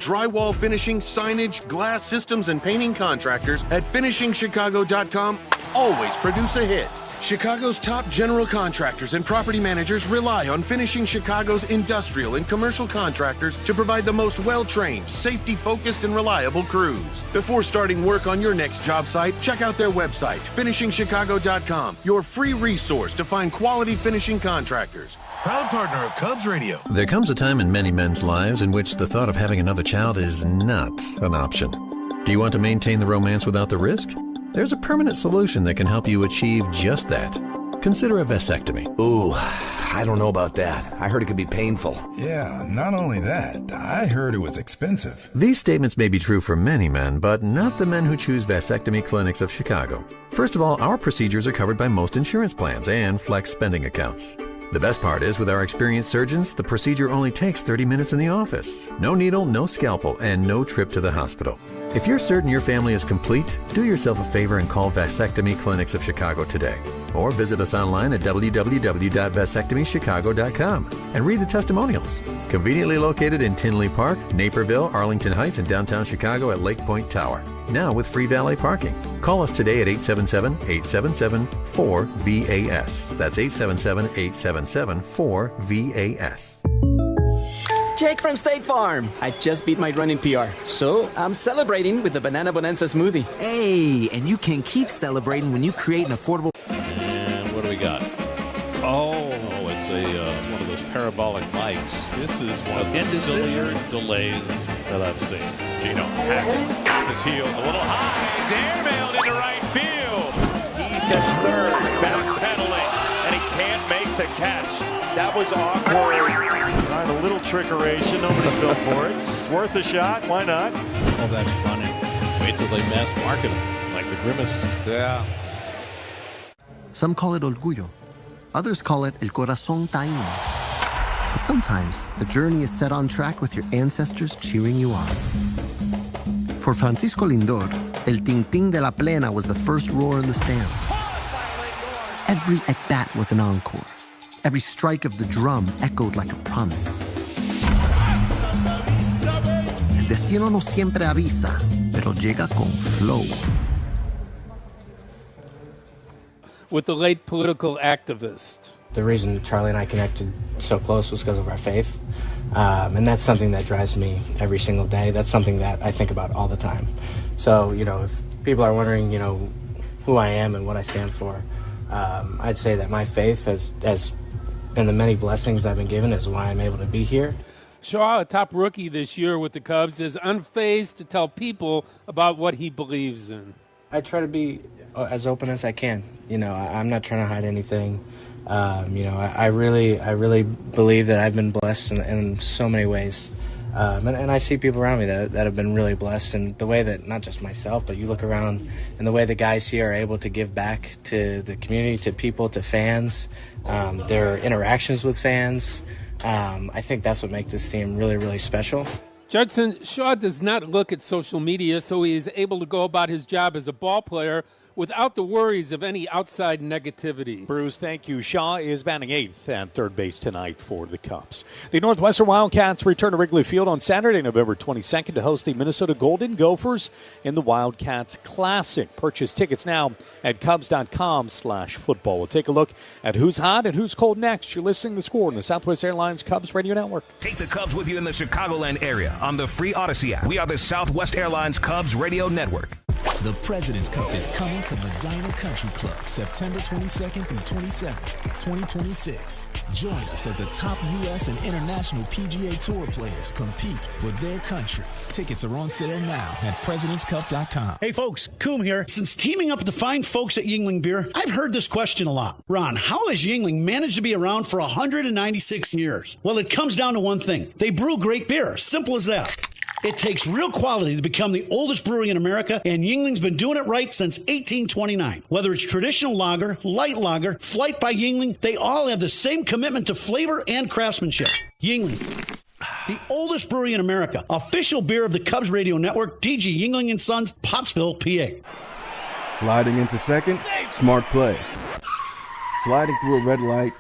drywall finishing, signage, glass systems, and painting contractors at finishingchicago.com always produce a hit. Chicago's top general contractors and property managers rely on Finishing Chicago's industrial and commercial contractors to provide the most well-trained, safety-focused, and reliable crews. Before starting work on your next job site, check out their website, finishingchicago.com, your free resource to find quality finishing contractors. Proud partner of Cubs Radio. There comes a time in many men's lives in which the thought of having another child is not an option. Do you want to maintain the romance without the risk? There's a permanent solution that can help you achieve just that. Consider a vasectomy. Ooh, I don't know about that. I heard it could be painful. Yeah, not only that, I heard it was expensive. These statements may be true for many men, but not the men who choose Vasectomy Clinics of Chicago. First of all, our procedures are covered by most insurance plans and flex spending accounts. The best part is, with our experienced surgeons, the procedure only takes 30 minutes in the office. No needle, no scalpel, and no trip to the hospital. If you're certain your family is complete, do yourself a favor and call Vasectomy Clinics of Chicago today. Or visit us online at www.vasectomychicago.com and read the testimonials. Conveniently located in Tinley Park, Naperville, Arlington Heights, and downtown Chicago at Lake Point Tower. Now with free valet parking. Call us today at 877-877-4VAS. That's 877-877-4VAS. Jake from State Farm. I just beat my running PR, so I'm celebrating with the Banana Bonanza smoothie. Hey, and you can keep celebrating when you create an affordable... And what do we got? Oh, it's one of those parabolic mics. This is one of the sillier delays that I've seen. Gino hacking his heels a little high. It's airmailed into right field. Heath at third, backpedaling, and he can't make the catch. That was awkward. Trying a little trickeration over the field for it. It's worth a shot. Why not? Oh, that's funny. Wait till they mass market them, like the Grimace. Yeah. Some call it orgullo. Others call it el corazón taíno. But sometimes the journey is set on track with your ancestors cheering you on. For Francisco Lindor, el ting ting de la plena was the first roar in the stands. Every at-bat was an encore. Every strike of the drum echoed like a promise. El destino no siempre avisa, pero llega con flow. With the late political activist. The reason Charlie and I connected so close was because of our faith. And that's something that drives me every single day. That's something that I think about all the time. So, if people are wondering, who I am and what I stand for, I'd say that my faith has and the many blessings I've been given is why I'm able to be here. Shaw, a top rookie this year with the Cubs, is unfazed to tell people about what he believes in. I try to be as open as I can. I'm not trying to hide anything. I really believe that I've been blessed in so many ways. And I see people around me that have been really blessed, and the way that, not just myself, but you look around and the way the guys here are able to give back to the community, to people, to fans, their interactions with fans. I think that's what makes this team really, really special. Judson, Shaw does not look at social media, so he is able to go about his job as a ball player without the worries of any outside negativity. Bruce, thank you. Shaw is batting 8th at third base tonight for the Cubs. The Northwestern Wildcats return to Wrigley Field on Saturday, November 22nd to host the Minnesota Golden Gophers in the Wildcats Classic. Purchase tickets now at Cubs.com/football. We'll take a look at who's hot and who's cold next. You're listening to The Score on the Southwest Airlines Cubs Radio Network. Take the Cubs with you in the Chicagoland area on the free Odyssey app. We are the Southwest Airlines Cubs Radio Network. The President's Cup is coming to Medina Country Club September 22nd through 27th, 2026. Join us as the top U.S. and international PGA Tour players compete for their country. Tickets are on sale now at presidentscup.com. Hey folks, Coom here. Since teaming up with the fine folks at Yuengling Beer, I've heard this question a lot. Ron, how has Yuengling managed to be around for 196 years? Well, it comes down to one thing. They brew great beer. Simple as that. It takes real quality to become the oldest brewery in America, and Yuengling's been doing it right since 1829. Whether it's traditional lager, light lager, Flight by Yuengling, they all have the same commitment to flavor and craftsmanship. Yuengling, the oldest brewery in America, official beer of the Cubs Radio Network, DG Yuengling & Sons, Pottsville, PA. Sliding into second, smart play. Sliding through a red light,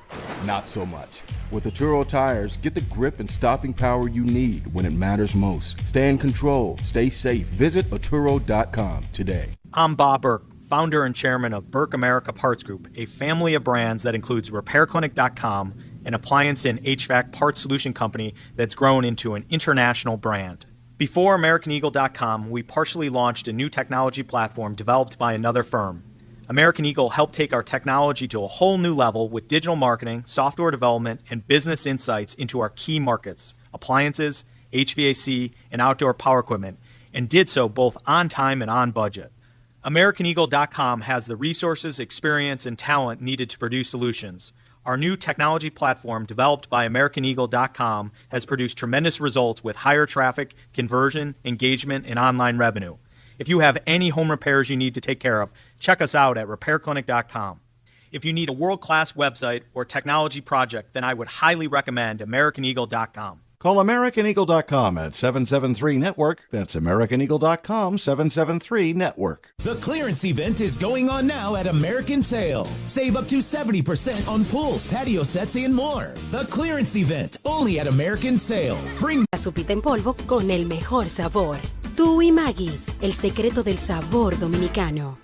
not so much. With Atturo tires, get the grip and stopping power you need when it matters most. Stay in control. Stay safe. Visit Atturo.com today. I'm Bob Burke, founder and chairman of Burke America Parts Group, a family of brands that includes RepairClinic.com, an appliance and HVAC parts solution company that's grown into an international brand. Before AmericanEagle.com, we partially launched a new technology platform developed by another firm. American Eagle helped take our technology to a whole new level with digital marketing, software development, and business insights into our key markets, appliances, HVAC, and outdoor power equipment, and did so both on time and on budget. AmericanEagle.com has the resources, experience, and talent needed to produce solutions. Our new technology platform, developed by AmericanEagle.com, has produced tremendous results with higher traffic, conversion, engagement, and online revenue. If you have any home repairs you need to take care of, check us out at RepairClinic.com. If you need a world-class website or technology project, then I would highly recommend AmericanEagle.com. Call AmericanEagle.com at 773-NETWORK. That's AmericanEagle.com, 773-NETWORK. The clearance event is going on now at American Sale. Save up to 70% on pools, patio sets, and more. The clearance event, only at American Sale. Bring la sopita en polvo con el mejor sabor. Tú y Maggi, el secreto del sabor dominicano.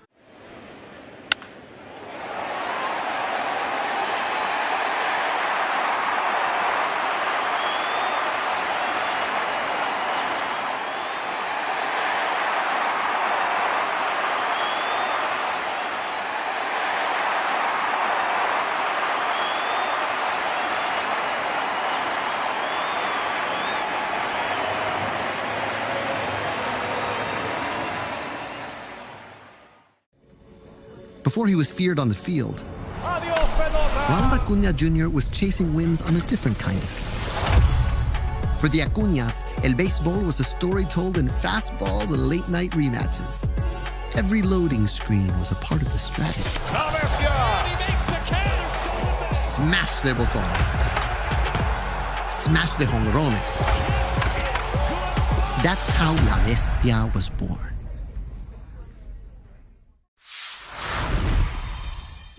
Before he was feared on the field, Ronald Acuña Jr. was chasing wins on a different kind of field. For the Acuñas, el béisbol was a story told in fastballs and late-night rematches. Every loading screen was a part of the strategy. Smash de botones. Smash de jonrones. That's how La Bestia was born.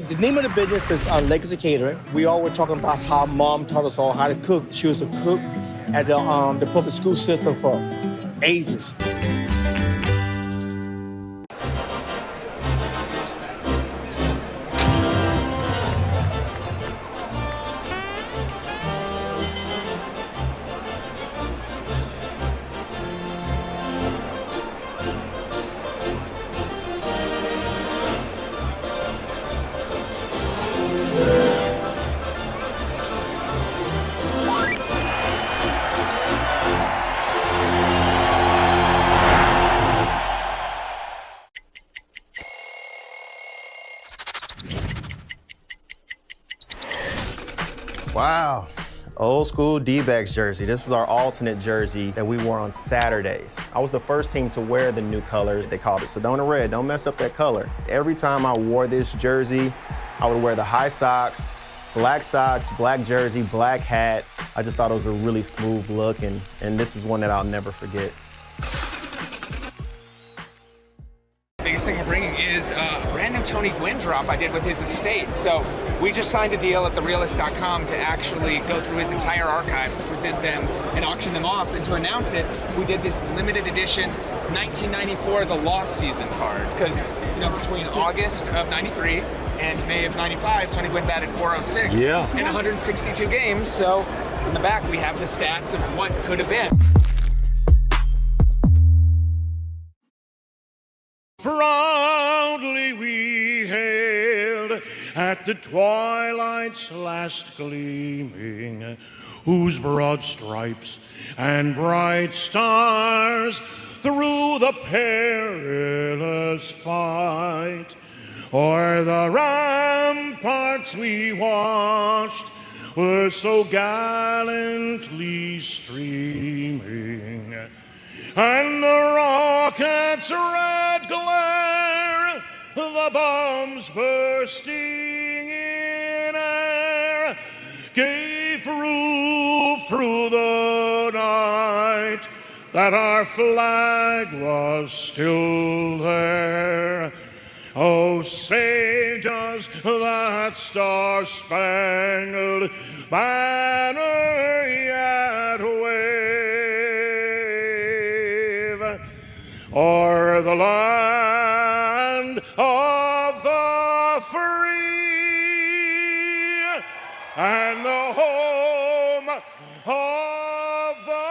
The name of the business is Legacy Catering. We all were talking about how Mom taught us all how to cook. She was a cook at the public school system for ages. Wow, old school D-backs jersey. This was our alternate jersey that we wore on Saturdays. I was the first team to wear the new colors. They called it Sedona Red. Don't mess up that color. Every time I wore this jersey, I would wear the high socks, black jersey, black hat. I just thought it was a really smooth look, and this is one that I'll never forget. The biggest thing we're bringing is a brand new Tony Gwynn drop I did with his estate. So we just signed a deal at therealist.com to actually go through his entire archives, present them, and auction them off. And to announce it, we did this limited edition 1994 The Lost Season card. Because, you know, between August of 93 and May of 95, Tony Gwynn batted .406 in 162 games. So in the back, we have the stats of what could have been. Proudly we hailed at the twilight's last gleaming, whose broad stripes and bright stars through the perilous fight o'er the ramparts we watched were so gallantly streaming. And the rocket's red glare, the bombs bursting in air, gave proof through the night that our flag was still there. Oh, say does that star-spangled banner yet wave o'er the land of the free and the home of the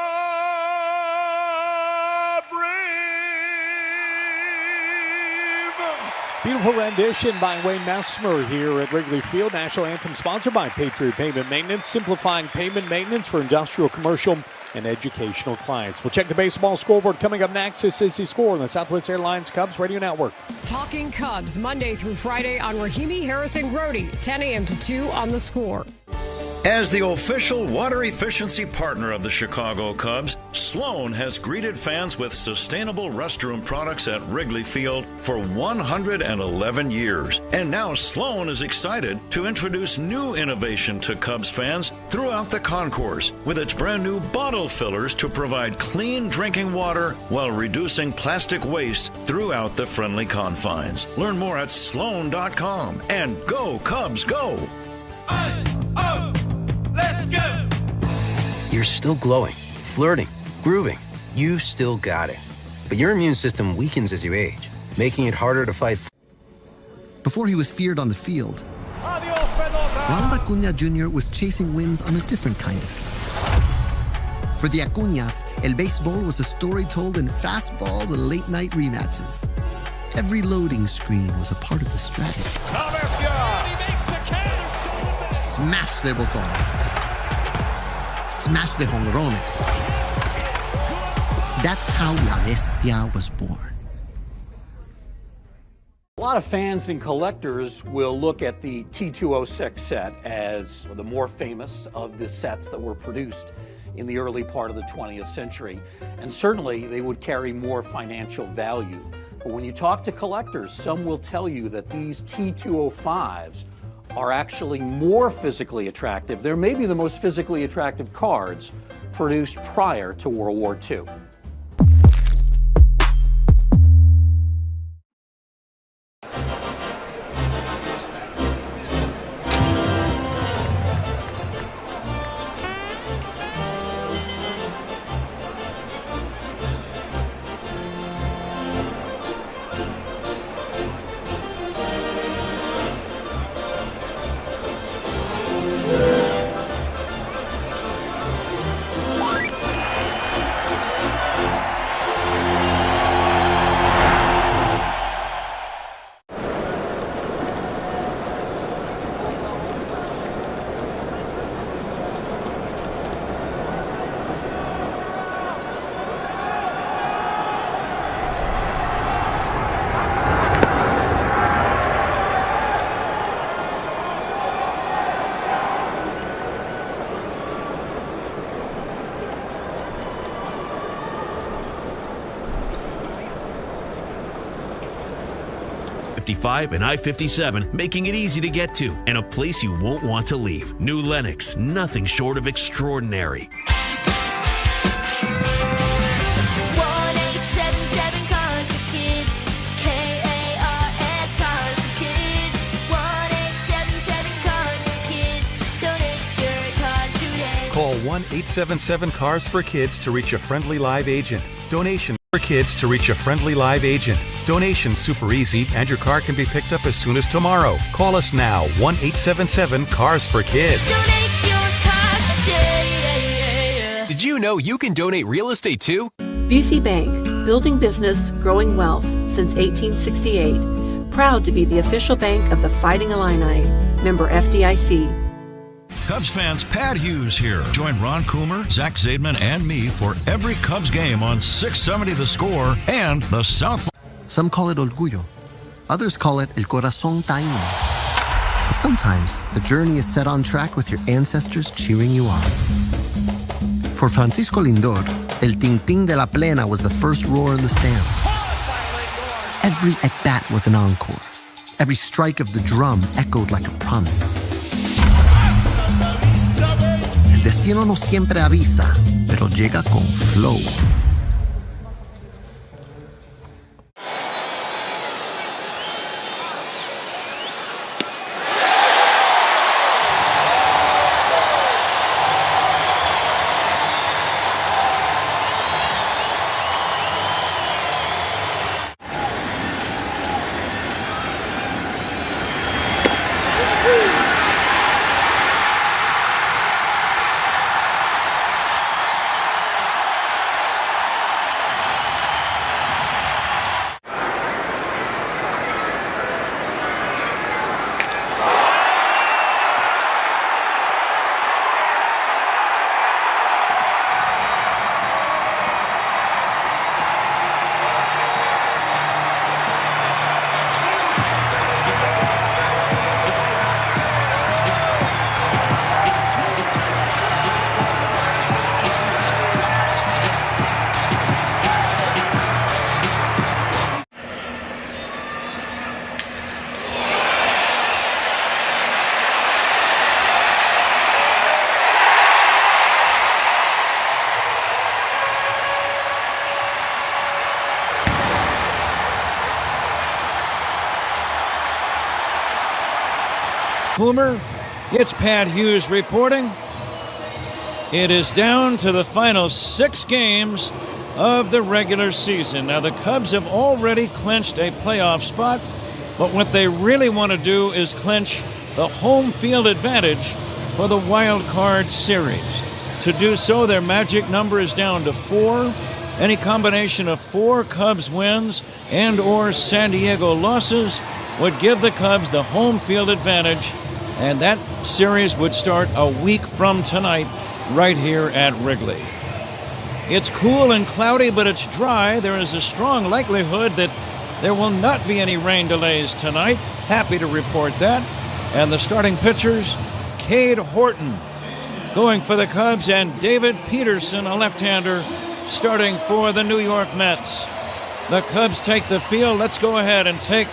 Beautiful rendition by Wayne Messmer here at Wrigley Field. National Anthem sponsored by Patriot Pavement Maintenance, simplifying pavement maintenance for industrial, commercial, and educational clients. We'll check the baseball scoreboard coming up next. This is the Score on the Southwest Airlines Cubs Radio Network. Talking Cubs Monday through Friday on Rahimi Harrison Grody, 10 a.m. to 2 on The Score. As the official water efficiency partner of the Chicago Cubs, Sloan has greeted fans with sustainable restroom products at Wrigley Field for 111 years. And now Sloan is excited to introduce new innovation to Cubs fans throughout the concourse with its brand new bottle fillers to provide clean drinking water while reducing plastic waste throughout the friendly confines. Learn more at Sloan.com and go Cubs go! Let's go! You're still glowing, flirting, grooving. You still got it. But your immune system weakens as you age, making it harder to fight. Before he was feared on the field, Ronald Acuña Jr. was chasing wins on a different kind of field. For the Acuñas, El Béisbol was a story told in fastballs and late-night rematches. Every loading screen was a part of the strategy. Smash de botones. Smash de jonrones. That's how La Bestia was born. A lot of fans and collectors will look at the T206 set as the more famous of the sets that were produced in the early part of the 20th century. And certainly they would carry more financial value. But when you talk to collectors, some will tell you that these T205s are actually more physically attractive. They're maybe the most physically attractive cards produced prior to World War II. And I-57, making it easy to get to and a place you won't want to leave. New Lennox, nothing short of extraordinary. 1-877 Cars for Kids. K-A-R-S Cars for Kids. 1-877 Cars for Kids. Donate your car today. Call 1-877 Cars for Kids to reach a friendly live agent. Donation for kids to reach a friendly live agent. Donation's super easy, and your car can be picked up as soon as tomorrow. Call us now, 1-877 Cars for Kids. Donate your car today. Did you know you can donate real estate too? Busey Bank, building business, growing wealth since 1868. Proud to be the official bank of the Fighting Illini. Member FDIC. Cubs fans, Pat Hughes here. Join Ron Coomer, Zach Zaidman, and me for every Cubs game on 670 The Score and the South. Some call it orgullo. Others call it el corazón taíno. But sometimes the journey is set on track with your ancestors cheering you on. For Francisco Lindor, el ting-ting de la plena was the first roar in the stands. Every at-bat was an encore. Every strike of the drum echoed like a promise. El destino no siempre avisa, pero llega con flow. Coomer. It's Pat Hughes reporting. It is down to the final 6 games of the regular season. Now, the Cubs have already clinched a playoff spot, but what they really want to do is clinch the home field advantage for the wild card series. To do so, their magic number is down to 4. Any combination of 4 Cubs wins and or San Diego losses would give the Cubs the home field advantage, and that series would start a week from tonight right here at Wrigley. It's cool and cloudy, but it's dry. There is a strong likelihood that there will not be any rain delays tonight. Happy to report that. And the starting pitchers, Cade Horton going for the Cubs, and David Peterson, a left-hander, starting for the New York Mets. The Cubs take the field. Let's go ahead and take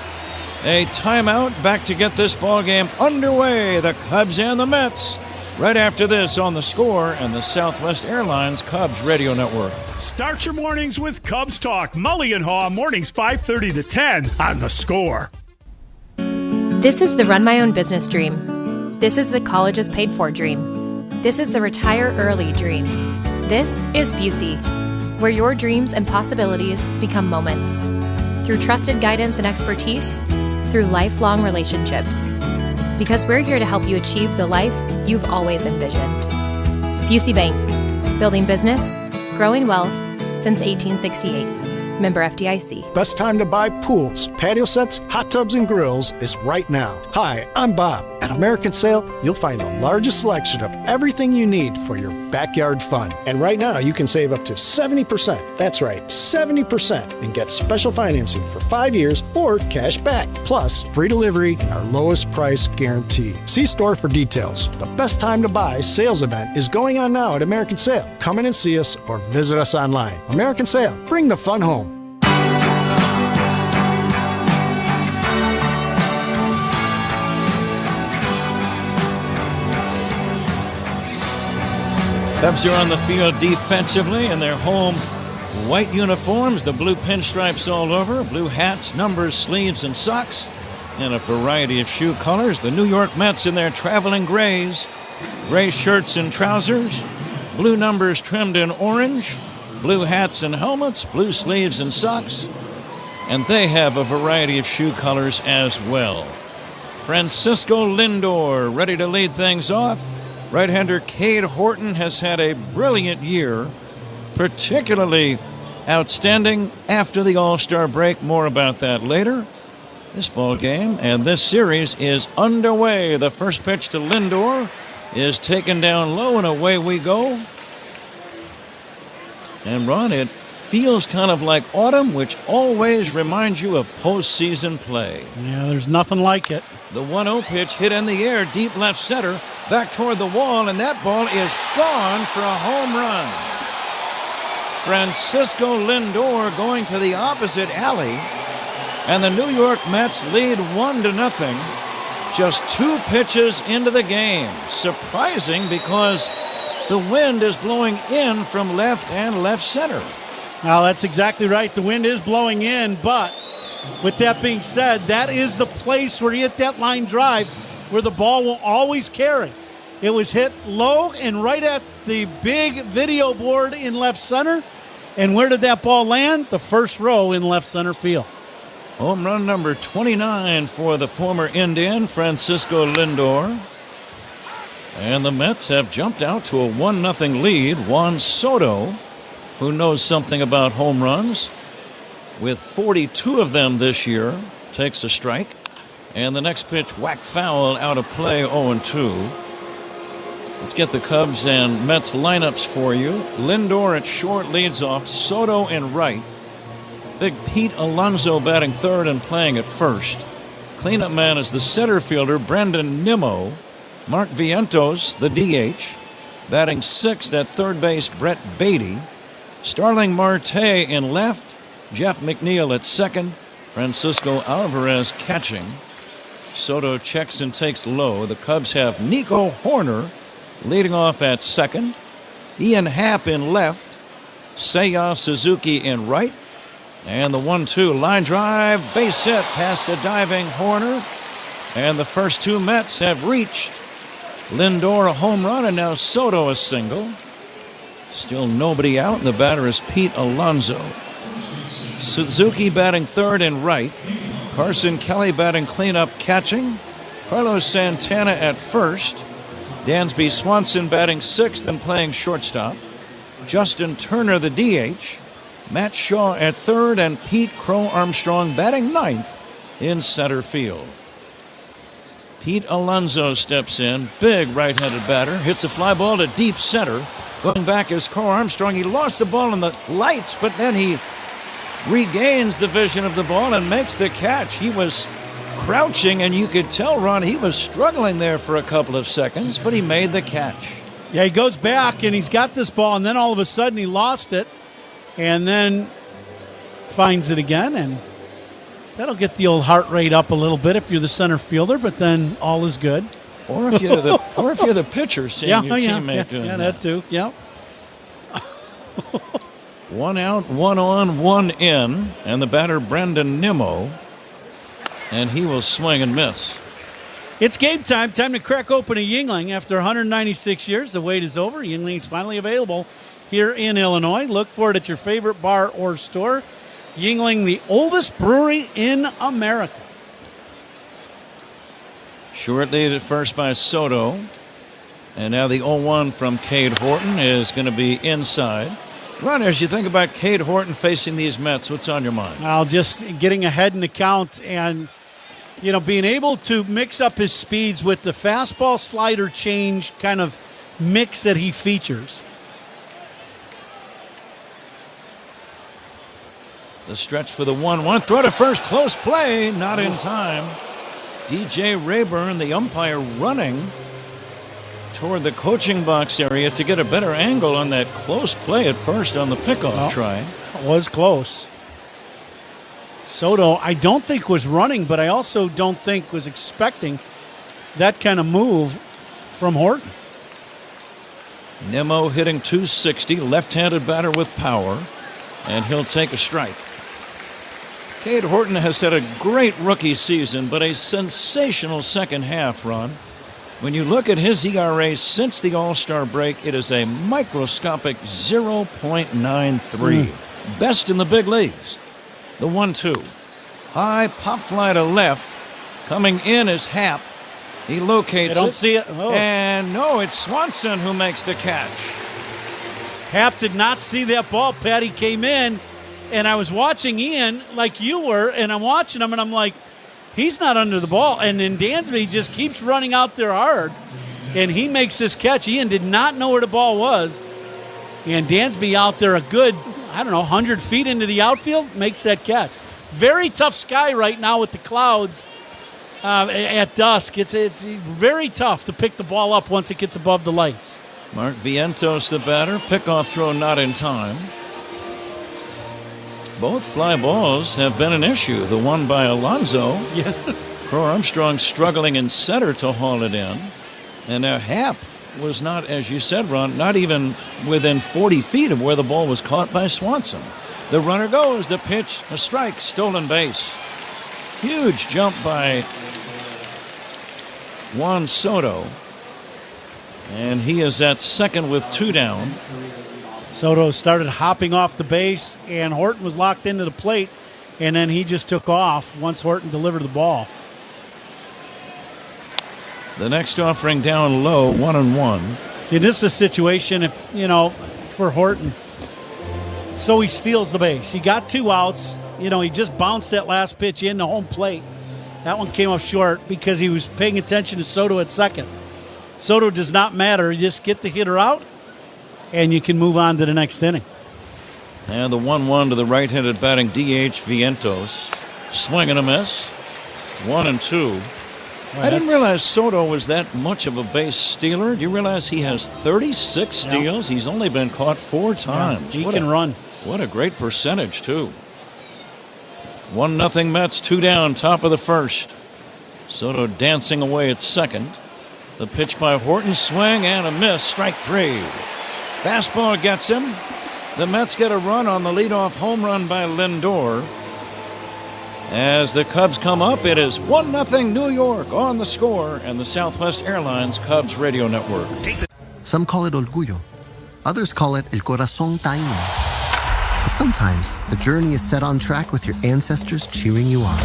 a timeout. Back to get this ball game underway. The Cubs and the Mets right after this on The Score and the Southwest Airlines Cubs Radio Network. Start your mornings with Cubs Talk. Mully and Haw, mornings 5:30 to 10 on The Score. This is the run my own business dream. This is the colleges paid for dream. This is the retire early dream. This is Busey, where your dreams and possibilities become moments. Through trusted guidance and expertise, through lifelong relationships. Because we're here to help you achieve the life you've always envisioned. Busey Bank, building business, growing wealth since 1868. Member FDIC. Best time to buy pools, patio sets, hot tubs, and grills is right now. Hi, I'm Bob. At American Sale, you'll find the largest selection of everything you need for your backyard fun. And right now, you can save up to 70%. That's right, 70%. And get special financing for 5 years or cash back. Plus, free delivery and our lowest price guarantee. See store for details. The best time to buy sales event is going on now at American Sale. Come in and see us or visit us online. American Sale, bring the fun home. Cubs are on the field defensively in their home white uniforms, the blue pinstripes all over, blue hats, numbers, sleeves, and socks, and a variety of shoe colors. The New York Mets in their traveling grays, gray shirts and trousers, blue numbers trimmed in orange, blue hats and helmets, blue sleeves and socks, and they have a variety of shoe colors as well. Francisco Lindor ready to lead things off. Right-hander Cade Horton has had a brilliant year, particularly outstanding after the All-Star break. More about that later. This ball game and this series is underway. The first pitch to Lindor is taken down low, and away we go. And Ron, it feels kind of like autumn, which always reminds you of postseason play. Yeah, there's nothing like it. The 1-0 pitch hit in the air, deep left center, back toward the wall, and that ball is gone for a home run. Francisco Lindor going to the opposite alley, and the New York Mets lead 1-0. Just 2 pitches into the game. Surprising because the wind is blowing in from left and left center. Now, that's exactly right. The wind is blowing in, but with that being said, that is the place where you hit that line drive where the ball will always carry. It was hit low and right at the big video board in left center. And where did that ball land? The first row in left center field. Home run number 29 for the former Indian, Francisco Lindor. And the Mets have jumped out to a 1-0 lead. Juan Soto, who knows something about home runs, with 42 of them this year, takes a strike. And the next pitch whacked foul out of play, 0-2. Let's get the Cubs and Mets lineups for you. Lindor at short leads off, Soto in right. Big Pete Alonso batting third and playing at first. Cleanup man is the center fielder, Brandon Nimmo. Mark Vientos, the DH. Batting sixth at third base, Brett Beatty. Starling Marte in left. Jeff McNeil at second. Francisco Alvarez catching. Soto checks and takes low. The Cubs have Nico Horner leading off at second. Ian Happ in left. Seiya Suzuki in right. And the 1-2 line drive, base hit past a diving Horner. And the first two Mets have reached. Lindor a home run, and now Soto a single. Still nobody out, and the batter is Pete Alonso. Suzuki batting third and right. Carson Kelly batting cleanup catching. Carlos Santana at first. Dansby Swanson batting sixth and playing shortstop. Justin Turner the DH. Matt Shaw at third, and Pete Crow Armstrong batting ninth in center field. Pete Alonso steps in, big right-handed batter, hits a fly ball to deep center. Going back is Crow Armstrong. He lost the ball in the lights, but then he regains the vision of the ball and makes the catch. He was crouching, and you could tell, Ron, he was struggling there for a couple of seconds, but he made the catch. Yeah, he goes back, and he's got this ball, and then all of a sudden he lost it, and then finds it again, and that'll get the old heart rate up a little bit if you're the center fielder, but then all is good. Or if you're the pitcher, seeing your teammate doing that. Yeah, that too. Yep. One out, one on, one in, and the batter Brendan Nimmo, and he will swing and miss. It's game time. Time to crack open a Yuengling. After 196 years, the wait is over. Yuengling's finally available here in Illinois. Look for it at your favorite bar or store. Yuengling, the oldest brewery in America. Short lead at first by Soto. And now the 0-1 from Cade Horton is going to be inside. Ron, as you think about Cade Horton facing these Mets, what's on your mind? Well, just getting ahead in the count and, being able to mix up his speeds with the fastball slider change kind of mix that he features. The stretch for the 1-1. Throw to first. Close play. Not in time. DJ Rayburn, the umpire, running toward the coaching box area to get a better angle on that close play at first on the pickoff try. It was close. Soto, I don't think was running, but I also don't think was expecting that kind of move from Horton. Nimmo hitting .260, left-handed batter with power, and he'll take a strike. Cade Horton has had a great rookie season, but a sensational second half, Ron. When you look at his ERA since the All-Star break, it is a microscopic 0.93. Best in the big leagues. The 1-2. High pop fly to left. Coming in is Happ. He locates it. I don't see it. Oh. And no, it's Swanson who makes the catch. Happ did not see that ball. Patty came in, and I was watching Ian like you were, and I'm watching him, and I'm like, he's not under the ball. And then Dansby just keeps running out there hard, and he makes this catch. Ian did not know where the ball was, and Dansby out there a good, 100 feet into the outfield, makes that catch. Very tough sky right now with the clouds at dusk. It's very tough to pick the ball up once it gets above the lights. Mark Vientos, the batter. Pickoff throw not in time. Both fly balls have been an issue. The one by Alonso. Yeah. Crow Armstrong struggling in center to haul it in. And now Happ was not, as you said, Ron, not even within 40 feet of where the ball was caught by Swanson. The runner goes. The pitch, a strike, stolen base. Huge jump by Juan Soto. And he is at second with two down. Soto started hopping off the base, and Horton was locked into the plate, and then he just took off once Horton delivered the ball. The next offering down low, 1-1. See, this is a situation, for Horton. So he steals the base. He got two outs. He just bounced that last pitch into home plate. That one came up short because he was paying attention to Soto at second. Soto does not matter. You just get the hitter out, and you can move on to the next inning. And the 1-1 to the right-handed batting DH Vientos. Swing and a miss. 1-2. I didn't realize Soto was that much of a base stealer. Do you realize he has 36 steals? He's only been caught 4 times. He can run. What a great percentage, too. 1-0 Mets, 2 down, top of the first. Soto dancing away at second. The pitch by Horton, swing and a miss, strike 3. Fastball gets him. The Mets get a run on the leadoff home run by Lindor. As the Cubs come up, it is 1-0 New York on the Score and the Southwest Airlines Cubs radio network. Some call it orgullo. Others call it el corazón taíno. But sometimes the journey is set on track with your ancestors cheering you on.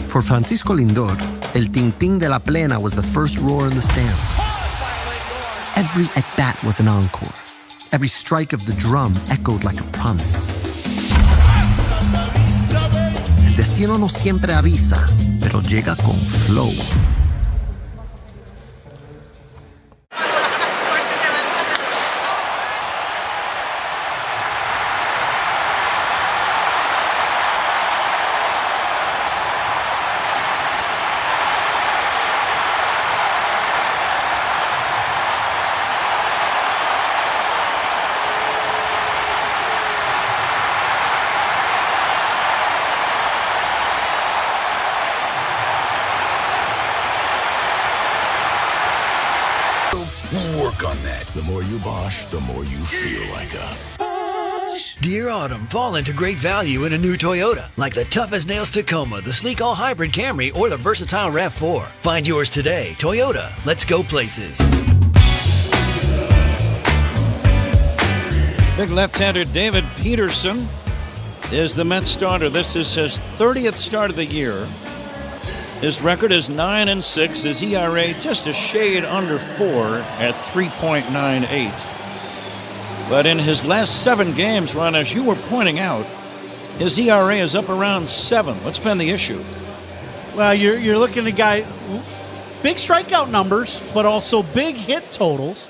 For Francisco Lindor, el ting-ting de la plena was the first roar in the stands. Every at-bat was an encore. Every strike of the drum echoed like a promise. El destino no siempre avisa, pero llega con flow. We'll work on that. The more you Bosch, the more you feel like a Bosch. Dear Autumn, fall into great value in a new Toyota, like the tough-as-nails Tacoma, the sleek all-hybrid Camry, or the versatile RAV4. Find yours today. Toyota, let's go places. Big left-hander David Peterson is the Mets starter. This is his 30th start of the year. His record is 9-6. His ERA just a shade under 4 at 3.98. But in his last 7 games, Ron, as you were pointing out, his ERA is up around 7. What's been the issue? Well, you're looking at a guy, big strikeout numbers, but also big hit totals.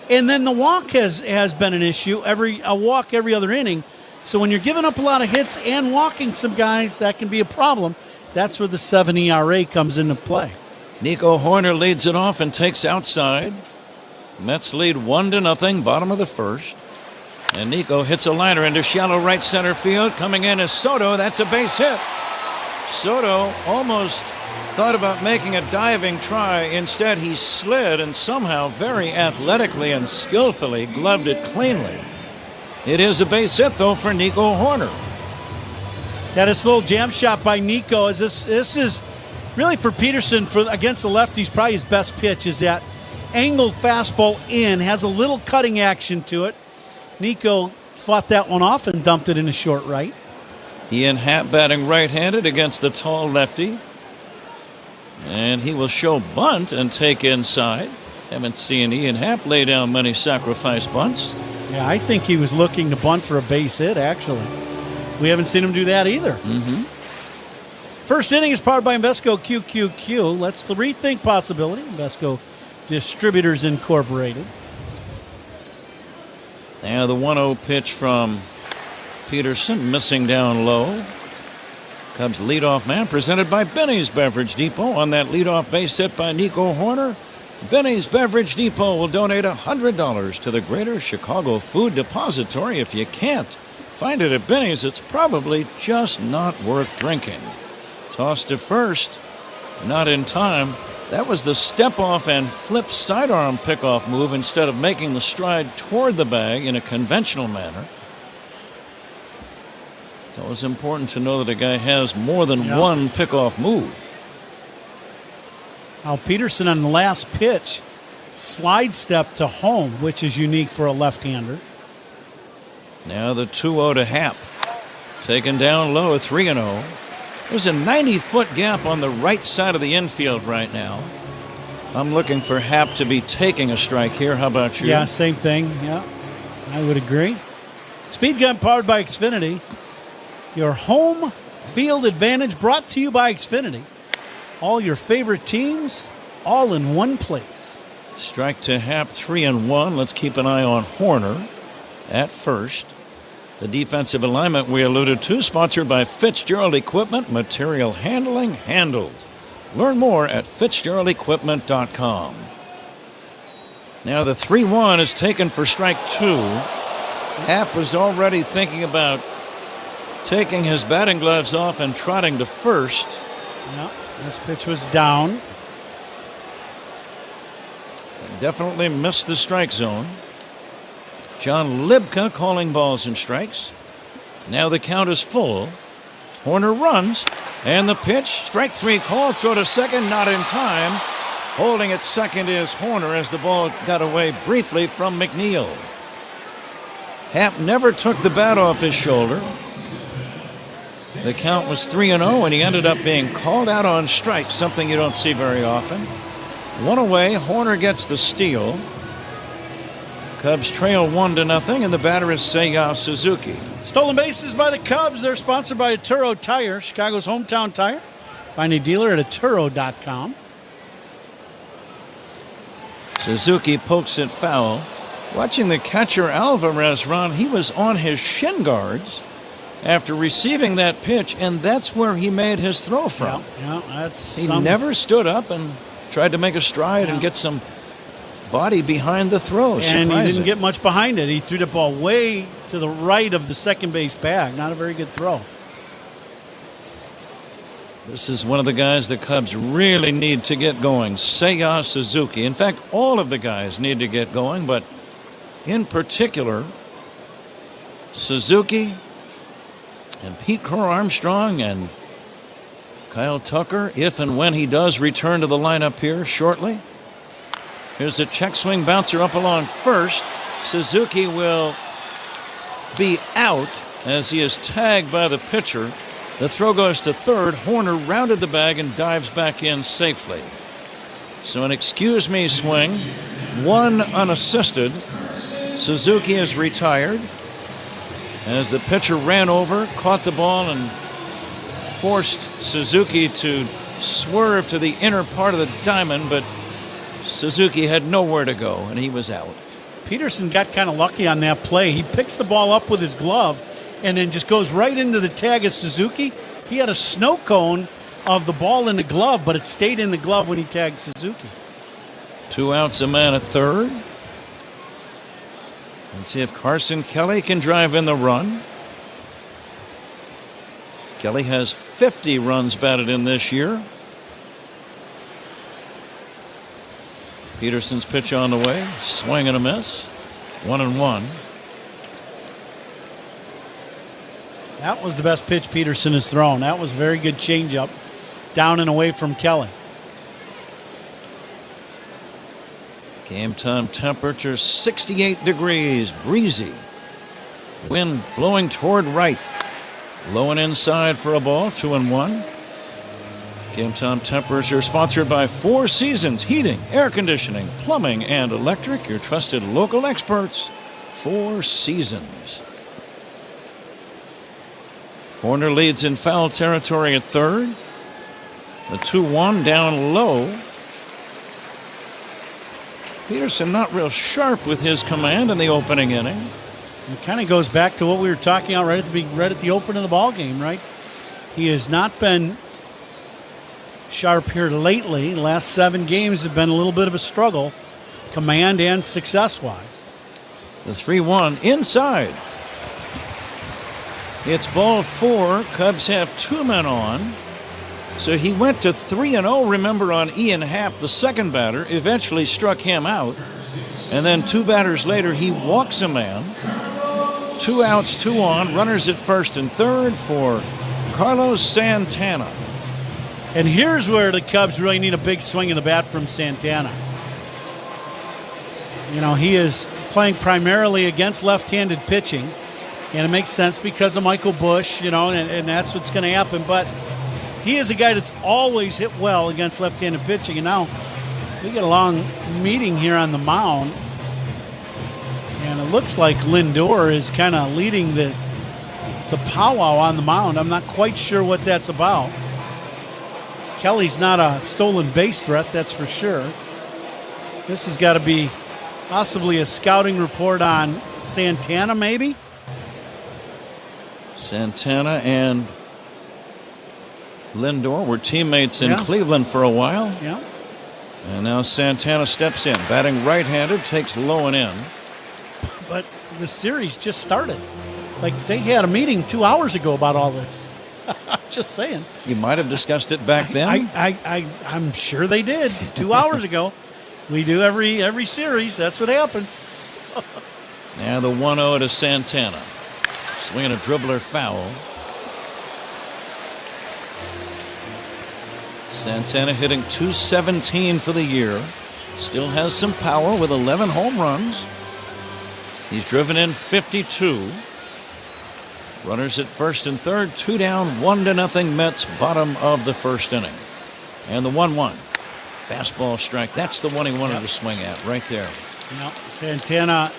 And then the walk has been an issue, a walk every other inning. So when you're giving up a lot of hits and walking some guys, that can be a problem. That's where the 7 ERA comes into play. Nico Horner leads it off and takes outside. Mets lead 1-0, bottom of the first. And Nico hits a liner into shallow right center field. Coming in is Soto. That's a base hit. Soto almost thought about making a diving try. Instead, he slid and somehow very athletically and skillfully gloved it cleanly. It is a base hit, though, for Nico Horner. Yeah, this little jam shot by Nico. This is really for Peterson against the lefties, probably his best pitch is that angled fastball in, has a little cutting action to it. Nico fought that one off and dumped it in a short right. Ian Happ batting right-handed against the tall lefty. And he will show bunt and take inside. Haven't seen Ian Happ lay down many sacrifice bunts. Yeah, I think he was looking to bunt for a base hit, actually. We haven't seen him do that either. Mm-hmm. First inning is powered by Invesco QQQ. Let's rethink possibility. Invesco Distributors Incorporated. Now the 1-0 pitch from Peterson, missing down low. Cubs leadoff man presented by Benny's Beverage Depot. On that leadoff base hit by Nico Horner, Benny's Beverage Depot will donate $100 to the Greater Chicago Food Depository. If you can't find it at Benny's, it's probably just not worth drinking. Toss to first, not in time. That was the step-off and flip sidearm pickoff move instead of making the stride toward the bag in a conventional manner. It's always important to know that a guy has more than one pickoff move. Now Peterson on the last pitch, slide step to home, which is unique for a left-hander. Now the 2-0 to Happ. Taken down low, 3-0. There's a 90-foot gap on the right side of the infield right now. I'm looking for Happ to be taking a strike here. How about you? Yeah, same thing. Yeah, I would agree. Speed Gun powered by Xfinity. Your home field advantage brought to you by Xfinity. All your favorite teams, all in one place. Strike to Happ, 3-1. Let's keep an eye on Horner at first. The defensive alignment we alluded to, sponsored by Fitzgerald Equipment, material handling handled. Learn more at FitzgeraldEquipment.com. Now the 3-1 is taken for strike 2. Happ was already thinking about taking his batting gloves off and trotting to first. Yeah, this pitch was down. Definitely missed the strike zone. John Libka calling balls and strikes. Now the count is full. Horner runs, and the pitch, strike 3 call, throw to second, not in time. Holding at second is Horner as the ball got away briefly from McNeil. Happ never took the bat off his shoulder. The count was 3-0, and he ended up being called out on strike, something you don't see very often. One away, Horner gets the steal. Cubs trail 1-0, and the batter is Seiya Suzuki. Stolen bases by the Cubs. They're sponsored by Atturo Tire, Chicago's hometown tire. Find a dealer at Atturo.com. Suzuki pokes it foul. Watching the catcher Alvarez run, he was on his shin guards after receiving that pitch, and that's where he made his throw from. He never stood up and tried to make a stride and get some body behind the throw. And surprising. he didn't get much behind it. He threw the ball way to the right of the second base bag. Not a very good throw. This is one of the guys the Cubs really need to get going, Seiya Suzuki. In fact, all of the guys need to get going, but in particular, Suzuki and Pete Crow-Armstrong and Kyle Tucker, if and when he does return to the lineup here shortly. Here's a check swing bouncer up along first. Suzuki will be out as he is tagged by the pitcher. The throw goes to third. Horner rounded the bag and dives back in safely. So an excuse me swing, one unassisted. Suzuki is retired as the pitcher ran over, caught the ball, and forced Suzuki to swerve to the inner part of the diamond, but Suzuki had nowhere to go, and he was out. Peterson got kind of lucky on that play. He picks the ball up with his glove and then just goes right into the tag of Suzuki. He had a snow cone of the ball in the glove, but it stayed in the glove when he tagged Suzuki. 2 outs, a man at third. Let's see if Carson Kelly can drive in the run. Kelly has 50 runs batted in this year. Peterson's pitch on the way. Swing and a miss. 1-1. That was the best pitch Peterson has thrown. That was a very good changeup down and away from Kelly. Game time temperature 68 degrees. Breezy. Wind blowing toward right. Low and inside for a ball. 2-1. Game time temperature sponsored by Four Seasons Heating, Air Conditioning, Plumbing, and Electric. Your trusted local experts. Four Seasons. Horner leads in foul territory at third. The 2-1 down low. Peterson not real sharp with his command in the opening inning. It kind of goes back to what we were talking about right at the open of the ball game, right? He has not been sharp here lately. The last 7 games have been a little bit of a struggle, command and success-wise. The 3-1 inside. It's ball 4. Cubs have 2 men on. So he went to 3-0, remember, on Ian Happ, the second batter, eventually struck him out. And then 2 batters later, he walks a man. 2 outs, 2 on, runners at first and third for Carlos Santana. And here's where the Cubs really need a big swing of the bat from Santana. You know, he is playing primarily against left-handed pitching, and it makes sense because of Michael Busch, you know, and that's what's going to happen. But he is a guy that's always hit well against left-handed pitching, and now we get a long meeting here on the mound, and it looks like Lindor is kind of leading the powwow on the mound. I'm not quite sure what that's about. Kelly's not a stolen base threat, that's for sure. This has got to be possibly a scouting report on Santana, maybe? Santana and Lindor were teammates in Cleveland for a while. Yeah. And now Santana steps in, batting right-handed, takes low and in. But the series just started. Like, they had a meeting 2 hours ago about all this. Just saying. You might have discussed it back then. I'm sure they did 2 hours ago. We do every series. That's what happens. Now the 1-0 to Santana. Swinging a dribbler foul. Santana hitting .217 for the year. Still has some power with 11 home runs. He's driven in 52. Runners at first and third, 2 down, 1-0 Mets, bottom of the first inning. And the 1-1. Fastball strike. That's the one he wanted to swing at right there. Santana,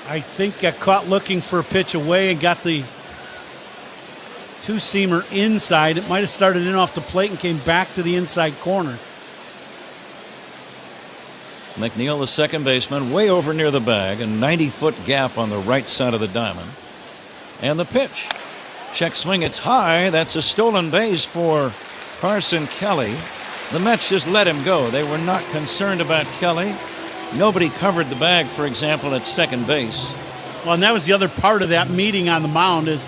I think, got caught looking for a pitch away and got the two-seamer inside. It might have started in off the plate and came back to the inside corner. McNeil, the second baseman, way over near the bag. A 90-foot gap on the right side of the diamond. And the pitch. Check swing. It's high. That's a stolen base for Carson Kelly. The Mets just let him go. They were not concerned about Kelly. Nobody covered the bag, for example, at second base. Well, and that was the other part of that meeting on the mound is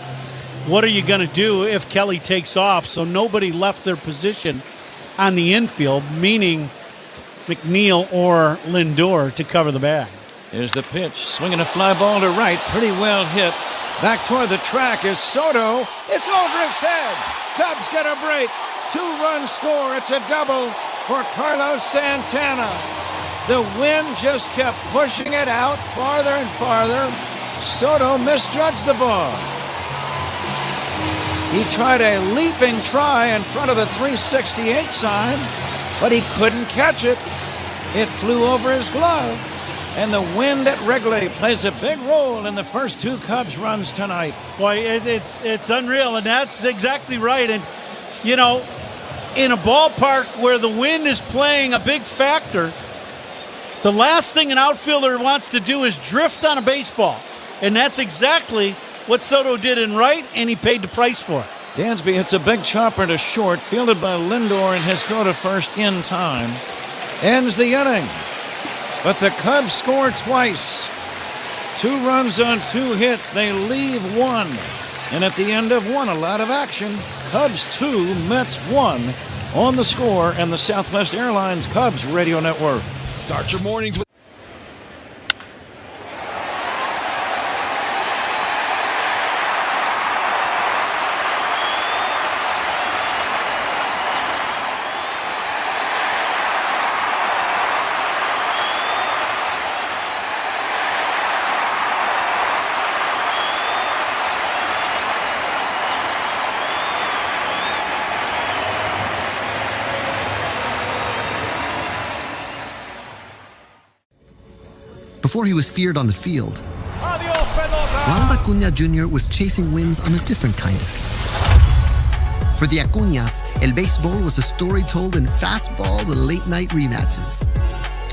what are you going to do if Kelly takes off? So nobody left their position on the infield, meaning McNeil or Lindor to cover the bag. Here's the pitch. Swinging a fly ball to right. Pretty well hit. Back toward the track is Soto. It's over his head. Cubs get a break. 2-run score. It's a double for Carlos Santana. The wind just kept pushing it out farther and farther. Soto misjudged the ball. He tried a leaping try in front of the 368 sign, but he couldn't catch it. It flew over his glove. And the wind at Wrigley plays a big role in the first 2 Cubs runs tonight. Boy, it's unreal, and that's exactly right. And, you know, in a ballpark where the wind is playing a big factor, the last thing an outfielder wants to do is drift on a baseball. And that's exactly what Soto did in right, and he paid the price for it. Dansby hits a big chopper to short, fielded by Lindor, and his throw to first in time. Ends the inning. But the Cubs score twice. 2 runs on 2 hits. They leave 1. And at the end of 1, a lot of action. Cubs 2, Mets 1 on the Score and the Southwest Airlines Cubs Radio Network. Start your mornings with Before he was feared on the field, Ronald Acuna Jr. was chasing wins on a different kind of field. For the Acuñas, el béisbol was a story told in fastballs and late-night rematches.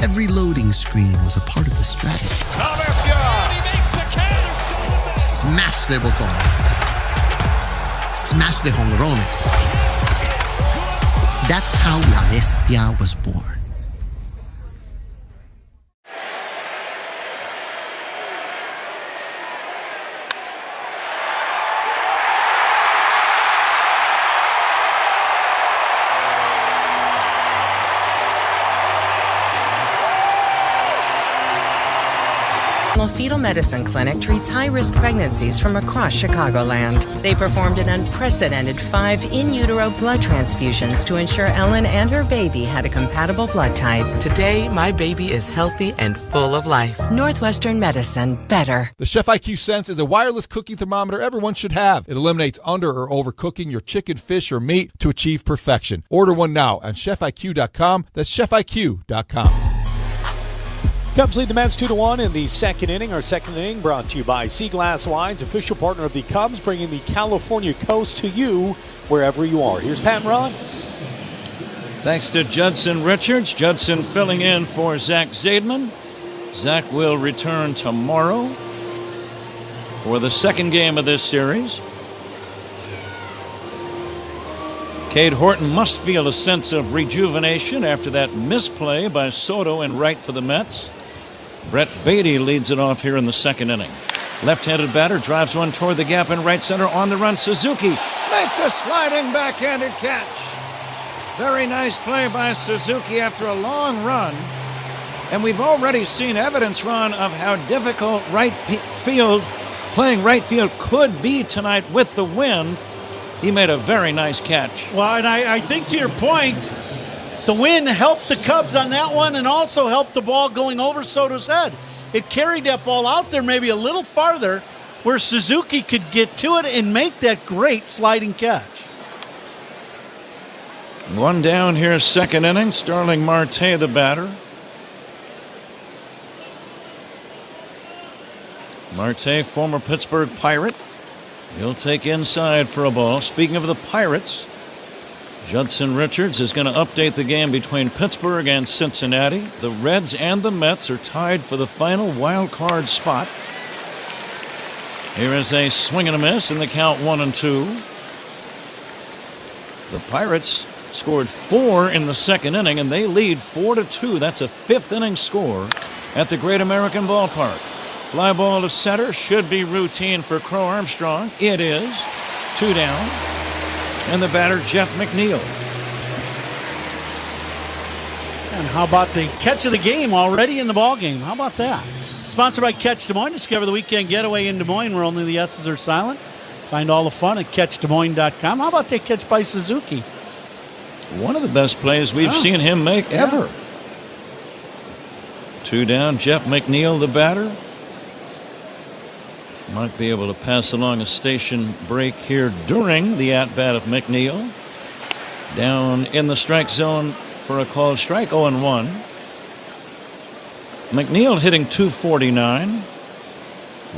Every loading screen was a part of the strategy. Smash de botones. Smash de jonrones. That's how La Bestia was born. Fetal Medicine Clinic treats high-risk pregnancies from across Chicagoland. They performed an unprecedented 5 in-utero blood transfusions to ensure Ellen and her baby had a compatible blood type. Today, my baby is healthy and full of life. Northwestern Medicine, better. The Chef IQ Sense is a wireless cooking thermometer everyone should have. It eliminates under or overcooking your chicken, fish, or meat to achieve perfection. Order one now on chefiq.com. That's chefiq.com. Cubs lead the Mets 2-1 in the second inning. Our second inning brought to you by Sea Glass Wines, official partner of the Cubs, bringing the California coast to you wherever you are. Here's Pat and Ron. Thanks to Judson Richards. Judson filling in for Zach Zaidman. Zach will return tomorrow for the second game of this series. Cade Horton must feel a sense of rejuvenation after that misplay by Soto in right for the Mets. Brett Beatty leads it off here in the second inning. Left-handed batter drives one toward the gap in right center. On the run, Suzuki makes a sliding backhanded catch. Very nice play by Suzuki after a long run. And we've already seen evidence, Ron, of how difficult playing right field could be tonight with the wind. He made a very nice catch. Well, and I think to your point, the wind helped the Cubs on that one and also helped the ball going over Soto's head. It carried that ball out there maybe a little farther where Suzuki could get to it and make that great sliding catch. One down here, second inning. Starling Marte, the batter. Marte, former Pittsburgh Pirate. He'll take inside for a ball. Speaking of the Pirates, Judson Richards is going to update the game between Pittsburgh and Cincinnati. The Reds and the Mets are tied for the final wild card spot. Here is a swing and a miss in the count 1-2. The Pirates scored 4 in the second inning, and they lead 4-2. That's a fifth inning score at the Great American Ballpark. Fly ball to center, should be routine for Crow Armstrong. It is. 2 down. And the batter, Jeff McNeil. And how about the catch of the game already in the ball game? How about that? Sponsored by Catch Des Moines. Discover the weekend getaway in Des Moines where only the S's are silent. Find all the fun at CatchDesMoines.com. How about that catch by Suzuki? One of the best plays we've seen him make ever. 2 down, Jeff McNeil, the batter. Might be able to pass along a station break here during the at-bat of McNeil. Down in the strike zone for a called strike, 0-1. McNeil hitting .249.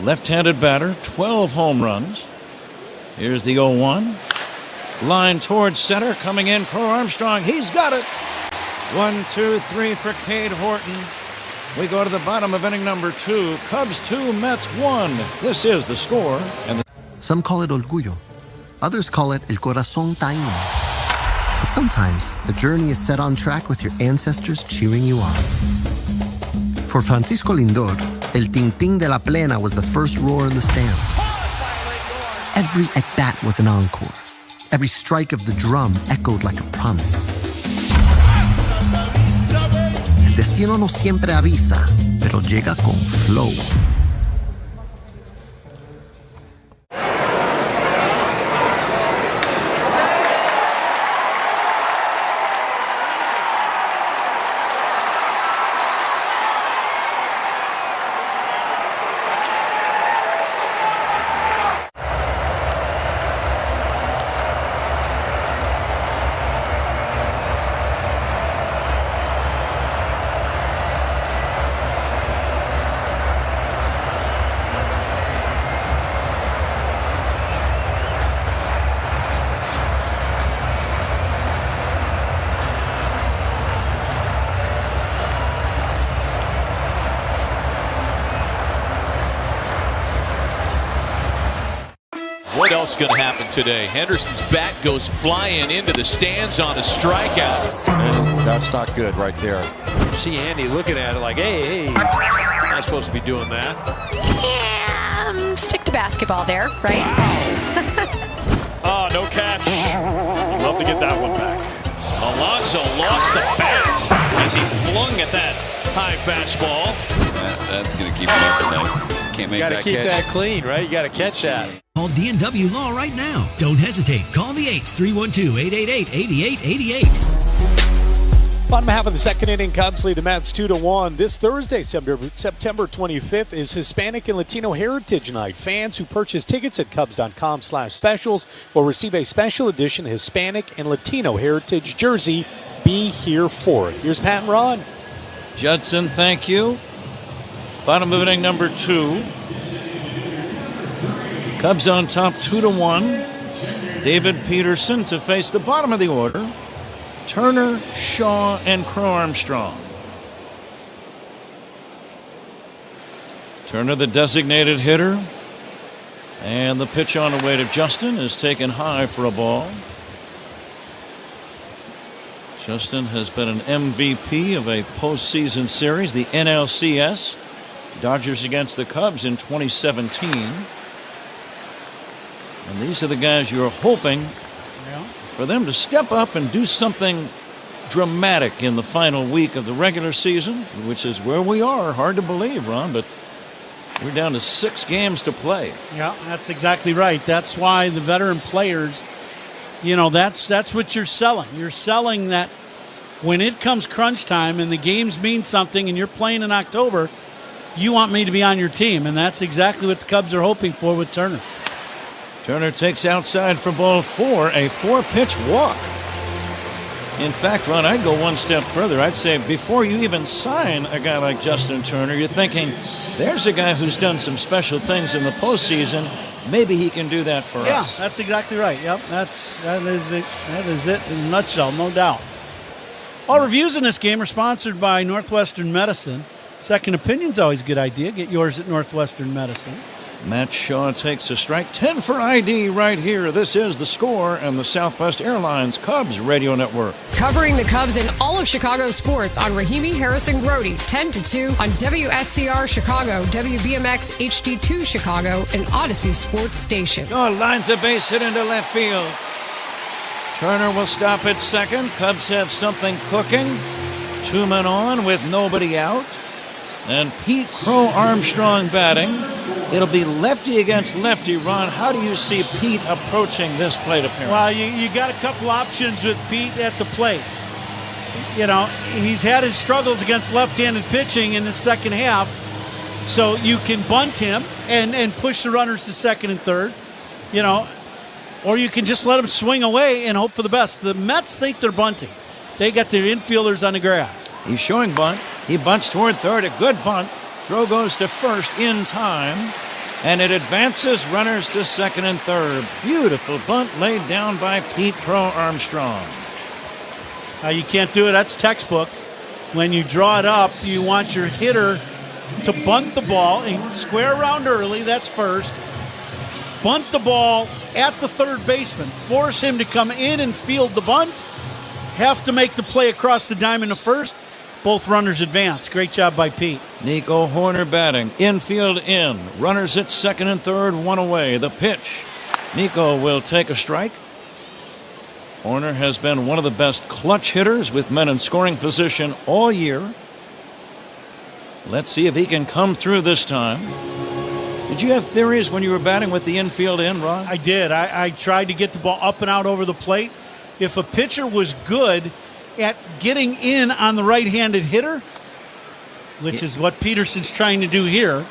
Left-handed batter, 12 home runs. Here's the 0-1. Line towards center, coming in, Crow Armstrong. He's got it. 1, 2, 3 for Cade Horton. We go to the bottom of inning number 2. Cubs 2, Mets 1. This is the score. And Some call it orgullo. Others call it el corazón taíno. But sometimes the journey is set on track with your ancestors cheering you on. For Francisco Lindor, el ting-ting de la plena was the first roar in the stands. Every at-bat was an encore. Every strike of the drum echoed like a promise. El destino no siempre avisa, pero llega con flow. What else going to happen today? Henderson's bat goes flying into the stands on a strikeout. That's not good right there. See Andy looking at it like, hey, not supposed to be doing that. Yeah, stick to basketball there, right? Oh, no catch. Love to get that one back. Alonso lost the bat as he flung at that high fastball. That's going to keep him up tonight. Can't make that catch. You got to keep that clean, right? You got to catch that. Call D&W Law right now. Don't hesitate. Call the 8s, 312-888-8888. Bottom half of the second inning, Cubs lead the Mets 2-1. This Thursday, September 25th, is Hispanic and Latino Heritage Night. Fans who purchase tickets at Cubs.com/specials will receive a special edition Hispanic and Latino Heritage jersey. Be here for it. Here's Pat and Ron. Judson, thank you. Bottom of inning number 2. Cubs on top 2-1. David Peterson to face the bottom of the order. Turner, Shaw, and Crow Armstrong. Turner, the designated hitter. And the pitch on the way to Justin is taken high for a ball. Justin has been an MVP of a postseason series, the NLCS. Dodgers against the Cubs in 2017. And these are the guys you're hoping for them to step up and do something dramatic in the final week of the regular season, which is where we are. Hard to believe, Ron, but we're down to 6 games to play. Yeah, that's exactly right. That's why the veteran players That's what you're selling. You're selling that when it comes crunch time and the games mean something and you're playing in October, you want me to be on your team, and that's exactly what the Cubs are hoping for with Turner. Turner takes outside for ball 4, a 4-pitch walk. In fact, Ron, I'd go one step further. I'd say before you even sign a guy like Justin Turner, you're thinking, there's a guy who's done some special things in the postseason. Maybe he can do that for us. Yeah, that's exactly right. Yep, that is it. That is it in a nutshell, no doubt. All reviews in this game are sponsored by Northwestern Medicine. Second opinion's always a good idea. Get yours at Northwestern Medicine. Matt Shaw takes a strike. 10 for ID right here. This is The Score and the Southwest Airlines Cubs Radio Network. Covering the Cubs and all of Chicago sports on Rahimi Harrison Grody, 10 to 2 on WSCR Chicago, WBMX HD2 Chicago, and Odyssey Sports Station. Shaw lines a base hit into left field. Turner will stop at second. Cubs have something cooking. 2 men on with nobody out. And Pete Crow Armstrong batting. It'll be lefty against lefty. Ron, how do you see Pete approaching this plate appearance? Well, you got a couple options with Pete at the plate. He's had his struggles against left-handed pitching in the second half. So you can bunt him and push the runners to second and third, or you can just let him swing away and hope for the best. The Mets think they're bunting. They got their infielders on the grass. He's showing bunt. He bunts toward third. A good bunt. Throw goes to first in time. And it advances runners to second and third. Beautiful bunt laid down by Pete Crow Armstrong. You can't do it. That's textbook. When you draw it up, you want your hitter to bunt the ball and square around early. That's first. Bunt the ball at the third baseman. Force him to come in and field the bunt. Have to make the play across the diamond to first. Both runners advance. Great job by Pete. Nico Horner batting. Infield in. Runners at second and third, 1 away. The pitch. Nico will take a strike. Horner has been one of the best clutch hitters with men in scoring position all year. Let's see if he can come through this time. Did you have theories when you were batting with the infield in, Ron? I did. I tried to get the ball up and out over the plate. If a pitcher was good at getting in on the right-handed hitter, which is what Peterson's trying to do here.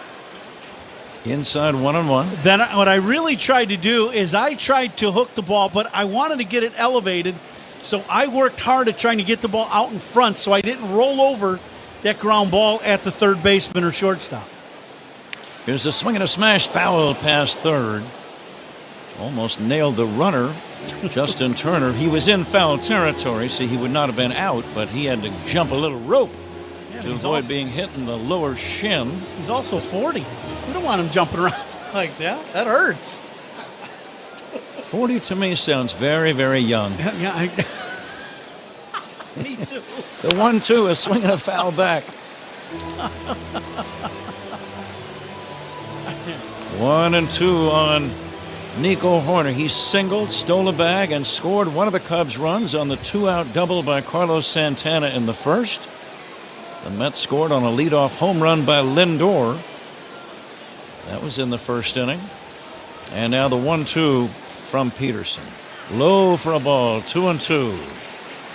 Inside 1-1. Then what I really tried to do is I tried to hook the ball, but I wanted to get it elevated, so I worked hard at trying to get the ball out in front so I didn't roll over that ground ball at the third baseman or shortstop. Here's a swing and a smash foul past third. Almost nailed the runner. Justin Turner, he was in foul territory, so he would not have been out, but he had to jump a little rope to avoid being hit in the lower shin. He's also 40. We don't want him jumping around like that. That hurts. 40 to me sounds very, very young. Yeah, me too. The 1-2 is swinging a foul back. 1-2 on Nico Horner. He singled, stole a bag, and scored one of the Cubs' runs on the 2-out double by Carlos Santana in the first. The Mets scored on a leadoff home run by Lindor. That was in the first inning. And now the 1-2 from Peterson. Low for a ball, 2-2.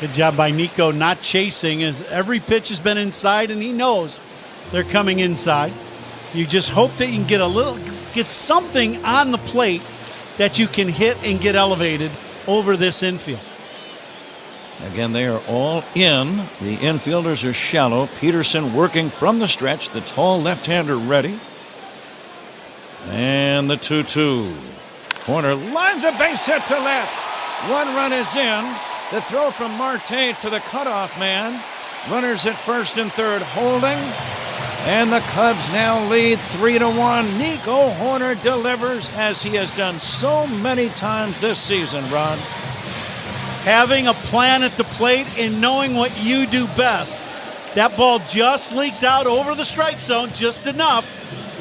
Good job by Nico not chasing, as every pitch has been inside, and he knows they're coming inside. You just hope that you can get something on the plate that you can hit and get elevated over this infield. Again, they are all in. The infielders are shallow. Peterson working from the stretch. The tall left-hander ready. And the 2-2. Horner lines a base hit to left. 1 run is in. The throw from Marte to the cutoff man. Runners at first and third holding. And the Cubs now lead 3-1. Nico Horner delivers, as he has done so many times this season, Ron. Having a plan at the plate and knowing what you do best. That ball just leaked out over the strike zone just enough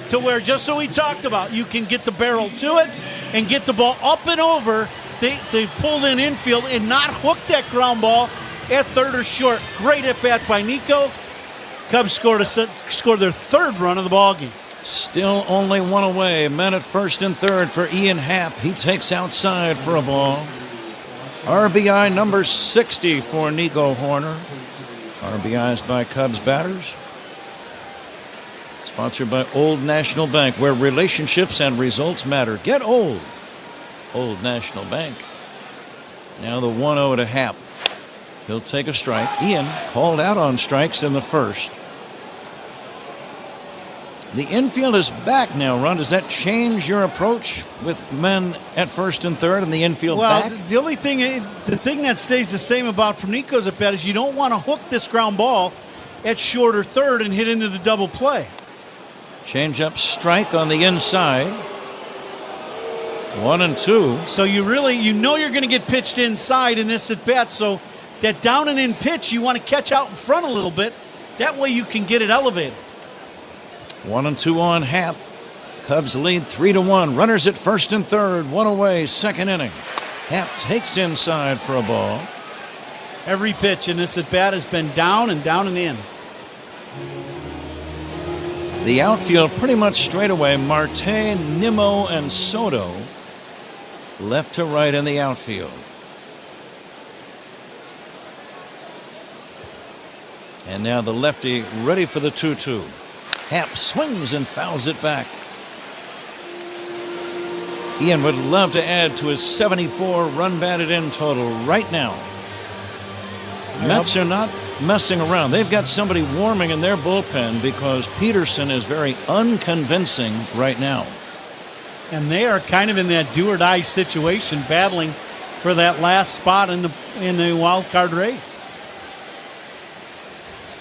to where, just so we talked about, you can get the barrel to it and get the ball up and over. They pulled in infield and not hook that ground ball at third or short. Great at-bat by Nico. Cubs scored their third run of the ballgame. Still only 1 away. Men at first and third for Ian Happ. He takes outside for a ball. RBI number 60 for Nico Horner. RBIs by Cubs batters. Sponsored by Old National Bank, where relationships and results matter. Get old. Old National Bank. Now the 1-0 to Happ. He'll take a strike. Ian called out on strikes in the first. The infield is back now, Ron. Does that change your approach with men at first and third and the infield back? Well, the only thing, the thing that stays the same about from Nico's at bat is you don't want to hook this ground ball at short or third and hit into the double play. Change up strike on the inside. 1-2. So you know you're going to get pitched inside in this at bat. So that down and in pitch, you want to catch out in front a little bit. That way you can get it elevated. 1-2 on Happ. Cubs lead 3-1. Runners at first and third. One away. Second inning. Happ takes inside for a ball. Every pitch in this at bat has been down and in. The outfield pretty much straight away. Marte, Nimmo, and Soto. Left to right in the outfield. And now the lefty ready for the 2-2. Happ swings and fouls it back. Ian would love to add to his 74 run batted in total right now. Yep. Mets are not messing around. They've got somebody warming in their bullpen because Peterson is very unconvincing right now. And they are kind of in that do or die situation, battling for that last spot in the wild card race.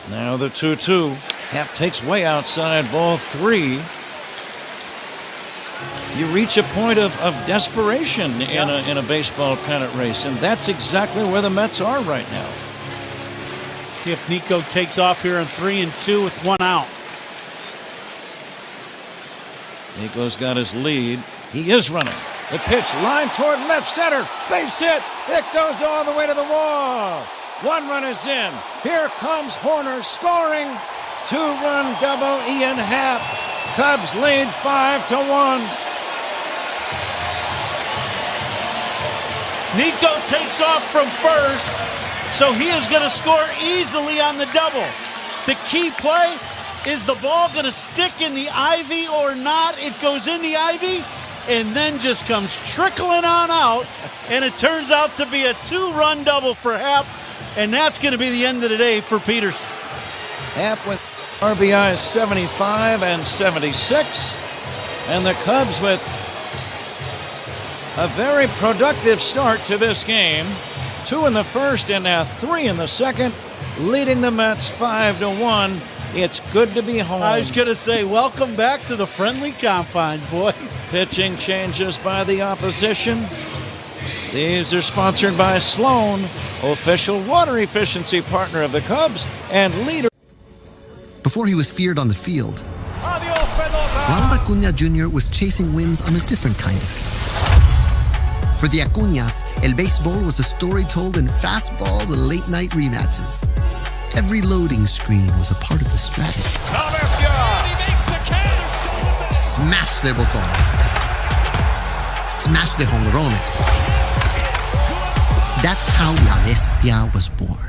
Now the 2-2. Happ takes way outside, ball 3. You reach a point of desperation in a baseball pennant race, and that's exactly where the Mets are right now. See if Nico takes off here on 3-2 with 1 out. Nico's got his lead. He is running. The pitch, line toward left center. Base hit. It goes all the way to the wall. 1 run is in. Here comes Horner scoring. 2-run double, Ian Happ. Cubs lead 5-1. Nico takes off from first, so he is going to score easily on the double. The key play, is the ball going to stick in the ivy or not? It goes in the ivy and then just comes trickling on out, and it turns out to be a 2-run double for Happ, and that's going to be the end of the day for Peterson. Happ with RBI 75 and 76, and the Cubs with a very productive start to this game. 2 in the first and now 3 in the second, leading the Mets 5-1. It's good to be home. I was going to say, welcome back to the friendly confines, boys. Pitching changes by the opposition. These are sponsored by Sloan, official water efficiency partner of the Cubs and leader. Before he was feared on the field, Ronald Acuña Jr. was chasing wins on a different kind of field. For the Acuñas, el béisbol was a story told in fastballs and late-night rematches. Every loading screen was a part of the strategy. Smash de botones. Smash de jonrones. That's how La Bestia was born.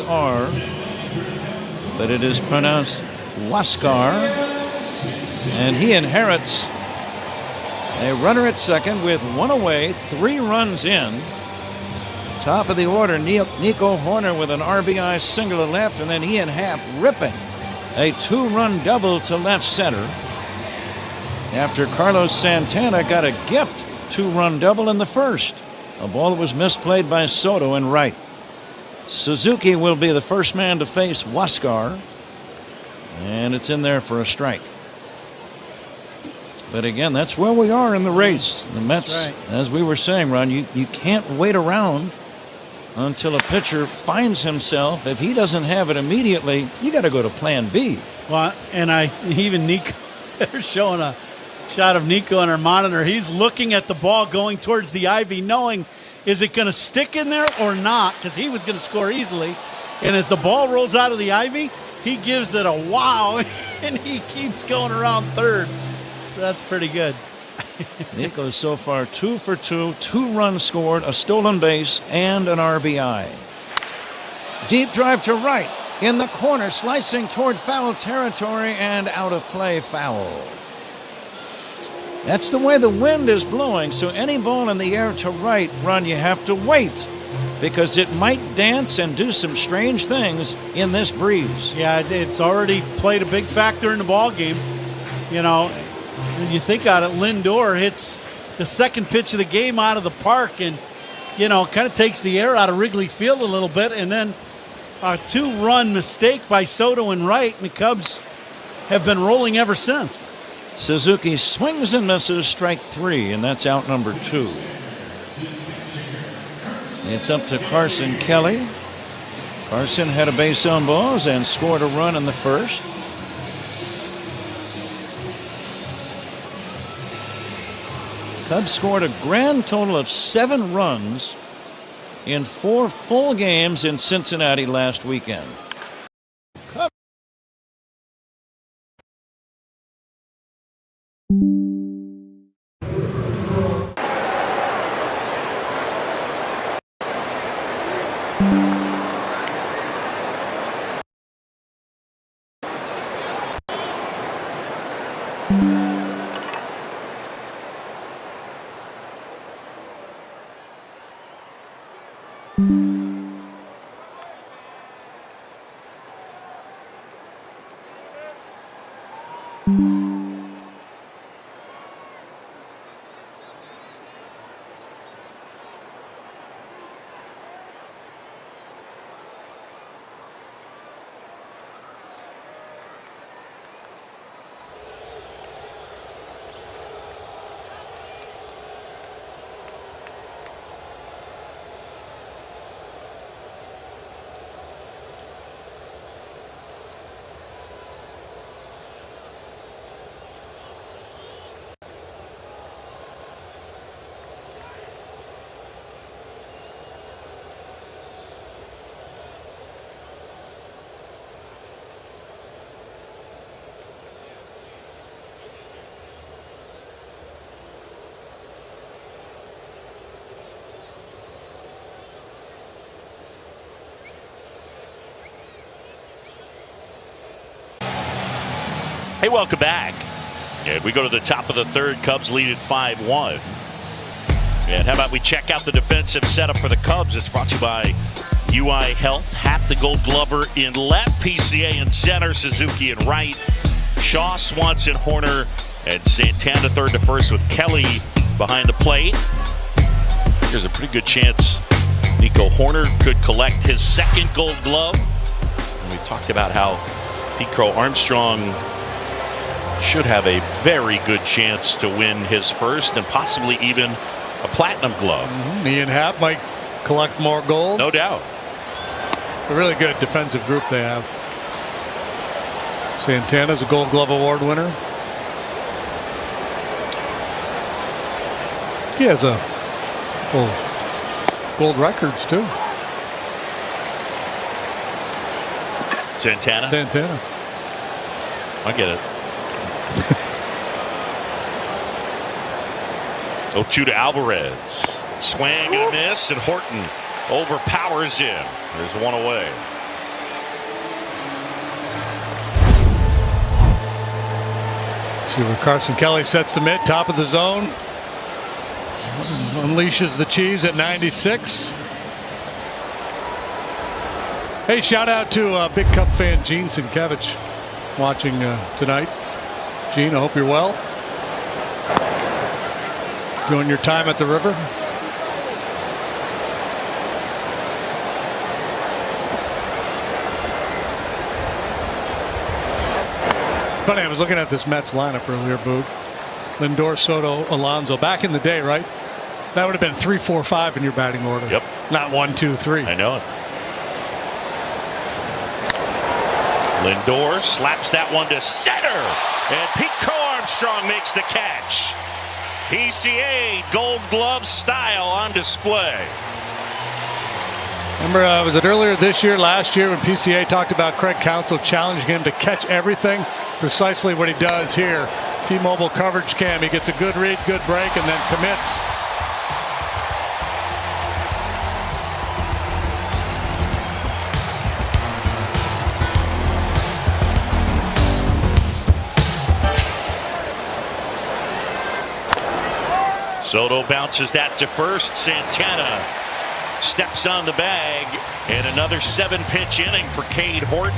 R, but it is pronounced Waskar, and he inherits A runner at second with one away, 3 runs in. Top of the order, Nico Horner with an RBI single to left, and then Ian Happ ripping a 2-run double to left center. After Carlos Santana got a gift 2-run double in the first. A ball that was misplayed by Soto in right. Suzuki will be the first man to face Huascar, and it's in there for a strike. But again, that's where we are in the race. The Mets, right, as we were saying, Ron, you can't wait around until a pitcher finds himself. If he doesn't have it immediately, you got to go to plan B. Well, and even Nico, they're showing a shot of Nico on our monitor. He's looking at the ball going towards the ivy, knowing, is it going to stick in there or not? Because he was going to score easily. And as the ball rolls out of the ivy, he gives it a wow, and he keeps going around third. So that's pretty good. Nico so far 2 for 2, 2 runs scored, a stolen base, and an RBI. Deep drive to right, in the corner, slicing toward foul territory, and out of play, foul. That's the way the wind is blowing, so any ball in the air to right, Ron, you have to wait, because it might dance and do some strange things in this breeze. Yeah, it's already played a big factor in the ball game. You know, when you think about it, Lindor hits the second pitch of the game out of the park and, you know, kind of takes the air out of Wrigley Field a little bit. And then a 2-run mistake by Soto and right, and the Cubs have been rolling ever since. Suzuki swings and misses, strike 3, and that's out number 2. It's up to Carson Kelly. Carson had a base on balls and scored a run in the first. Cubs scored a grand total of 7 runs in 4 full games in Cincinnati last weekend. Hey, welcome back. And we go to the top of the third. Cubs lead at 5-1. And how about we check out the defensive setup for the Cubs? It's brought to you by UI Health. Hap the Gold Glover in left, PCA in center, Suzuki in right, Shaw, Swanson, Horner, and Santana third to first with Kelly behind the plate. There's a pretty good chance Nico Horner could collect his second Gold Glove. And we talked about how Pete Crow Armstrong should have a very good chance to win his first and possibly even a platinum glove. Ian Happ might collect more gold. No doubt. A really good defensive group they have. Santana's a Gold Glove Award winner. He has a gold records too. Santana? Santana. I get it. 0-2 to Alvarez. Swing and a miss, and Horton overpowers him. There's one away. See where Carson Kelly sets to mid, top of the zone. unleashes the Chiefs at 96. Hey, shout out to big Cub fan Gene Sienkiewicz watching tonight. Gene, I hope you're well. Enjoying your time at the river. Funny, I was looking at this Mets lineup earlier, Boog. Lindor, Soto, Alonso. Back in the day, right? That would have been 3, 4, 5 in your batting order. Yep. Not 1, 2, 3. I know it. Lindor slaps that one to center. And Pete Armstrong makes the catch. PCA Gold Glove style on display. Remember, was it earlier this year, last year, when PCA talked about Craig Counsell challenging him to catch everything? Precisely what he does here. T-Mobile coverage cam. He gets a good read, good break, and then commits. Soto bounces that to first. Santana steps on the bag, and another 7-pitch inning for Cade Horton.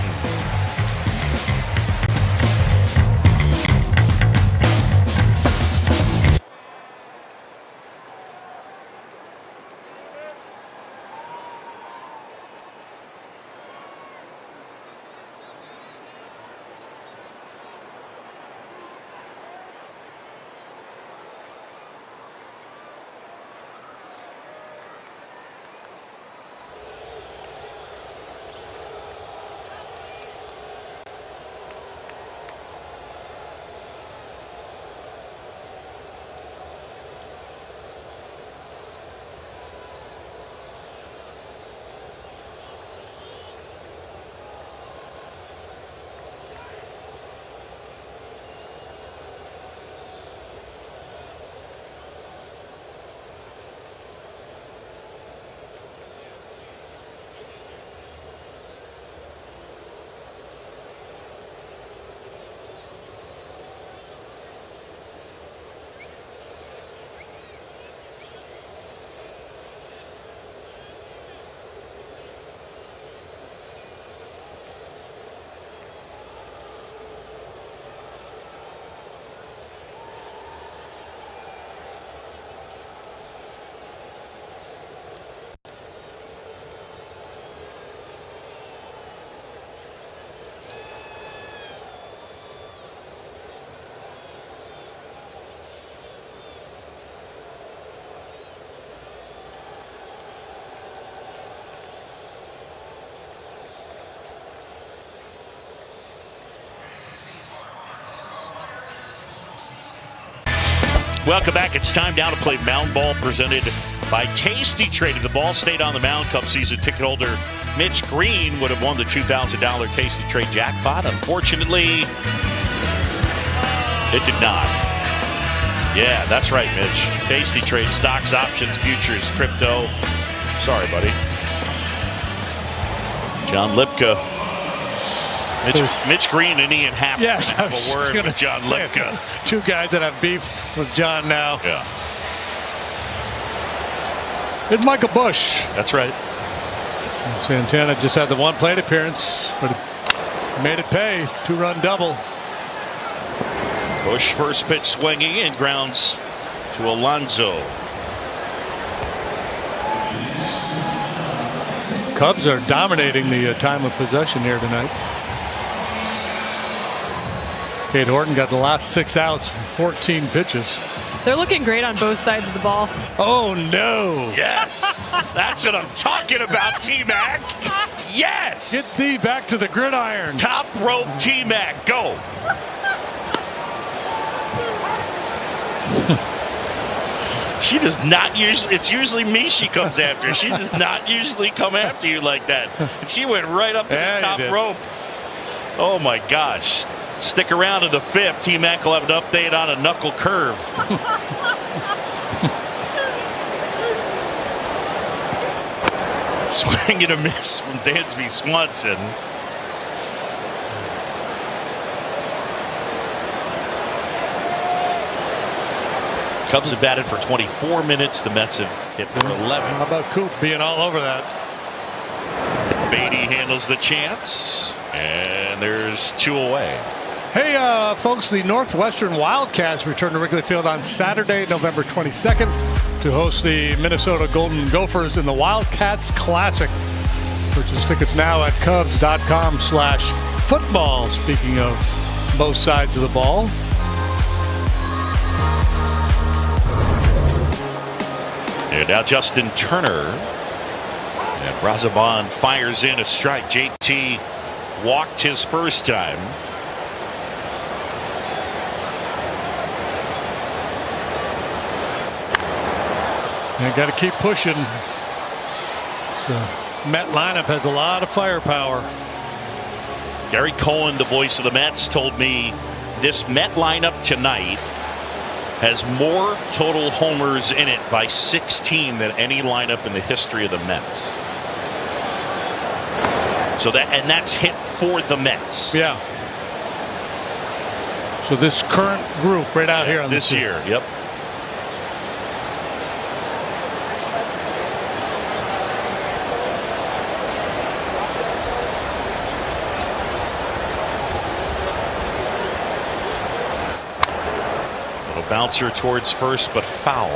Welcome back. It's time now to play Mound Ball, presented by Tasty Trade. If the ball stayed on the mound, Cup season ticket holder Mitch Green would have won the $2,000 Tasty Trade jackpot. Unfortunately, it did not. Yeah, that's right, Mitch. Tasty Trade, stocks, options, futures, crypto. Sorry, buddy. John Lipka. Mitch Green and Ian Happ have a word with John Lipka. Two guys that have beef with John now. Yeah. It's Michael Busch. That's right. Santana just had the one plate appearance, but he made it pay. 2-run double. Busch first pitch swinging and grounds to Alonso. Cubs are dominating the time of possession here tonight. Cade Horton got the last 6 outs, 14 pitches. They're looking great on both sides of the ball. Oh, no. Yes. That's what I'm talking about, T-Mac. Yes. Get thee back to the gridiron. Top rope, T-Mac. Go. She does not usually, it's usually me she comes after. She does not usually come after you like that. And she went right up to the top rope. Oh, my gosh. Stick around in the 5th. T-Mac will have an update on a knuckle curve. Swing and a miss from Dansby Swanson. Cubs have batted for 24 minutes. The Mets have hit for 11. How about Coop being all over that? Beatty handles the chance, and there's 2 away. Hey, folks, the Northwestern Wildcats return to Wrigley Field on Saturday, November 22nd to host the Minnesota Golden Gophers in the Wildcats Classic. Purchase tickets now at Cubs.com/football. Speaking of both sides of the ball. And now Justin Turner. And Brazoban fires in a strike. JT walked his first time. And got to keep pushing. So Met lineup has a lot of firepower. Gary Cohen, the voice of the Mets, told me this Met lineup tonight has more total homers in it by 16 than any lineup in the history of the Mets. So that's hit for the Mets. Yeah. So this current group right out here on this year. Yep. Bouncer towards first, but foul.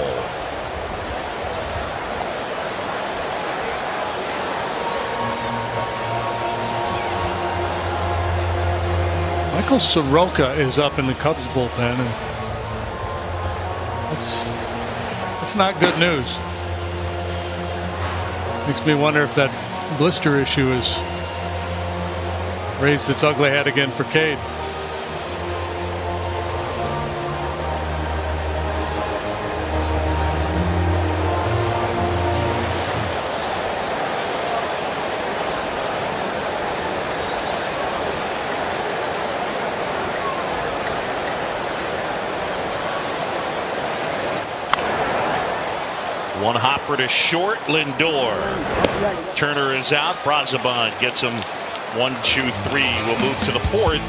Michael Soroka is up in the Cubs bullpen, and that's not good news. Makes me wonder if that blister issue has raised its ugly head again for Cade. One hopper to short. Lindor. Turner is out. Brazoban gets him 1, 2, 3. We'll move to the 4th,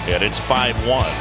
and it's 5-1.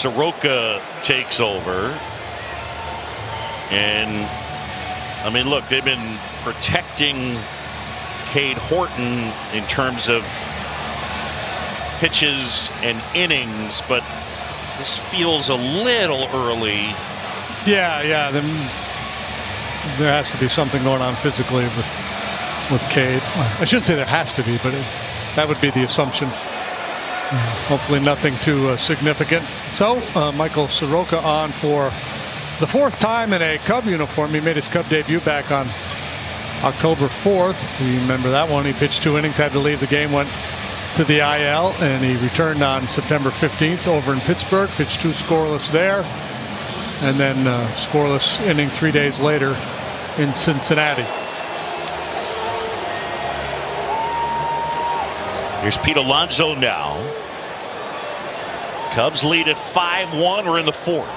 Soroka takes over. And, I mean, look, they've been protecting Cade Horton in terms of pitches and innings, but this feels a little early. Yeah. There has to be something going on physically with Cade. I shouldn't say there has to be, but that would be the assumption. Hopefully nothing too significant. So Michael Soroka on for the 4th time in a Cub uniform. He made his Cub debut back on October 4th. You remember that one? He pitched 2 innings, had to leave. The game went to the IL, and he returned on September 15th over in Pittsburgh, pitched 2 scoreless there, and then scoreless inning 3 days later in Cincinnati. Here's Pete Alonso now. Cubs lead at 5-1. We're in the 4th.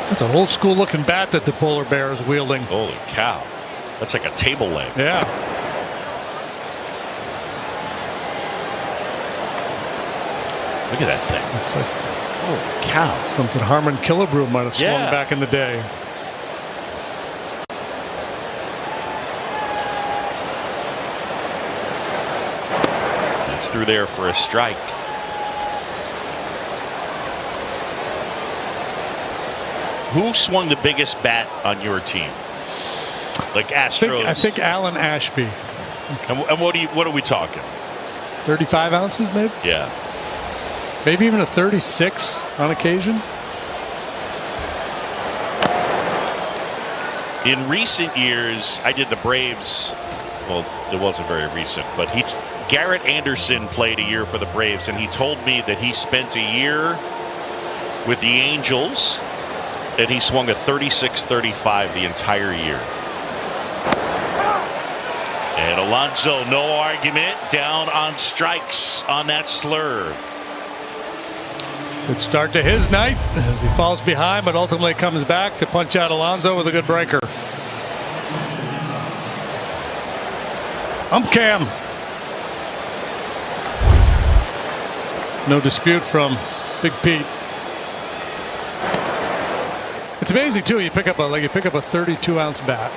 That's an old school looking bat that the polar bear is wielding. Holy cow. That's like a table leg. Yeah. Look at that thing. It's like, holy cow. Something Harmon Killebrew might have swung back in the day. It's through there for a strike. Who swung the biggest bat on your team? Like Astros? I think Alan Ashby. And what are we talking? 35 ounces maybe? Yeah. Maybe even a 36 on occasion. In recent years, I did the Braves. Well, it wasn't very recent, but Garrett Anderson played a year for the Braves, and he told me that he spent a year with the Angels, and he swung a 36-35 the entire year. And Alonso, no argument, down on strikes on that slurve. Good start to his night as he falls behind, but ultimately comes back to punch out Alonso with a good breaker. Cam. No dispute from Big Pete. It's amazing too. You pick up a 32-ounce bat,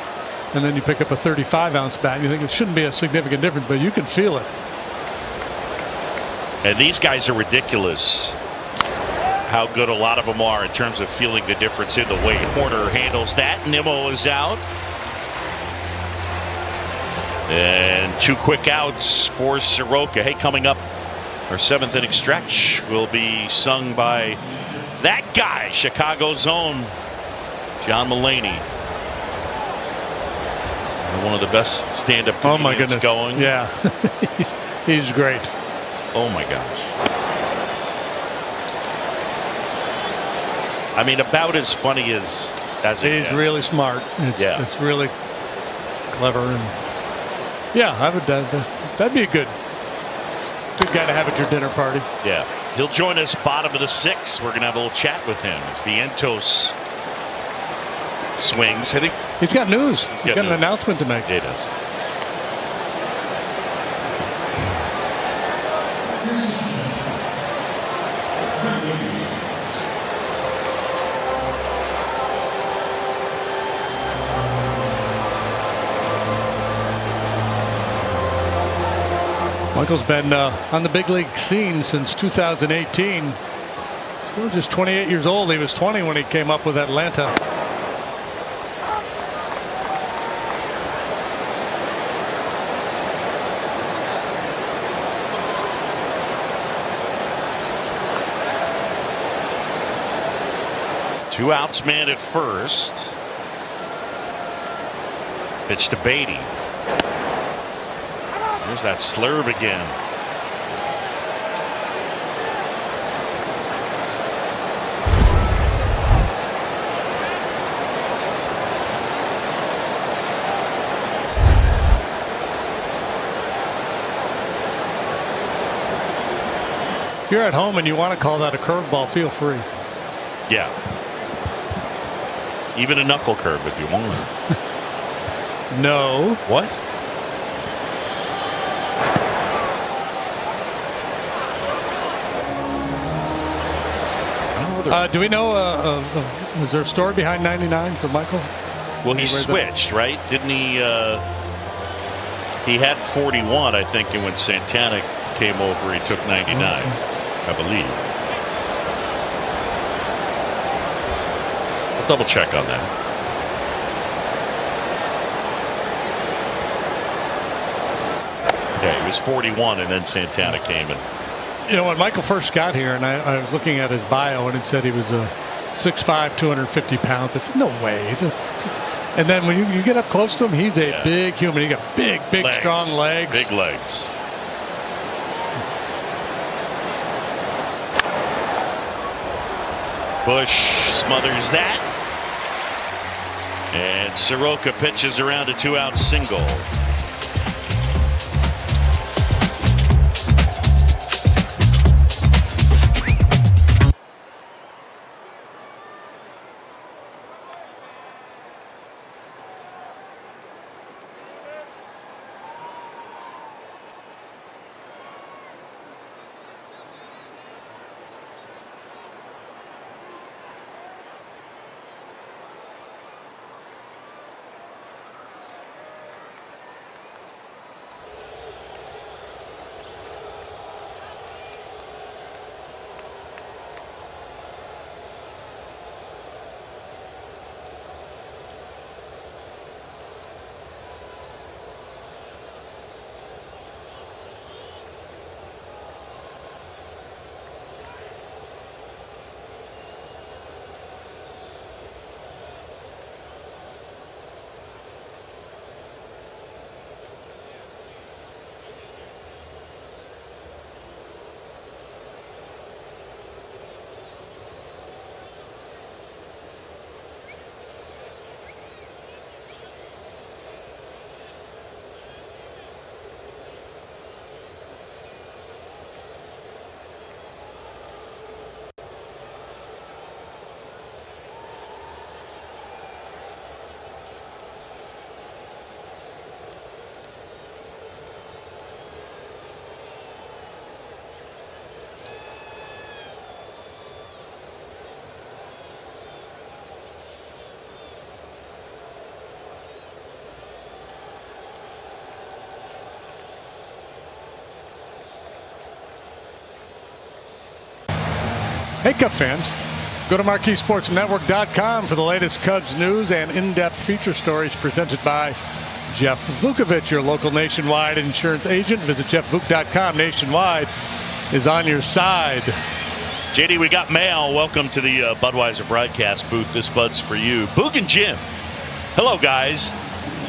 and then you pick up a 35-ounce bat. And you think it shouldn't be a significant difference, but you can feel it. And these guys are ridiculous. How good a lot of them are in terms of feeling the difference in the weight. Horner handles that. Nimmo is out. And 2 quick outs for Soroka. Hey, coming up, our 7th inning stretch will be sung by that guy, Chicago's own John Mulaney. One of the best stand-up comedians going. Yeah, he's great. Oh my gosh. I mean, about as funny as he's really smart. It's really clever, and I would. That'd be a good guy to have at your dinner party. Yeah, he'll join us bottom of the 6th. We're gonna have a little chat with him as Vientos swings. I think he's got news. He's got an announcement to make. Yeah, he does. Michael's been on the big league scene since 2018. Still just 28 years old. He was 20 when he came up with Atlanta. Two outs, man at first. Pitch to Beatty. There's that slurve again. If you're at home and you want to call that a curveball, feel free. Yeah. Even a knuckle curve if you want. No. What? Do we know, is there a story behind 99 for Michael? Well, he switched, right? Didn't he? He had 41, I think, and when Santana came over, he took 99, I believe. I'll double check on that. Yeah, he was 41, and then Santana came in. You know, when Michael first got here, and I was looking at his bio, and it said he was a 6'5", 250 pounds. I said, no way. And then when you get up close to him, he's a big human. He got big, legs. Strong legs. Big legs. Bush smothers that. And Soroka pitches around a 2-out single. Hey, Cub fans. Go to MarqueeSportsNetwork.com for the latest Cubs news and in-depth feature stories presented by Jeff Vukovich, your local nationwide insurance agent. Visit JeffVuk.com. Nationwide is on your side. JD, we got mail. Welcome to the Budweiser broadcast booth. This Bud's for you. Boog and Jim. Hello, guys.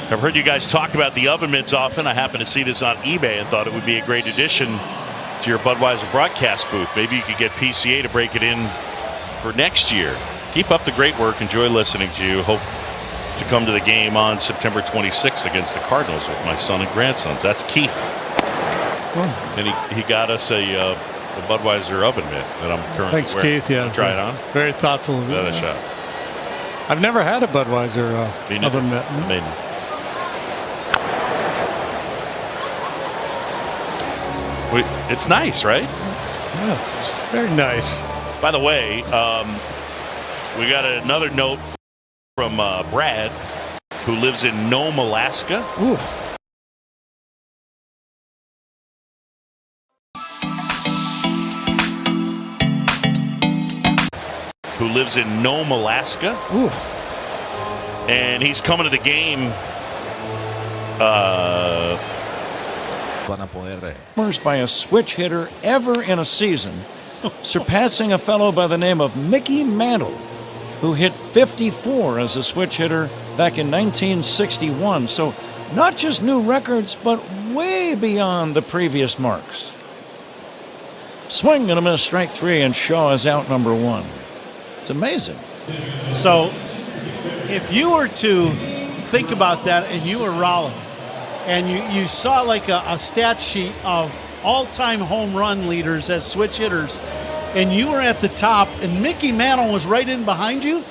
I've heard you guys talk about the oven mitts often. I happened to see this on eBay and thought it would be a great addition to your Budweiser broadcast booth. Maybe you could get PCA to break it in for next year. Keep up the great work. Enjoy listening to you. Hope to come to the game on September 26th against the Cardinals with my son and grandsons. That's Keith. And he got us a Budweiser oven mitt that I'm currently Thanks, wearing. Keith. Yeah, try it on. Very thoughtful of you. Another shot. I've never had a Budweiser oven mitt. It's nice, right? Yeah, it's very nice. By the way, we got another note from Brad, who lives in Nome, Alaska. Oof. Who lives in Nome, Alaska. Oof. And he's coming to the game. First by a switch hitter ever in a season, surpassing a fellow by the name of Mickey Mantle, who hit 54 as a switch hitter back in 1961. So not just new records, but way beyond the previous marks. Swing and a miss, strike three, and Shaw is out number one. It's amazing. So if you were to think about that and you were Raleigh, and you saw like a stat sheet of all-time home run leaders as switch hitters, and you were at the top, and Mickey Mantle was right in behind you,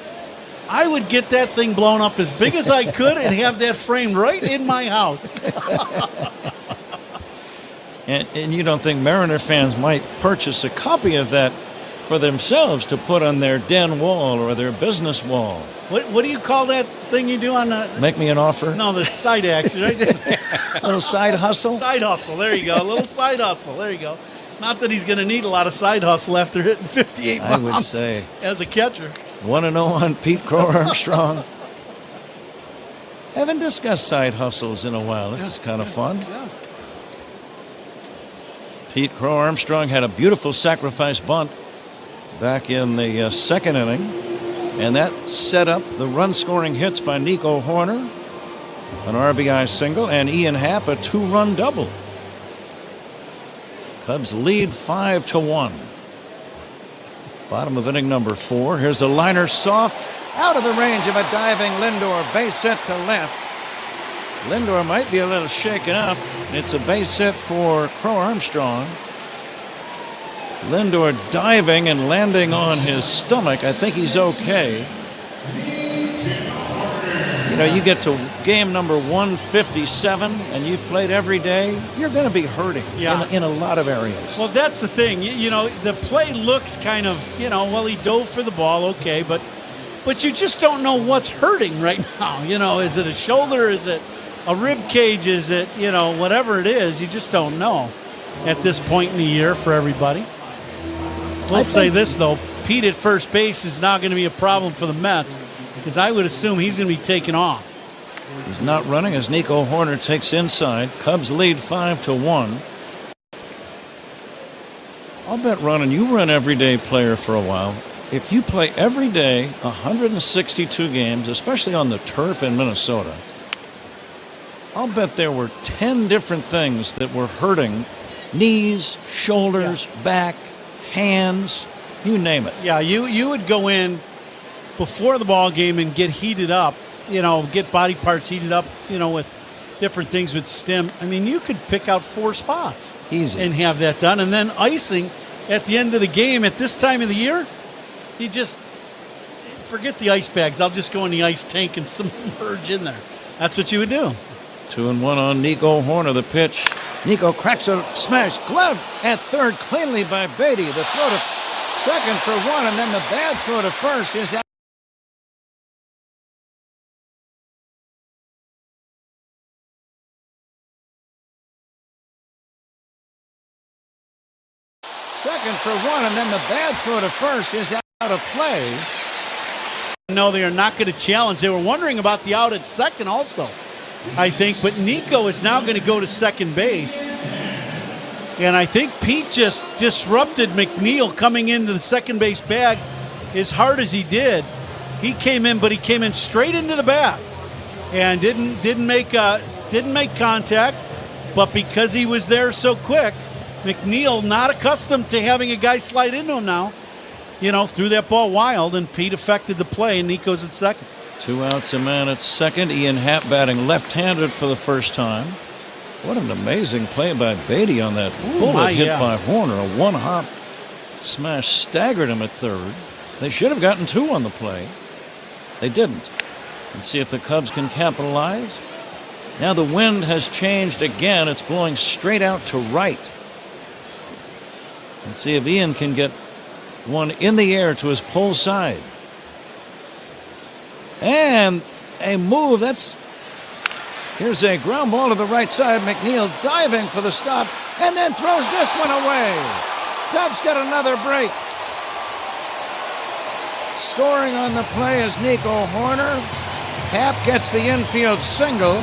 I would get that thing blown up as big as I could and have that framed right in my house. And you don't think Mariner fans might purchase a copy of that for themselves to put on their den wall or their business wall? What do you call that thing you do on the... Make me an offer? No, the side action, right? Little side hustle? Side hustle, there you go. A little side hustle, there you go. Not that he's going to need a lot of side hustle after hitting 58 bombs I would say. As a catcher. 1-0 on Pete Crow Armstrong. Haven't discussed side hustles in a while. This is kind of fun. Yeah. Pete Crow Armstrong had a beautiful sacrifice bunt back in the second inning. And that set up the run-scoring hits by Nico Horner, an RBI single, and Ian Happ a 2-run double. Cubs lead 5-1. Bottom of inning number 4. Here's a liner soft, out of the range of a diving Lindor. Base hit to left. Lindor might be a little shaken up. It's a base hit for Crow Armstrong. Lindor diving and landing on his stomach. I think he's okay. You know, you get to game number 157 and you've played every day, you're going to be hurting in a lot of areas. Well, that's the thing. You know, the play looks kind of, well, he dove for the ball, okay, but you just don't know what's hurting right now. Is it a shoulder? Is it a rib cage? Is it, whatever it is, you just don't know at this point in the year for everybody. We'll say this, though. Pete at first base is not going to be a problem for the Mets because I would assume he's going to be taken off. He's not running as Nico Horner takes inside. Cubs lead 5-1. I'll bet, Ron, and you were an everyday player for a while. If you play every day, 162 games, especially on the turf in Minnesota, I'll bet there were 10 different things that were hurting. Knees, shoulders, back, hands, you name it. Yeah, you would go in before the ball game and get heated up, get body parts heated up, with different things with stim. I mean, you could pick out 4 spots. Easy. And have that done. And then icing at the end of the game at this time of the year, you just forget the ice bags. I'll just go in the ice tank and submerge in there. That's what you would do. 2-1 on Nico Horner. The pitch. Nico cracks a smash glove at third cleanly by Beatty. The throw to second for 1, and then the bad throw to first is out. Second for 1, and then the bad throw to first is out of play. No, they are not going to challenge. They were wondering about the out at second also, I think. But Nico is now going to go to second base. And I think Pete just disrupted McNeil coming into the second base bag as hard as he did. He came in, but he came in straight into the bat and didn't make contact. But because he was there so quick, McNeil, not accustomed to having a guy slide into him now, threw that ball wild, and Pete affected the play, and Nico's at second. 2 outs, a man at second. Ian Happ batting left-handed for the first time. What an amazing play by Beatty on that bullet hit by Horner. A one-hop smash staggered him at third. They should have gotten 2 on the play. They didn't. Let's see if the Cubs can capitalize. Now the wind has changed again. It's blowing straight out to right. Let's see if Ian can get one in the air to his pull side. And a move. Here's a ground ball to the right side. McNeil diving for the stop and then throws this one away. Cubs get another break. Scoring on the play is Nico Horner. Happ gets the infield single.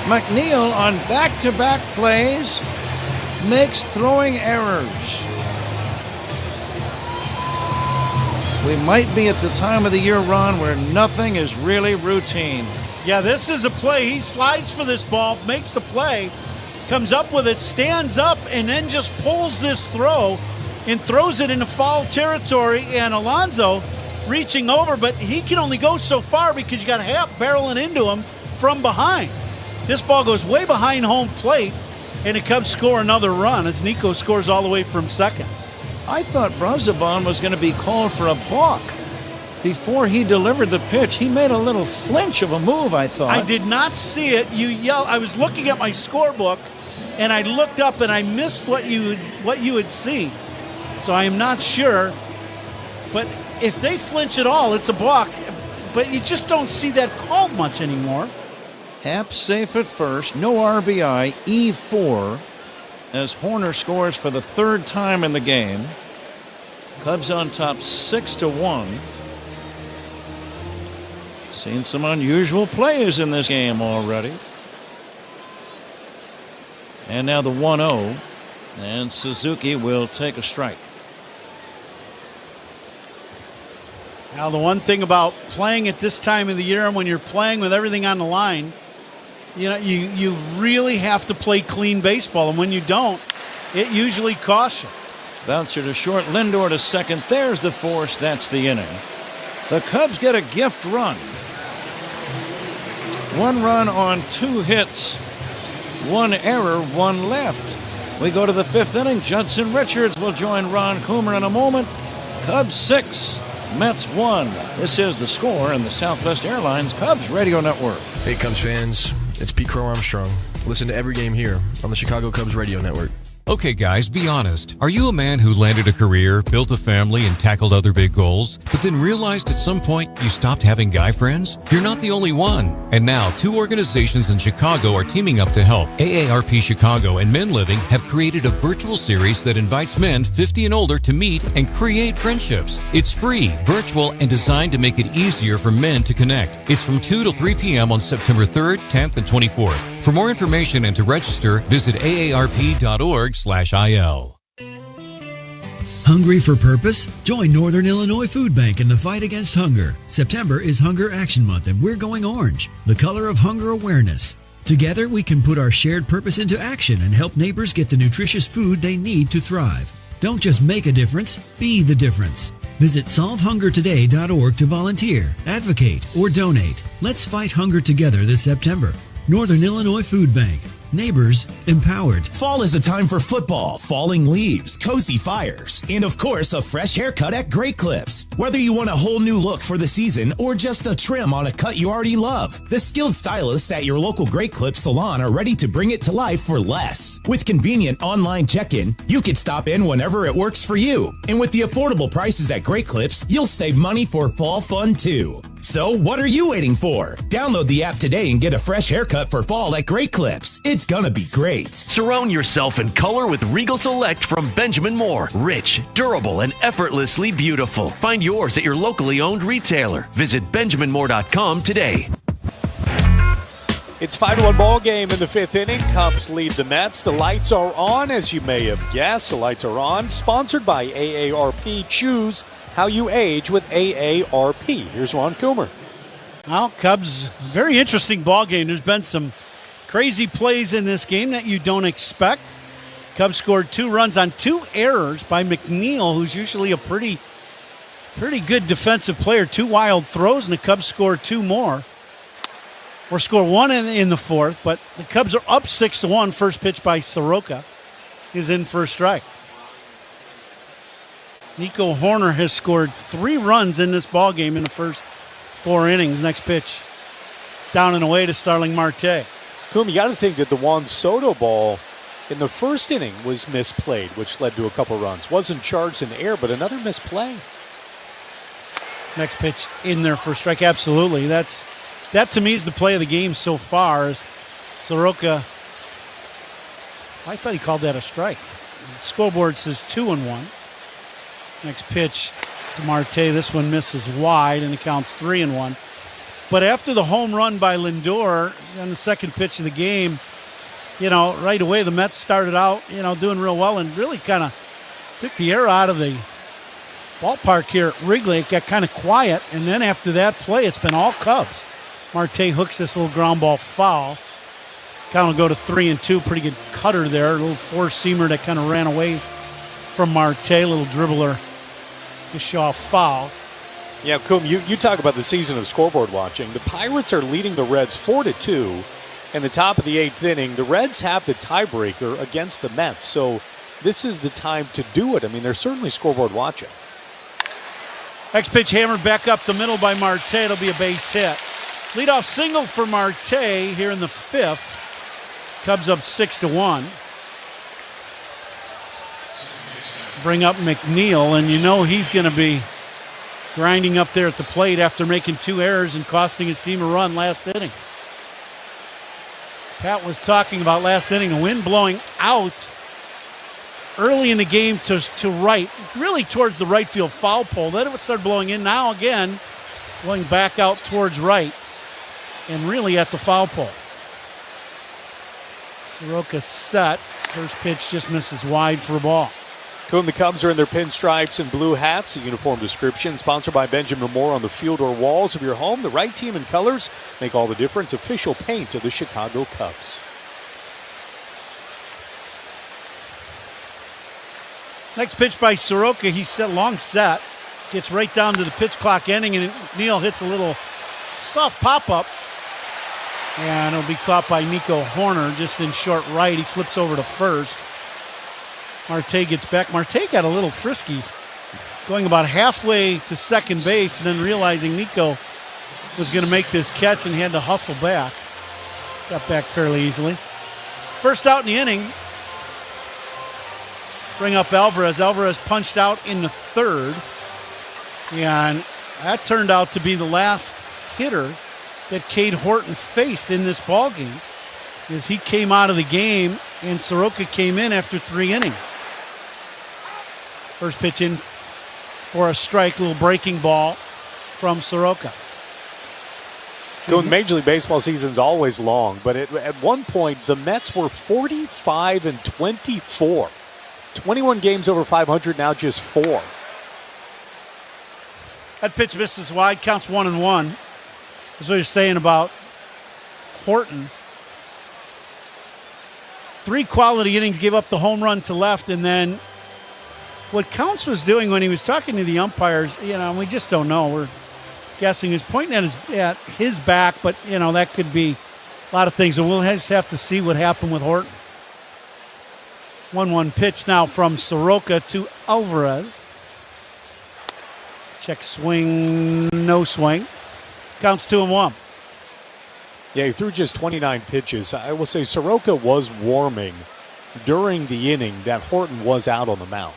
McNeil on back-to-back plays makes throwing errors. We might be at the time of the year, Ron, where nothing is really routine. Yeah, this is a play. He slides for this ball, makes the play, comes up with it, stands up, and then just pulls this throw and throws it into foul territory. And Alonso reaching over, but he can only go so far because you got Happ barreling into him from behind. This ball goes way behind home plate, and the Cubs score another run as Nico scores all the way from second. I thought Brazoban was going to be called for a balk. Before he delivered the pitch, he made a little flinch of a move, I thought. I did not see it. You yelled. I was looking at my scorebook, and I looked up, and I missed what you had seen. So I am not sure. But if they flinch at all, it's a balk. But you just don't see that called much anymore. Happ safe at first. No RBI. E4 as Horner scores for the third time in the game. Cubs on top 6-1. Seen some unusual plays in this game already. And now the 1-0. And Suzuki will take a strike. Now, the one thing about playing at this time of the year and when you're playing with everything on the line, you really have to play clean baseball. And when you don't, it usually costs you. Bouncer to short, Lindor to second. There's the force. That's the inning. The Cubs get a gift run. 1 run on 2 hits. 1 error, 1 left. We go to the 5th inning. Judson Richards will join Ron Coomer in a moment. Cubs 6, Mets 1. This is The Score and the Southwest Airlines Cubs Radio Network. Hey, Cubs fans. It's Pete Crow Armstrong. Listen to every game here on the Chicago Cubs Radio Network. Okay, guys, be honest. Are you a man who landed a career, built a family, and tackled other big goals, but then realized at some point you stopped having guy friends? You're not the only one. And now, 2 organizations in Chicago are teaming up to help. AARP Chicago and Men Living have created a virtual series that invites men 50 and older to meet and create friendships. It's free, virtual, and designed to make it easier for men to connect. It's from 2 to 3 p.m. on September 3rd, 10th, and 24th. For more information and to register, visit aarp.org/IL. Hungry for purpose? Join Northern Illinois Food Bank in the fight against hunger. September is Hunger Action Month, and we're going orange, the color of hunger awareness. Together, we can put our shared purpose into action and help neighbors get the nutritious food they need to thrive. Don't just make a difference, be the difference. Visit solvehungertoday.org to volunteer, advocate, or donate. Let's fight hunger together this September. Northern Illinois Food Bank. Neighbors empowered. Fall is a time for football, falling leaves, cozy fires, and of course a fresh haircut at Great Clips. Whether you want a whole new look for the season or just a trim on a cut you already love, the skilled stylists at your local Great Clips salon are ready to bring it to life for less. With convenient online check-in, you can stop in whenever it works for you. And with the affordable prices at Great Clips, you'll save money for fall fun too. So what are you waiting for? Download the app today and get a fresh haircut for fall at Great Clips. It's gonna be great. Surround yourself in color with Regal Select from Benjamin Moore. Rich, durable, and effortlessly beautiful. Find yours at your locally owned retailer. Visit BenjaminMoore.com today. It's 5-1 ball game in the 5th inning. Cubs lead the Mets. The lights are on, as you may have guessed. The lights are on. Sponsored by AARP. Choose how you age with AARP. Here's Ron Coomer. Well, Cubs, very interesting ball game. There's been some crazy plays in this game that you don't expect. Cubs scored 2 runs on 2 errors by McNeil, who's usually a pretty good defensive player. 2 wild throws, and the Cubs score 2 more. Or score 1 in the 4th, but the Cubs are up 6-1. First pitch by Soroka is in for a strike. Nico Horner has scored 3 runs in this ball game in the first 4 innings. Next pitch, down and away to Starling Marte. Coom, you got to think that the Juan Soto ball in the first inning was misplayed, which led to a couple runs. Wasn't charged in the air, but another misplay. Next pitch in there for a strike. Absolutely. That to me is the play of the game so far. Is Soroka. I thought he called that a strike. The scoreboard says 2-1. Next pitch to Marte. This one misses wide, and it counts 3-1. But after the home run by Lindor on the second pitch of the game, right away the Mets started out, doing real well and really kind of took the air out of the ballpark here at Wrigley. It got kind of quiet, and then after that play, it's been all Cubs. Marte hooks this little ground ball foul. Count will go to 3-2. Pretty good cutter there. A little four-seamer that kind of ran away from Marte. A little dribbler to Shaw foul. Yeah, Coom, you talk about the season of scoreboard watching. The Pirates are leading the Reds 4-2 in the top of the 8th inning. The Reds have the tiebreaker against the Mets, so this is the time to do it. I mean, they're certainly scoreboard watching. Next pitch hammered back up the middle by Marte. It'll be a base hit. Leadoff single for Marte here in the 5th. Cubs up 6-1. Bring up McNeil, and he's going to be grinding up there at the plate after making 2 errors and costing his team a run last inning. Pat was talking about last inning, a wind blowing out early in the game to right, really towards the right field foul pole. Then it would start blowing in. Now again, blowing back out towards right and really at the foul pole. Soroka set. First pitch just misses wide for a ball. Coon, the Cubs are in their pinstripes and blue hats. A uniform description sponsored by Benjamin Moore on the field or walls of your home. The right team and colors make all the difference. Official paint of the Chicago Cubs. Next pitch by Soroka. He's set long set. Gets right down to the pitch clock ending, and Neal hits a little soft pop-up. And it'll be caught by Nico Horner just in short right. He flips over to first. Marte gets back. Marte got a little frisky, going about halfway to second base and then realizing Nico was going to make this catch and he had to hustle back. Got back fairly easily. First out in the inning. Bring up Alvarez. Alvarez punched out in the third. And that turned out to be the last hitter that Cade Horton faced in this ballgame, as he came out of the game and Soroka came in after 3 innings. First pitch in for a strike, little breaking ball from Soroka. Going Major League Baseball season's always long, but at one point the Mets were 45-24. 21 games over 500, now just 4. That pitch misses wide, counts 1-1. That's what you're saying about Horton. 3 quality innings, gave up the home run to left, and then what Counts was doing when he was talking to the umpires, we just don't know. We're guessing. He was pointing at his back, but, that could be a lot of things. And we'll just have to see what happened with Horton. 1-1 pitch now from Soroka to Alvarez. Check swing, no swing. Counts 2-1. Yeah, he threw just 29 pitches. I will say Soroka was warming during the inning that Horton was out on the mound.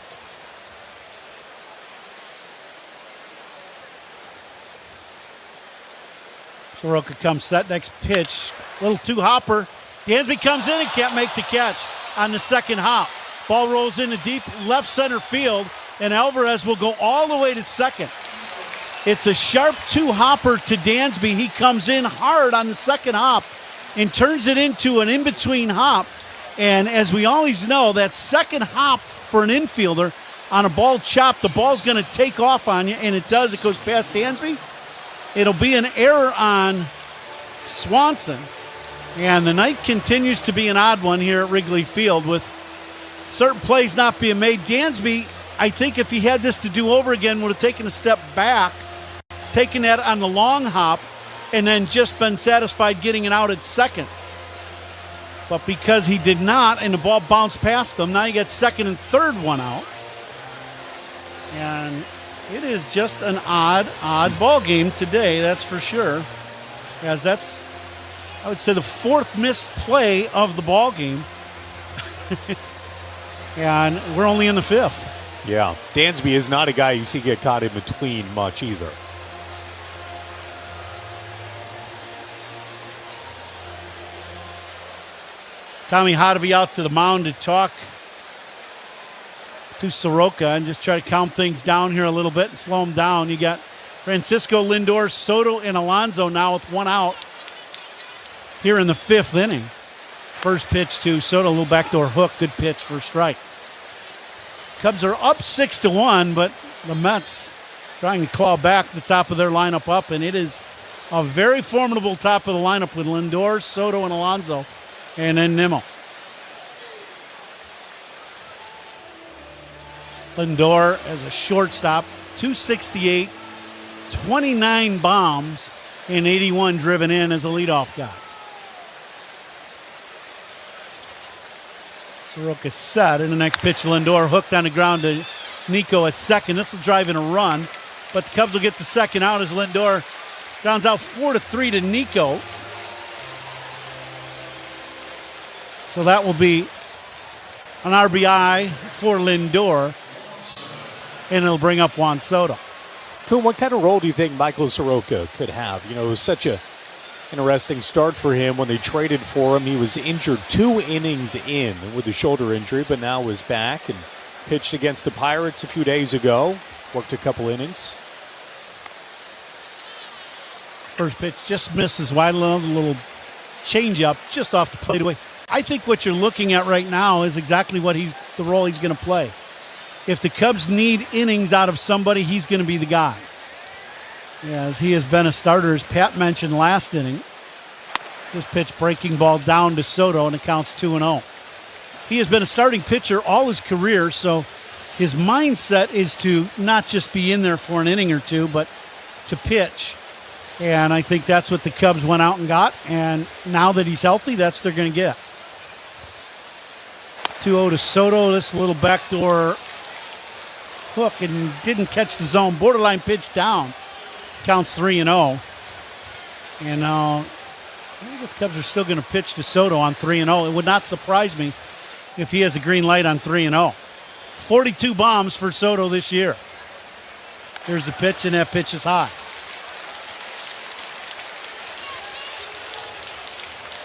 Soroka comes set. Next pitch, little two-hopper. Dansby comes in and can't make the catch on the second hop. Ball rolls into deep left center field, and Alvarez will go all the way to second. It's a sharp two-hopper to Dansby. He comes in hard on the second hop and turns it into an in-between hop. And as we always know, that second hop for an infielder on a ball chopped, the ball's going to take off on you, and it does. It goes past Dansby. It'll be an error on Swanson. And the night continues to be an odd one here at Wrigley Field with certain plays not being made. Dansby, I think if he had this to do over again, would have taken a step back, taken that on the long hop, and then just been satisfied getting it out at second. But because he did not, and the ball bounced past him, now you get second and third one out. And it is just an odd ball game today, that's for sure. As that's, I would say, the 4th missed play of the ball game. And we're only in the 5th. Yeah, Dansby is not a guy you see get caught in between much either. Tommy Hotovy out to the mound to talk to Soroka and just try to calm things down here a little bit and slow him down. You got Francisco Lindor, Soto, and Alonso now with 1 out here in the 5th inning. First pitch to Soto, a little backdoor hook. Good pitch for a strike. Cubs are up 6-1, but the Mets trying to claw back the top of their lineup up, and it is a very formidable top of the lineup with Lindor, Soto, and Alonso, and then Nimmo. Lindor as a shortstop, 268, 29 bombs, and 81 driven in as a leadoff guy. Soroka set, and the next pitch, Lindor hooked on the ground to Nico at second. This will drive in a run, but the Cubs will get the second out as Lindor grounds out 4-3 to Nico. So that will be an RBI for Lindor, and it'll bring up Juan Soto. Cool. What kind of role do you think Michael Soroka could have? It was such a interesting start for him when they traded for him. He was injured 2 innings in with a shoulder injury, but now is back and pitched against the Pirates a few days ago. Worked a couple innings. First pitch just misses wide, a little changeup just off the plate away. I think what you're looking at right now is exactly what the role he's going to play. if the Cubs need innings out of somebody, he's going to be the guy. As he has been a starter, as Pat mentioned last inning. This pitch breaking ball down to Soto, and it counts 2-0. He has been a starting pitcher all his career, so his mindset is to not just be in there for an inning or two, but to pitch. And I think that's what the Cubs went out and got. And now that he's healthy, that's what they're going to get. 2-0 to Soto. This little backdoor hook and didn't catch the zone. Borderline pitch down. Counts 3-0. And I guess Cubs are still going to pitch to Soto on 3-0. It would not surprise me if he has a green light on 3-0. 42 bombs for Soto this year. Here's the pitch, and that pitch is high.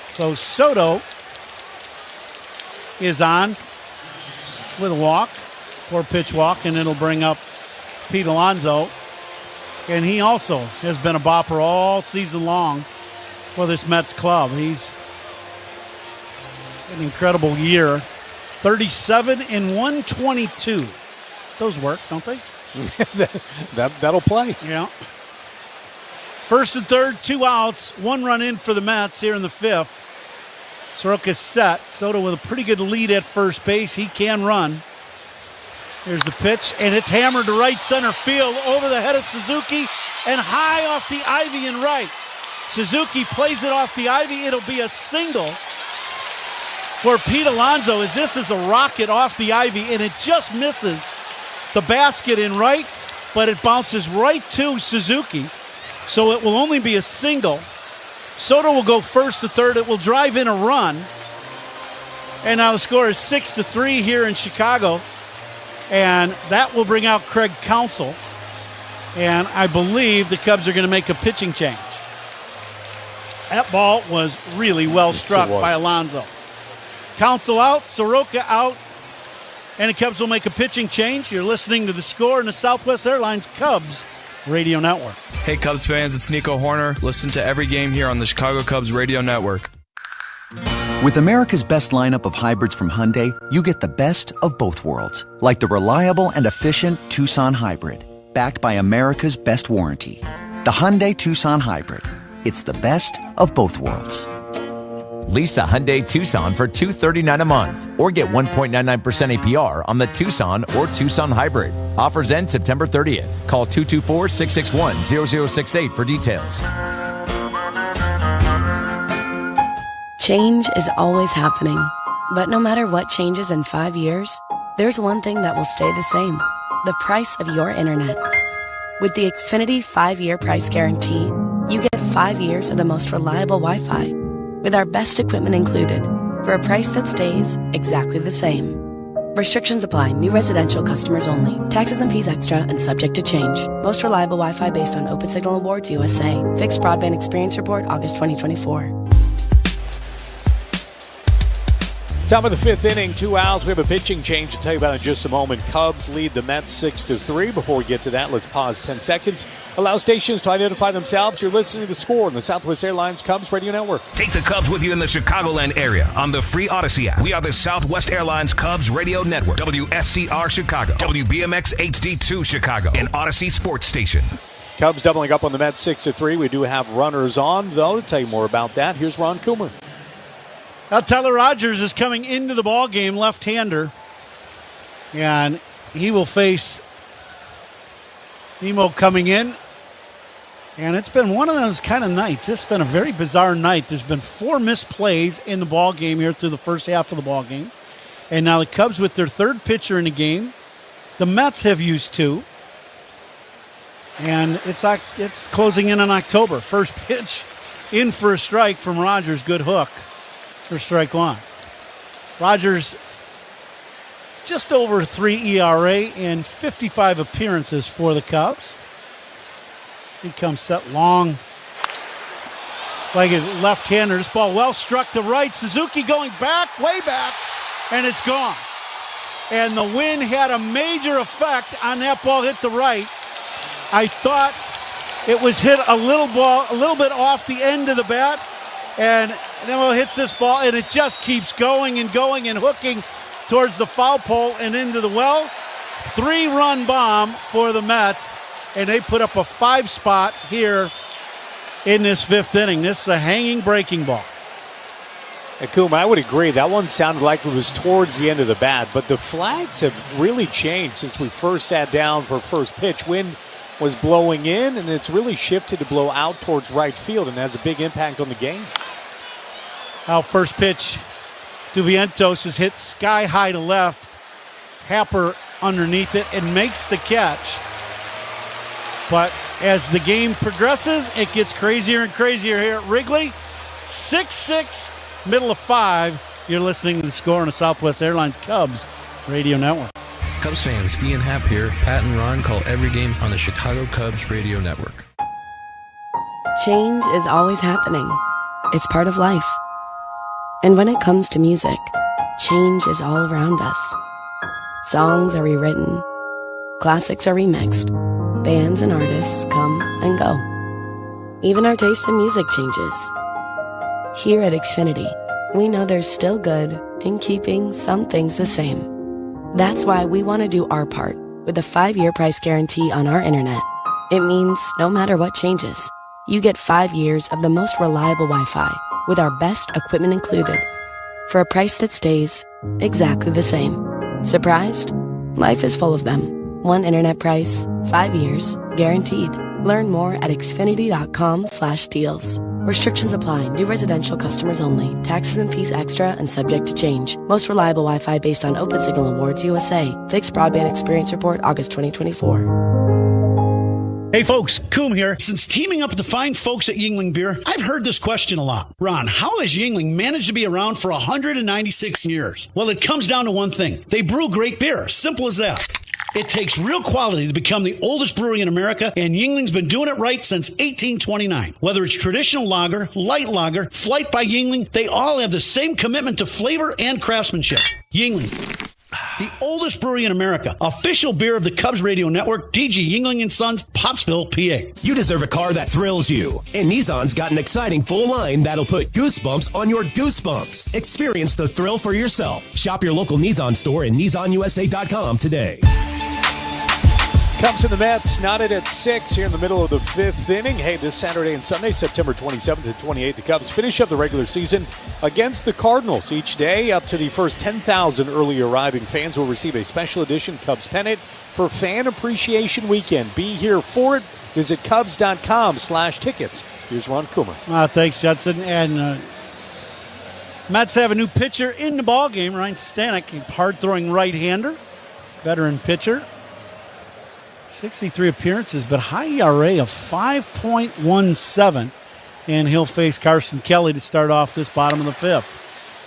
So Soto is on with a walk, 4-pitch walk, and it'll bring up Pete Alonso. And he also has been a bopper all season long for this Mets club. He's an incredible year. 37 and 122. Those work, don't they? That'll play. Yeah. First and third, 2 outs, 1 run in for the Mets here in the 5th. Soroka's set. Soto with a pretty good lead at first base. He can run. Here's the pitch, and it's hammered to right center field over the head of Suzuki and high off the ivy in right. Suzuki plays it off the ivy. It'll be a single for Pete Alonso, as this is a rocket off the ivy, and it just misses the basket in right, but it bounces right to Suzuki. So it will only be a single. Soto will go first to third. It will drive in a run. And now the score is 6-3 here in Chicago. And that will bring out Craig Counsell. And I believe the Cubs are going to make a pitching change. That ball was really well struck by Alonso. Counsell out, Soroka out, and the Cubs will make a pitching change. You're listening to The Score in the Southwest Airlines Cubs Radio Network. Hey Cubs fans, it's Nico Horner. Listen to every game here on the Chicago Cubs Radio Network. With America's best lineup of hybrids from Hyundai, you get the best of both worlds. Like the reliable and efficient Tucson Hybrid, backed by America's best warranty. The Hyundai Tucson Hybrid. It's the best of both worlds. Lease a Hyundai Tucson for $239 a month or get 1.99% APR on the Tucson or Tucson Hybrid. Offers end September 30th. Call 224-661-0068 for details. Change is always happening. But no matter what changes in 5 years, there's one thing that will stay the same. The price of your internet. With the Xfinity 5-year price guarantee, you get 5 years of the most reliable Wi-Fi with our best equipment included for a price that stays exactly the same. Restrictions apply. New residential customers only. Taxes and fees extra and subject to change. Most reliable Wi-Fi based on Open Signal Awards USA. Fixed Broadband Experience Report, August 2024. Top of the 5th inning, 2 outs. We have a pitching change to tell you about in just a moment. Cubs lead the Mets 6-3. Before we get to that, let's pause 10 seconds. Allow stations to identify themselves. You're listening to The Score on the Southwest Airlines Cubs Radio Network. Take the Cubs with you in the Chicagoland area on the free Odyssey app. We are the Southwest Airlines Cubs Radio Network. WSCR Chicago. WBMX HD2 Chicago. And Odyssey Sports Station. Cubs doubling up on the Mets 6-3. We do have runners on, though. To tell you more about that, here's Ron Coomer. Now, Tyler Rogers is coming into the ball game, left-hander, and he will face Nemo coming in. And it's been one of those kind of nights. It's been a very bizarre night. There's been 4 missed plays in the ball game here through the first half of the ball game, and now the Cubs with their 3rd pitcher in the game. The Mets have used 2, and it's closing in on October. First pitch in for a strike from Rogers. Good hook for strike one. Rogers just over 3 ERA and 55 appearances for the Cubs. He comes set long, like a left-hander. This ball well struck to right. Suzuki going back, way back, and it's gone. And the wind had a major effect on that ball hit to right. I thought it was hit a little bit off the end of the bat, and Nemo hits this ball, and it just keeps going and going and hooking towards the foul pole and into the well. 3-run bomb for the Mets, and they put up a 5 spot here in this 5th inning. This is a hanging breaking ball. And Kuma, I would agree. That one sounded like it was towards the end of the bat, but the flags have really changed since we first sat down for first pitch. Wind was blowing in, and it's really shifted to blow out towards right field, and has a big impact on the game. Now first pitch to Vientos is hit sky high to left. Happer underneath it and makes the catch. But as the game progresses, it gets crazier and crazier here at Wrigley. 6-6, middle of 5. You're listening to The Score on the Southwest Airlines Cubs Radio Network. Cubs fans, Ian Happ here. Pat and Ron call every game on the Chicago Cubs Radio Network. Change is always happening. It's part of life. And when it comes to music, change is all around us. Songs are rewritten. Classics are remixed. Bands and artists come and go. Even our taste in music changes. Here at Xfinity, we know there's still good in keeping some things the same. That's why we want to do our part with a 5-year price guarantee on our internet. It means no matter what changes, you get 5 years of the most reliable Wi-Fi with our best equipment included for a price that stays exactly the same. Surprised? Life is full of them. One internet price, 5 years, guaranteed. Learn more at xfinity.com/deals. Restrictions apply. New residential customers only. Taxes and fees extra and subject to change. Most reliable Wi-Fi based on Open Signal Awards USA. Fixed Broadband Experience Report, August 2024. Hey folks, Coom here. Since teaming up with the fine folks at Yuengling Beer, I've heard this question a lot. Ron, how has Yuengling managed to be around for 196 years? Well, it comes down to one thing. They brew great beer. Simple as that. It takes real quality to become the oldest brewery in America, and Yuengling's been doing it right since 1829. Whether it's traditional lager, light lager, Flight by Yuengling, they all have the same commitment to flavor and craftsmanship. Yuengling, the oldest brewery in America. Official beer of the Cubs Radio Network, DG Yuengling & Sons, Pottsville, PA. You deserve a car that thrills you. And Nissan's got an exciting full line that'll put goosebumps on your goosebumps. Experience the thrill for yourself. Shop your local Nissan store and NissanUSA.com today. Cubs and the Mets knotted at 6 here in the middle of the 5th inning. Hey, this Saturday and Sunday, September 27th and 28th, the Cubs finish up the regular season against the Cardinals. Each day, up to the first 10,000 early arriving fans will receive a special edition Cubs pennant for Fan Appreciation Weekend. Be here for it. Visit Cubs.com/tickets. Here's Ron Coomer. Thanks, Judson. And Mets have a new pitcher in the ballgame, Ryan Stanek, hard-throwing right-hander, veteran pitcher. 63 appearances, but high ERA of 5.17. And he'll face Carson Kelly to start off this bottom of the 5th.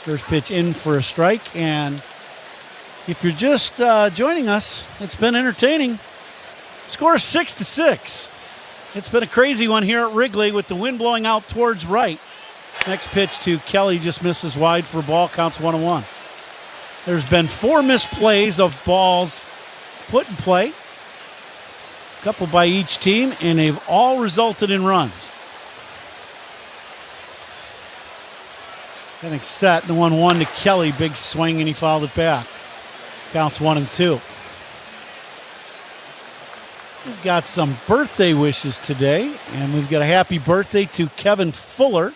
First pitch in for a strike. And if you're just joining us, it's been entertaining. Score 6-6. It's been a crazy one here at Wrigley with the wind blowing out towards right. Next pitch to Kelly just misses wide for ball, counts 1-1. There's been 4 missed plays of balls put in play. Couple by each team, and they've all resulted in runs. I think set, the 1-1 to Kelly. Big swing, and he fouled it back. Counts 1-2. We've got some birthday wishes today, and we've got a happy birthday to Kevin Fuller,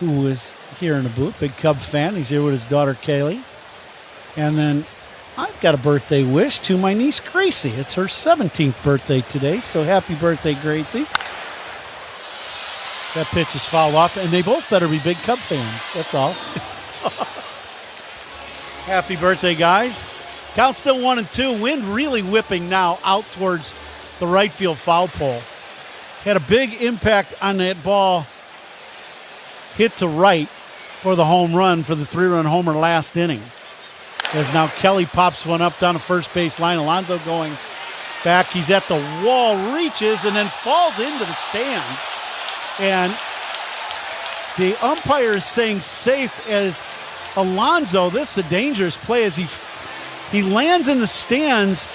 who is here in the booth. Big Cub fan. He's here with his daughter, Kaylee. And then I've got a birthday wish to my niece, Gracie. It's her 17th birthday today, so happy birthday, Gracie. That pitch is fouled off, and they both better be big Cub fans. That's all. Happy birthday, guys. Count still 1-2. Wind really whipping now out towards the right field foul pole. Had a big impact on that ball hit to right for the home run for the 3-run homer last inning. As now Kelly pops one up down the first base line. Alonso going back. He's at the wall, reaches, and then falls into the stands. And the umpire is saying safe as Alonso. This is a dangerous play as he lands in the stands,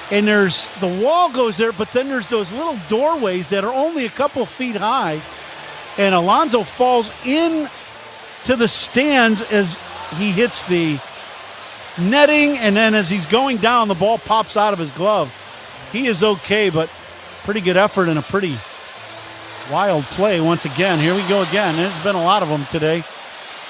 and there's the wall goes there, but then there's those little doorways that are only a couple feet high. And Alonso falls in to the stands as he hits the netting, and then as he's going down, the ball pops out of his glove. He is okay, but pretty good effort and a pretty wild play once again. Here we go again. There's been a lot of them today.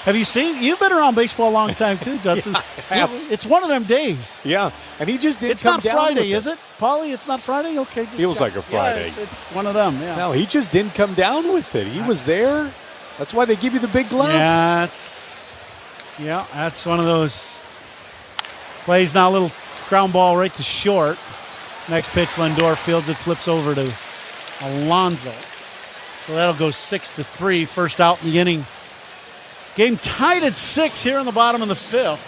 Have you seen? You've been around baseball a long time too, Judson. Yeah, it's one of them days. Yeah, and he just didn't It's come not down Friday, with it. is it, Paulie? It's not Friday? Okay. Feels like a Friday. Yeah, it's one of them, yeah. No, he just didn't come down with it. He was there. That's why they give you the big glove. Yeah, that's one of those plays. Now a little ground ball right to short. Next pitch, Lindor fields it, flips over to Alonso. So that'll go 6-3, first out in the inning. Game tied at 6 here in the bottom of the 5th.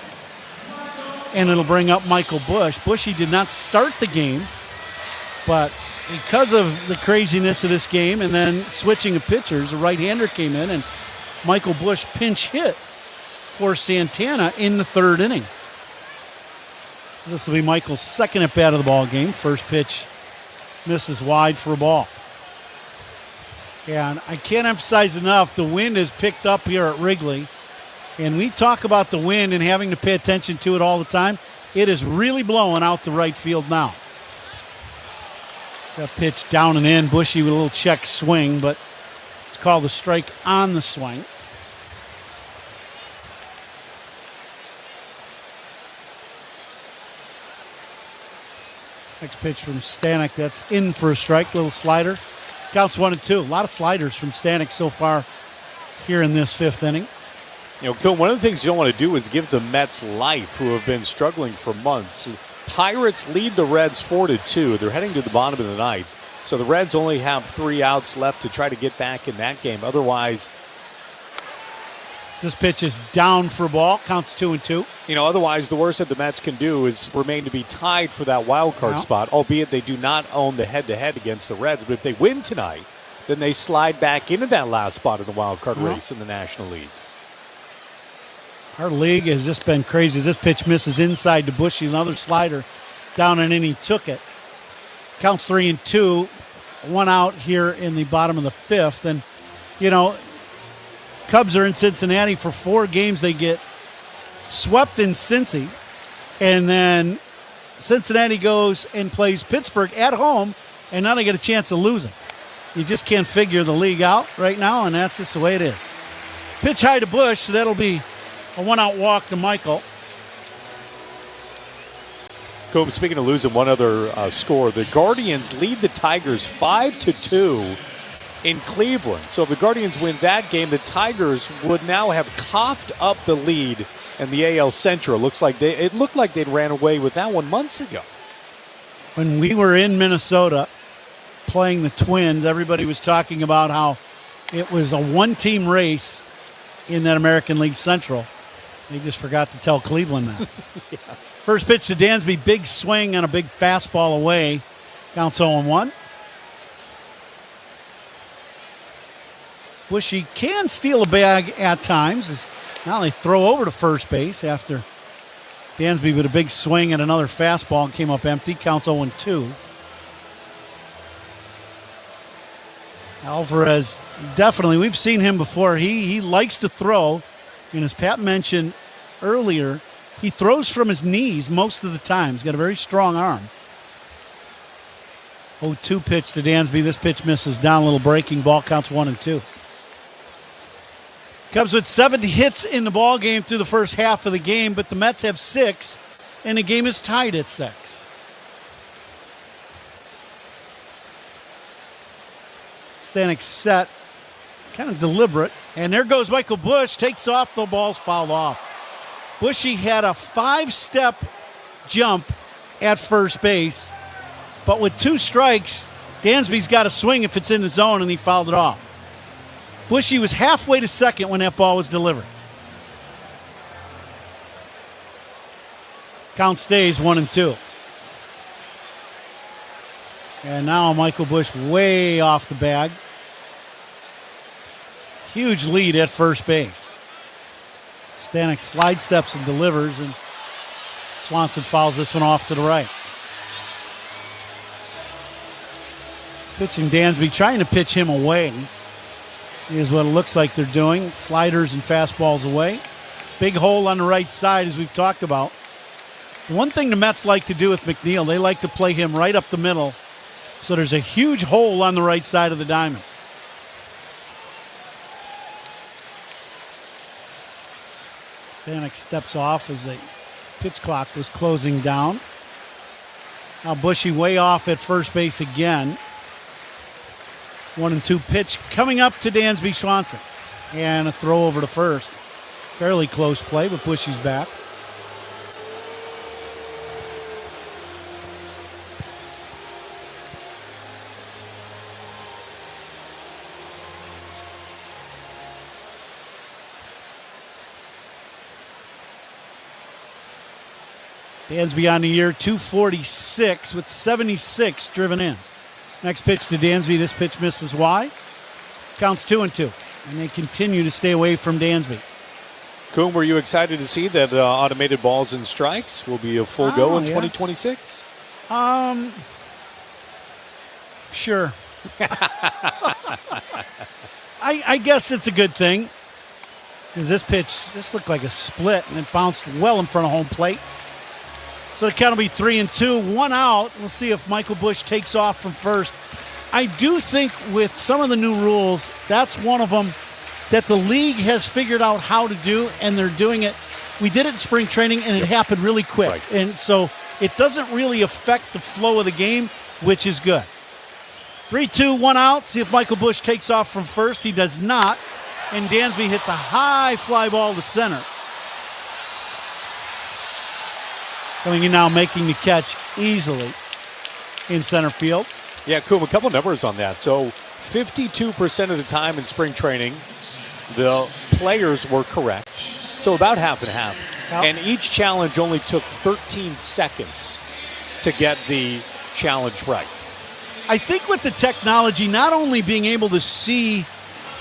And it'll bring up Michael Busch. Bushy did not start the game, but because of the craziness of this game and then switching of pitchers, a right-hander came in and Michael Busch pinch hit for Santana in the 3rd inning. So this will be Michael's second at-bat of the ball game. First pitch misses wide for a ball. And I can't emphasize enough, the wind is picked up here at Wrigley. And we talk about the wind and having to pay attention to it all the time. It is really blowing out to right field now. That pitch down and in. Bushy with a little check swing, but it's called a strike on the swing. Next pitch from Stanek. That's in for a strike. Little slider. Counts 1-2. A lot of sliders from Stanek so far here in this 5th inning. You know, Coon, one of the things you don't want to do is give the Mets life, who have been struggling for months. Pirates lead the Reds 4-2. They're heading to the bottom of the 9th. So the Reds only have 3 outs left to try to get back in that game. Otherwise, this pitch is down for a ball. Counts 2-2. You know, otherwise the worst that the Mets can do is remain to be tied for that wild card spot, albeit they do not own the head-to-head against the Reds. But if they win tonight, then they slide back into that last spot in the wild card race in the National League. Our league has just been crazy. This pitch misses inside to Bushy. Another slider down and in. He took it. Counts 3-2. 1 out here in the bottom of the 5th. And, you know, Cubs are in Cincinnati for 4 games. They get swept in Cincy. And then Cincinnati goes and plays Pittsburgh at home. And now they get a chance of losing. You just can't figure the league out right now. And that's just the way it is. Pitch high to Busch. So that'll be a 1-out walk to Michael. Coop, speaking of losing, one other score. The Guardians lead the Tigers 5-2 in Cleveland. So if the Guardians win that game, the Tigers would now have coughed up the lead in the AL Central. It looked like they'd ran away with that one months ago. When we were in Minnesota playing the Twins, everybody was talking about how it was a 1-team race in that American League Central. They just forgot to tell Cleveland that. Yes. First pitch to Dansby, big swing on a big fastball away. Counts 0-1. Bushy can steal a bag at times. Now they throw over to first base after Dansby with a big swing and another fastball came up empty. Counts 0-2. Alvarez, definitely, we've seen him before. He likes to throw. And as Pat mentioned earlier, he throws from his knees most of the time. He's got a very strong arm. 0-2 pitch to Dansby. This pitch misses down. A little breaking ball. Counts 1-2. Cubs with 7 hits in the ball game through the first half of the game, but the Mets have 6, and the game is tied at 6. Stanek set, kind of deliberate. And there goes Michael Busch, takes off, the ball's fouled off. Bushy had a 5-step jump at first base, but with 2 strikes, Dansby's got to swing if it's in the zone, and he fouled it off. Bushy was halfway to second when that ball was delivered. Count stays 1-2. And now Michael Busch way off the bag. Huge lead at first base. Stanek slide steps and delivers, and Swanson fouls this one off to the right. Pitching Dansby, trying to pitch him away is what it looks like they're doing. Sliders and fastballs away. Big hole on the right side, as we've talked about. One thing the Mets like to do with McNeil, they like to play him right up the middle. So there's a huge hole on the right side of the diamond. Stanek steps off as the pitch clock was closing down. Now Bushy way off at first base again. 1-2 pitch coming up to Dansby Swanson. And a throw over to first. Fairly close play, but Bushy's back. Dansby on the year, 246 with 76 driven in. Next pitch to Dansby. This pitch misses wide. Counts 2-2. And they continue to stay away from Dansby. Coon, were you excited to see that automated balls and strikes will be a full go in 2026? Sure. I guess it's a good thing. Because this looked like a split, and it bounced well in front of home plate. So the count will be 3-2, 1 out. We'll see if Michael Busch takes off from first. I do think with some of the new rules, that's one of them that the league has figured out how to do, and they're doing it. We did it in spring training, and it happened really quick. Right. And so it doesn't really affect the flow of the game, which is good. 3-2, 1 out. See if Michael Busch takes off from first. He does not. And Dansby hits a high fly ball to center. Coming in now, making the catch easily in center field. Yeah, Coom, a couple numbers on that. So 52% of the time in spring training, the players were correct. So about half and half. Yep. And each challenge only took 13 seconds to get the challenge right. I think with the technology, not only being able to see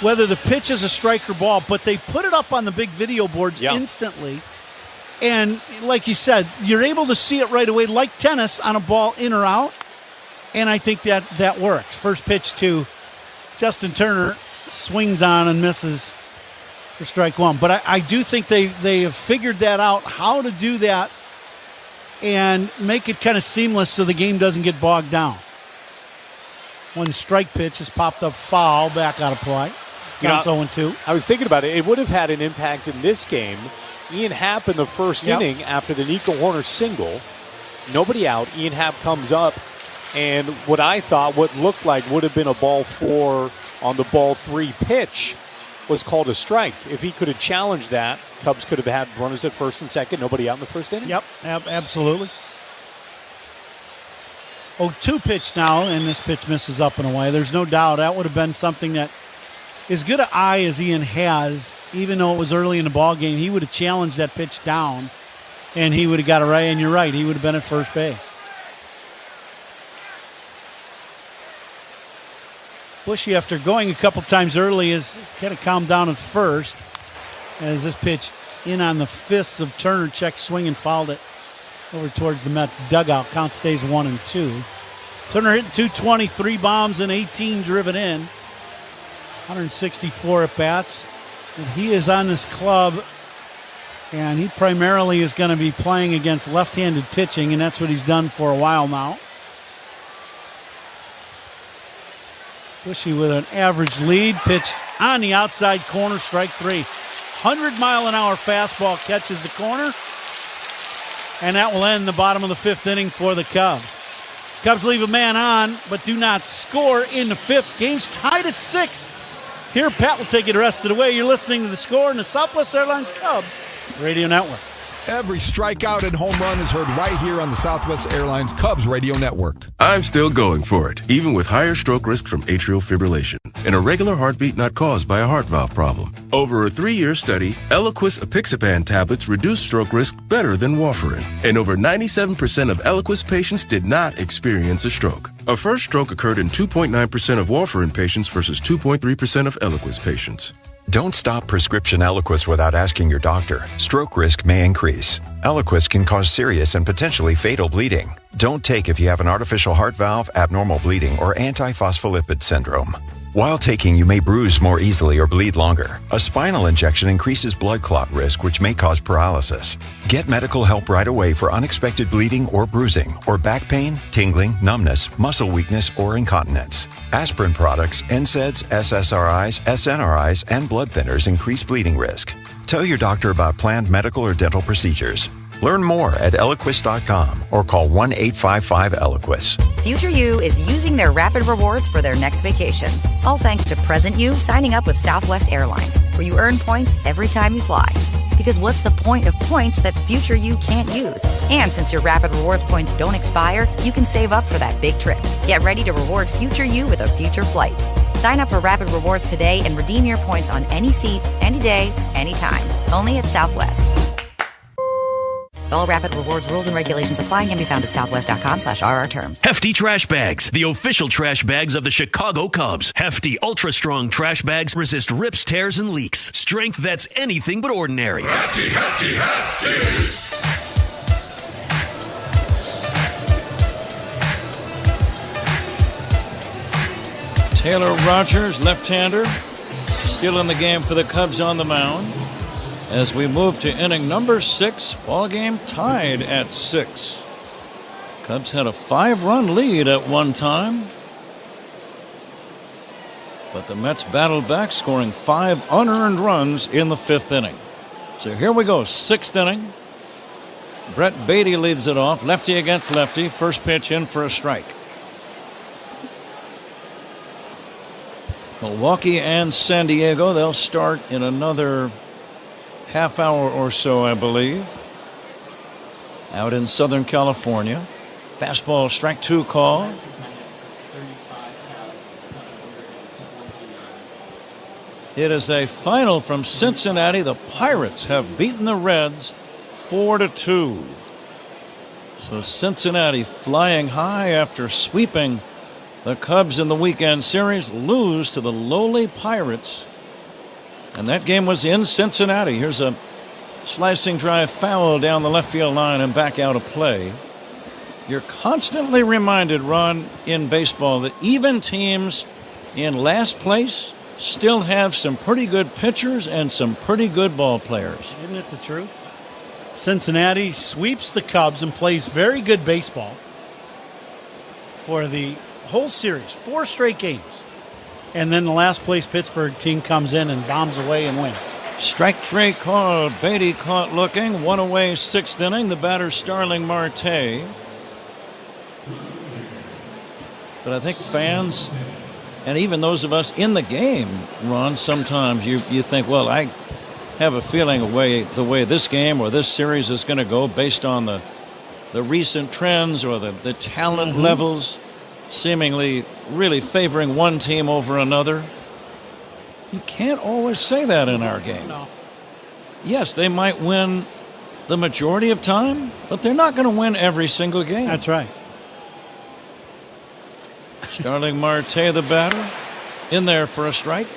whether the pitch is a strike or ball, but they put it up on the big video boards instantly. And like you said, you're able to see it right away, like tennis, on a ball in or out. And I think that works. First pitch to Justin Turner, swings on and misses for strike one. But I do think they have figured that out, how to do that and make it kind of seamless so the game doesn't get bogged down. One strike pitch has popped up foul, back out of play. Counts 0-2. I was thinking about it. It would have had an impact in this game. Ian Happ in the first inning after the Nico Horner single. Nobody out. Ian Happ comes up, and what looked like would have been a ball 4 on the ball 3 pitch was called a strike. If he could have challenged that, Cubs could have had runners at first and second, nobody out in the first inning. Yep, absolutely. 0-2 pitch now, and this pitch misses up and away. There's no doubt that would have been something that, as good an eye as Ian has, even though it was early in the ball game, he would have challenged that pitch down, and he would have got it right. And you're right, he would have been at first base. Bushy, after going a couple times early, has kind of calmed down at first as this pitch in on the fists of Turner. Check swing and fouled it over towards the Mets dugout. Count stays 1-2. Turner hitting 220, 3 bombs and 18 driven in. 164 at bats. And he is on this club, and he primarily is going to be playing against left-handed pitching, and that's what he's done for a while now. Bushy with an average lead. Pitch on the outside corner, strike 3. 100-mile-an-hour fastball catches the corner, and that will end the bottom of the 5th inning for the Cubs. Cubs leave a man on, but do not score in the 5th. Game's tied at 6. Here, Pat will take you the rest of the way. You're listening to The Score in the Southwest Airlines Cubs Radio Network. Every strikeout and home run is heard right here on the Southwest Airlines Cubs Radio Network. I'm still going for it, even with higher stroke risk from atrial fibrillation, an irregular heartbeat not caused by a heart valve problem. Over a 3-year study, Eliquis apixaban tablets reduce stroke risk better than warfarin, and over 97% of Eliquis patients did not experience a stroke. A first stroke occurred in 2.9% of warfarin patients versus 2.3% of Eliquis patients. Don't stop prescription Eliquis without asking your doctor. Stroke risk may increase. Eliquis can cause serious and potentially fatal bleeding. Don't take if you have an artificial heart valve, abnormal bleeding, or antiphospholipid syndrome. While taking, you may bruise more easily or bleed longer. A spinal injection increases blood clot risk, which may cause paralysis. Get medical help right away for unexpected bleeding or bruising, or back pain, tingling, numbness, muscle weakness, or incontinence. Aspirin products, NSAIDs, SSRIs, SNRIs, and blood thinners increase bleeding risk. Tell your doctor about planned medical or dental procedures. Learn more at Eliquis.com or call 1-855-ELIQUIS. Future You is using their rapid rewards for their next vacation. All thanks to present you signing up with Southwest Airlines, where you earn points every time you fly. Because what's the point of points that future you can't use? And since your rapid rewards points don't expire, you can save up for that big trip. Get ready to reward future you with a future flight. Sign up for Rapid Rewards today and redeem your points on any seat, any day, anytime. Only at Southwest. All Rapid Rewards rules and regulations apply and can be found at southwest.com/RR terms. Hefty Trash Bags, the official trash bags of the Chicago Cubs. Hefty, ultra-strong trash bags resist rips, tears, and leaks. Strength that's anything but ordinary. Hefty, hefty, hefty! Taylor Rogers, left-hander, still in the game for the Cubs on the mound. As we move to inning number 6, ball game tied at 6. Cubs had a 5-run lead at one time, but the Mets battled back, scoring 5 unearned runs in the 5th inning. So here we go, 6th inning. Brett Beatty leads it off, lefty against lefty. First pitch in for a strike. Milwaukee and San Diego, they'll start in another half hour or so, I believe, out in Southern California. Fastball, strike 2 call. It is a final from Cincinnati. The Pirates have beaten the Reds 4-2. So Cincinnati flying high after sweeping the Cubs in the weekend series, lose to the lowly Pirates. And that game was in Cincinnati. Here's a slicing drive foul down the left field line and back out of play. You're constantly reminded, Ron, in baseball that even teams in last place still have some pretty good pitchers and some pretty good ball players. Isn't it the truth? Cincinnati sweeps the Cubs and plays very good baseball for the whole series, 4 straight games. And then the last place Pittsburgh team comes in and bombs away and wins. Strike 3 called. Beatty caught looking. 1 away, 6th inning. The batter Starling Marte. But I think fans, and even those of us in the game, Ron, sometimes you think, well, I have a feeling the way this game or this series is going to go based on the recent trends or the talent levels seemingly really favoring one team over another. You can't always say that in our game. No. Yes, they might win the majority of time, but they're not going to win every single game. That's right. Starling Marte, the batter, in there for a strike.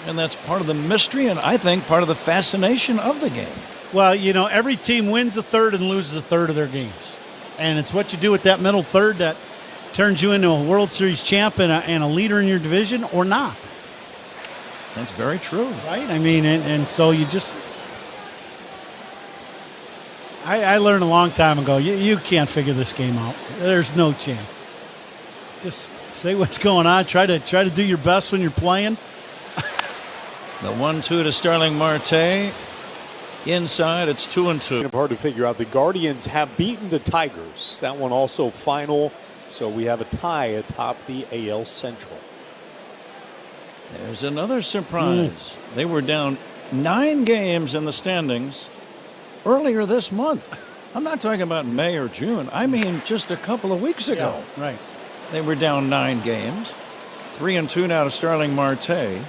And that's part of the mystery and I think part of the fascination of the game. Well, you know, every team wins a third and loses a third of their games. And it's what you do with that middle third that turns you into a World Series champ and a leader in your division or not. That's very true. Right? I mean, and so you just... I learned a long time ago, you can't figure this game out. There's no chance. Just say what's going on. Try to do your best when you're playing. The 1-2 to Starling Marte. Inside, it's 2-2. Hard to figure out. The Guardians have beaten the Tigers. That one also final. So we have a tie atop the AL Central. There's another surprise. They were down 9 games in the standings earlier this month. I'm not talking about May or June. I mean just a couple of weeks ago. Yeah, right. They were down 9 games. 3-2 now to Starling Marte.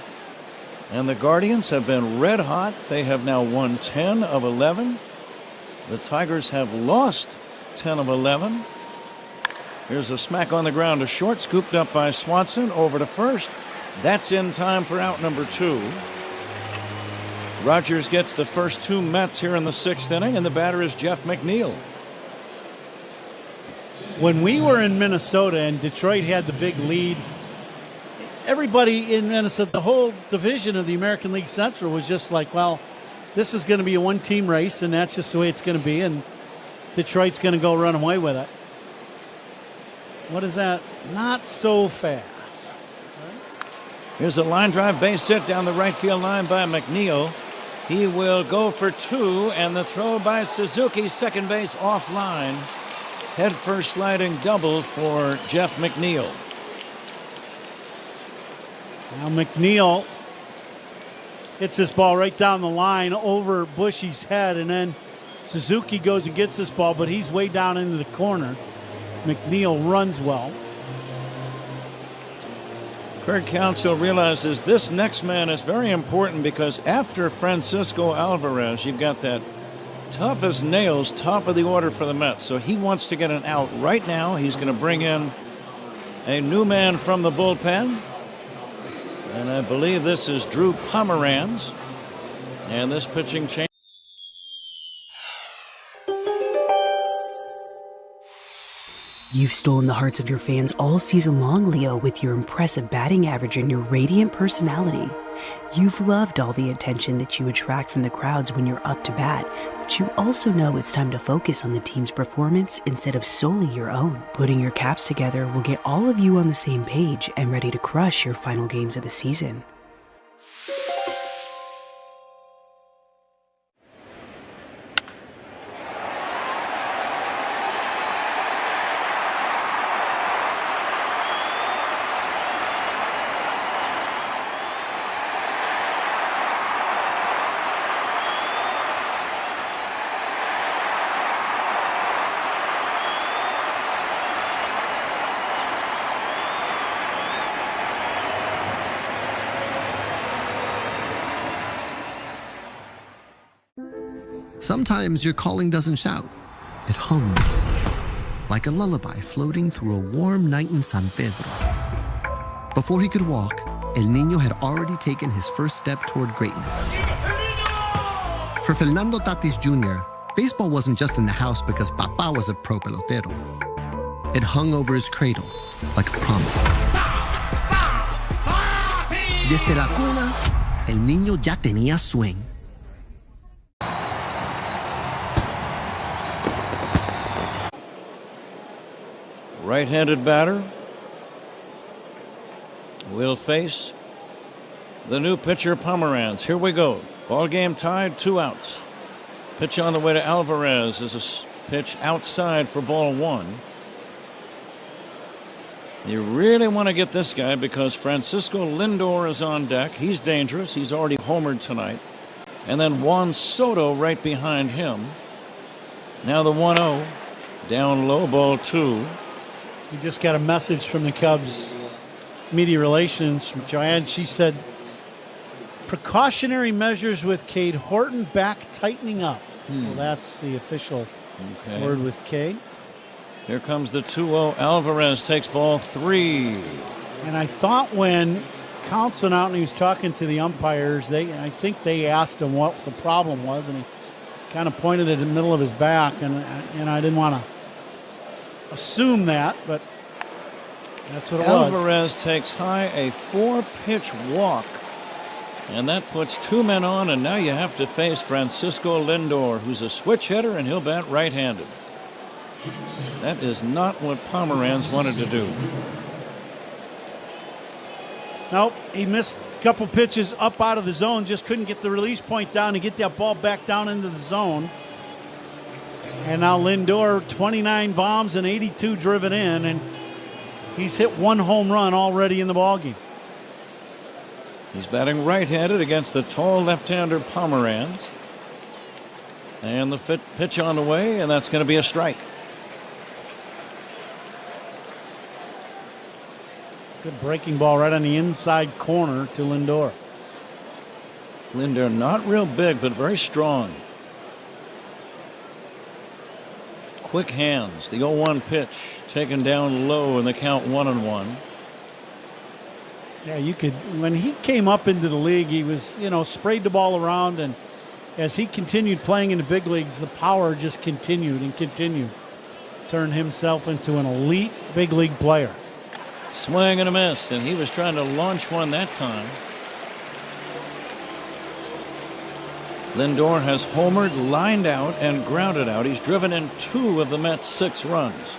And the Guardians have been red hot. They have now won 10 of 11. The Tigers have lost 10 of 11. Here's a smack on the ground to short, scooped up by Swanson, over to first. That's in time for out number 2. Rogers gets the first 2 Mets here in the 6th inning, and the batter is Jeff McNeil. When we were in Minnesota and Detroit had the big lead, everybody in Minnesota, the whole division of the American League Central was just like, well, this is going to be a one-team race, and that's just the way it's going to be, and Detroit's going to go run away with it. What is that? Not so fast. Here's a line drive base hit down the right field line by McNeil. He will go for 2, and the throw by Suzuki, second base offline. Head first sliding double for Jeff McNeil. Now McNeil hits this ball right down the line over Bushy's head, and then Suzuki goes and gets this ball, but he's way down into the corner. McNeil runs well. Craig Counsell realizes this next man is very important because after Francisco Alvarez, you've got that tough as nails, top of the order for the Mets. So he wants to get an out right now. He's going to bring in a new man from the bullpen. And I believe this is Drew Pomeranz. And this pitching change. You've stolen the hearts of your fans all season long, Leo, with your impressive batting average and your radiant personality. You've loved all the attention that you attract from the crowds when you're up to bat, but you also know it's time to focus on the team's performance instead of solely your own. Putting your caps together will get all of you on the same page and ready to crush your final games of the season. Sometimes your calling doesn't shout. It hums. Like a lullaby floating through a warm night in San Pedro. Before he could walk, El Niño had already taken his first step toward greatness. For Fernando Tatis Jr., baseball wasn't just in the house because Papa was a pro pelotero. It hung over his cradle like a promise. Desde la cuna, El Niño ya tenía swing. Right-handed batter will face the new pitcher Pomeranz. Here we go. Ball game tied, 2 outs. Pitch on the way to Alvarez is a pitch outside for ball 1. You really want to get this guy because Francisco Lindor is on deck. He's dangerous. He's already homered tonight. And then Juan Soto right behind him. Now the 1-0. Down low, ball 2. We just got a message from the Cubs media relations from Joanne. She said, precautionary measures with Cade Horton back tightening up. So that's the official word with Cade. Here comes the 2-0. Alvarez takes ball 3. And I thought when Counts went out and he was talking to the umpires, I think they asked him what the problem was, and he kind of pointed at the middle of his back, and I didn't want to assume that, but that's what it was. Alvarez takes high, a 4-pitch walk, and that puts 2 men on, and now you have to face Francisco Lindor, who's a switch hitter, and he'll bat right-handed. That is not what Pomeranz wanted to do. Nope, he missed a couple pitches up out of the zone, just couldn't get the release point down to get that ball back down into the zone. And now Lindor, 29 bombs and 82 driven in, and he's hit 1 home run already in the ballgame. He's batting right-handed against the tall left-hander Pomeranz. And the pitch on the way, and that's going to be a strike. Good breaking ball right on the inside corner to Lindor. Lindor not real big, but very strong. Quick hands. The 0-1 pitch taken down low in the count 1-1. Yeah, you could. When he came up into the league, he was, sprayed the ball around, and as he continued playing in the big leagues, the power just continued and continued. Turned himself into an elite big league player. Swing and a miss, and he was trying to launch one that time. Lindor has homered, lined out, and grounded out. He's driven in 2 of the Mets' 6 runs.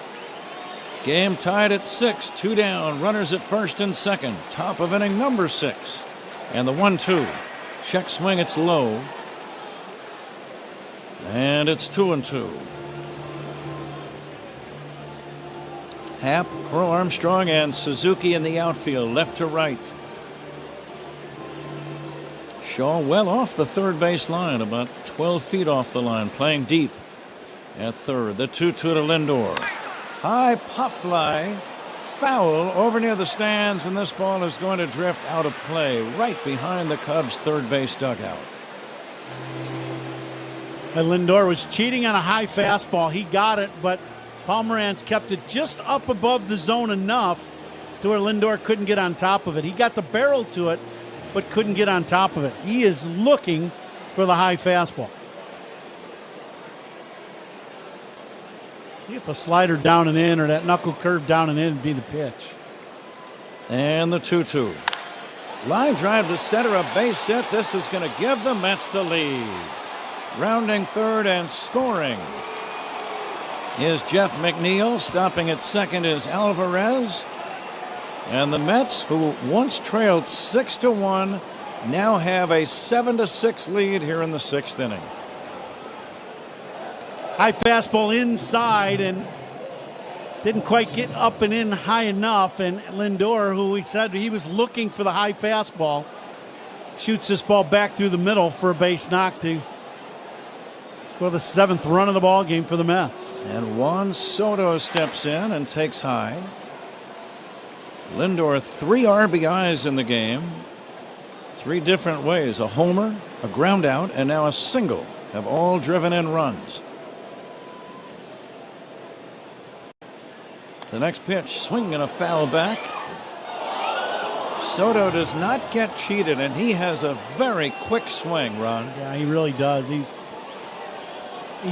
Game tied at 6, 2 down, runners at first and second. Top of inning number 6. And the 1-2. Check swing, it's low. And it's 2-2. Happ, Pearl Armstrong, and Suzuki in the outfield, left to right. Shaw well off the third base line, about 12 feet off the line, playing deep at third. The 2-2 to Lindor. High pop fly, foul over near the stands, and this ball is going to drift out of play right behind the Cubs' third base dugout. And Lindor was cheating on a high fastball. He got it, but Pomeranz kept it just up above the zone enough to where Lindor couldn't get on top of it. He got the barrel to it, but couldn't get on top of it. He is looking for the high fastball. See if the slider down and in or that knuckle curve down and in would be the pitch. And the 2-2. Line drive to center, a base hit. This is going to give the Mets the lead. Rounding third and scoring is Jeff McNeil. Stopping at second is Alvarez. And the Mets, who once trailed 6-1, now have a 7-6 lead here in the 6th inning. High fastball inside and didn't quite get up and in high enough. And Lindor, who we said he was looking for the high fastball, shoots this ball back through the middle for a base knock to score the 7th run of the ball game for the Mets. And Juan Soto steps in and takes high. Lindor 3 RBIs in the game. 3 different ways. A homer, a ground out, and now a single have all driven in runs. The next pitch, swing and a foul back. Soto does not get cheated, and he has a very quick swing, Ron. Yeah, he really does. He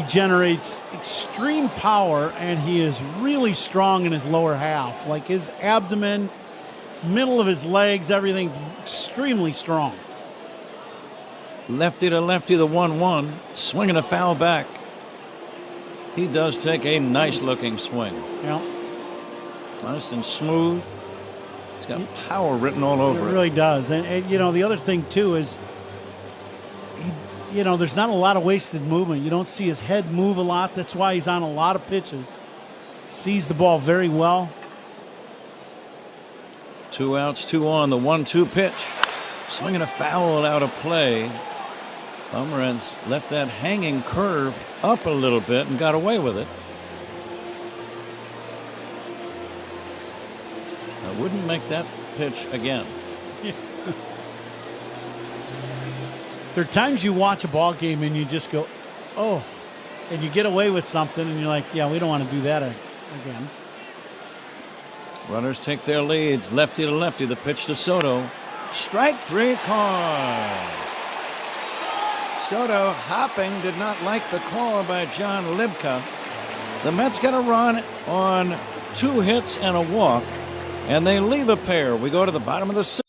generates extreme power, and he is really strong in his lower half. Like his abdomen, middle of his legs, everything extremely strong. Lefty to lefty, the 1-1. Swinging a foul back. He does take a nice-looking swing. Yeah. Nice and smooth. It's got power written all over it. It really does. And you know, the other thing, too, is there's not a lot of wasted movement. You don't see his head move a lot. That's why he's on a lot of pitches. Sees the ball very well. 2 outs, 2 on. The 1-2 pitch. Swinging a foul out of play. Pomeranz left that hanging curve up a little bit and got away with it. I wouldn't make that pitch again. There are times you watch a ball game and you just go, oh, and you get away with something and you're like, yeah, we don't want to do that again. Runners take their leads. Lefty to lefty. The pitch to Soto. Strike 3 call. Soto hopping, did not like the call by John Libka. The Mets got a run on 2 hits and a walk, and they leave a pair. We go to the bottom of the 6th.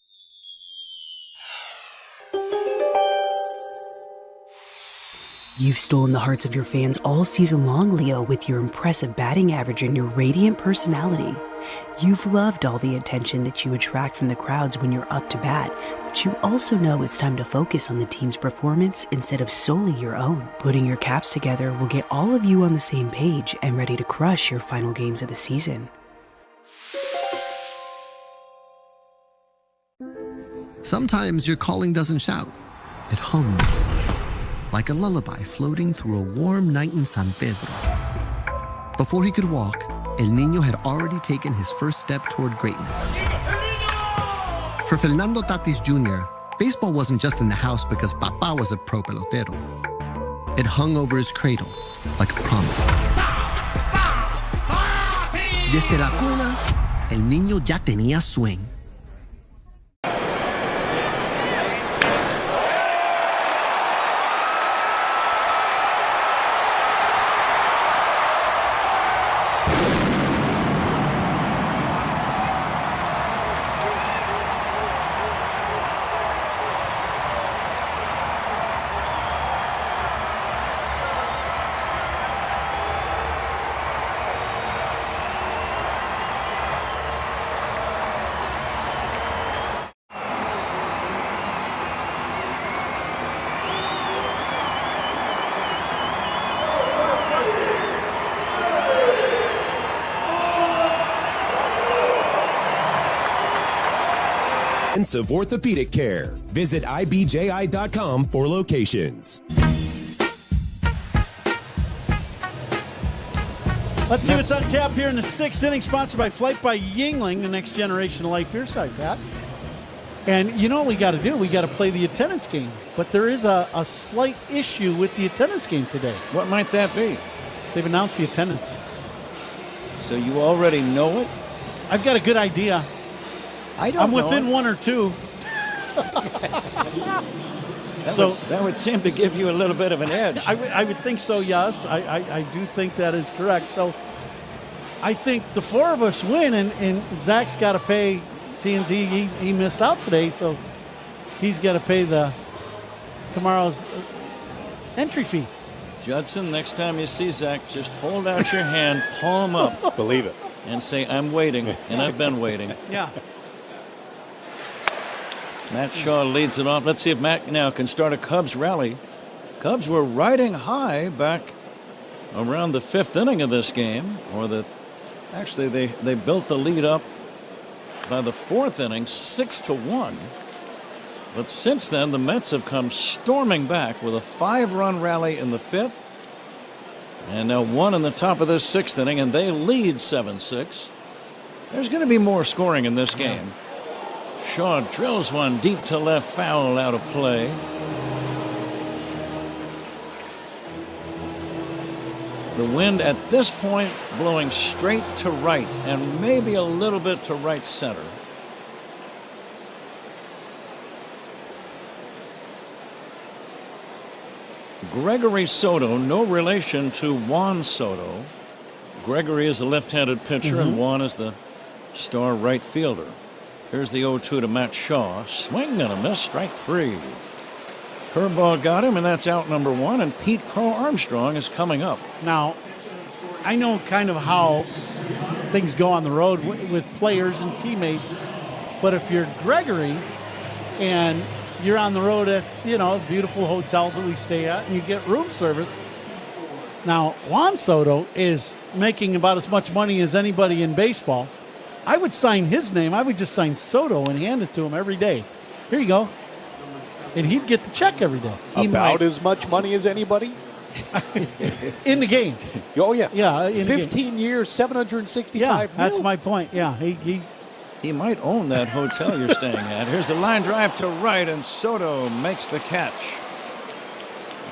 You've stolen the hearts of your fans all season long, Leo, with your impressive batting average and your radiant personality. You've loved all the attention that you attract from the crowds when you're up to bat, but you also know it's time to focus on the team's performance instead of solely your own. Putting your caps together will get all of you on the same page and ready to crush your final games of the season. Sometimes your calling doesn't shout. It hums. Like a lullaby floating through a warm night in San Pedro. Before he could walk, El Niño had already taken his first step toward greatness. For Fernando Tatis Jr., baseball wasn't just in the house because Papá was a pro pelotero. It hung over his cradle like a promise. Desde la cuna, El Niño ya tenía swing. comprehensive orthopedic care. Visit ibji.com for locations. Let's see what's on tap here in the 6th inning, sponsored by Flight by Yingling, the next generation of light beer side, Pat. And you know what we got to do? We got to play the attendance game. But there is a slight issue with the attendance game today. What might that be? They've announced the attendance. So you already know it? I've got a good idea. I'm within one or two. That would seem to give you a little bit of an edge. I would think so, yes. I do think that is correct. So I think the four of us win, and Zach's got to pay. He missed out today, so he's got to pay tomorrow's entry fee. Judson, next time you see Zach, just hold out your hand, palm up. Believe it. And say, I'm waiting, and I've been waiting. Yeah. Matt Shaw leads it off. Let's see if Matt now can start a Cubs rally. Cubs were riding high back around the 5th inning of this game. Actually, they built the lead up by the 4th inning, 6-1. But since then, the Mets have come storming back with a 5-run rally in the 5th. And now one in the top of this 6th inning, and they lead 7-6. There's going to be more scoring in this game. Shaw drills one deep to left, foul out of play. The wind at this point blowing straight to right and maybe a little bit to right center. Gregory Soto, no relation to Juan Soto. Gregory is the left-handed pitcher, and Juan is the star right fielder. Here's the 0-2 to Matt Shaw. Swing and a miss, strike 3. Curveball got him, and that's out number 1, and Pete Crow Armstrong is coming up. Now, I know kind of how things go on the road with players and teammates, but if you're Gregory and you're on the road at, beautiful hotels that we stay at, and you get room service. Now, Juan Soto is making about as much money as anybody in baseball. I would sign his name. I would just sign Soto and hand it to him every day. Here you go. And he'd get the check every day. About as much money as anybody? In the game. Oh, yeah. Yeah. 15 years, $765 million. That's my point. Yeah. He might own that hotel you're staying at. Here's the line drive to right, and Soto makes the catch.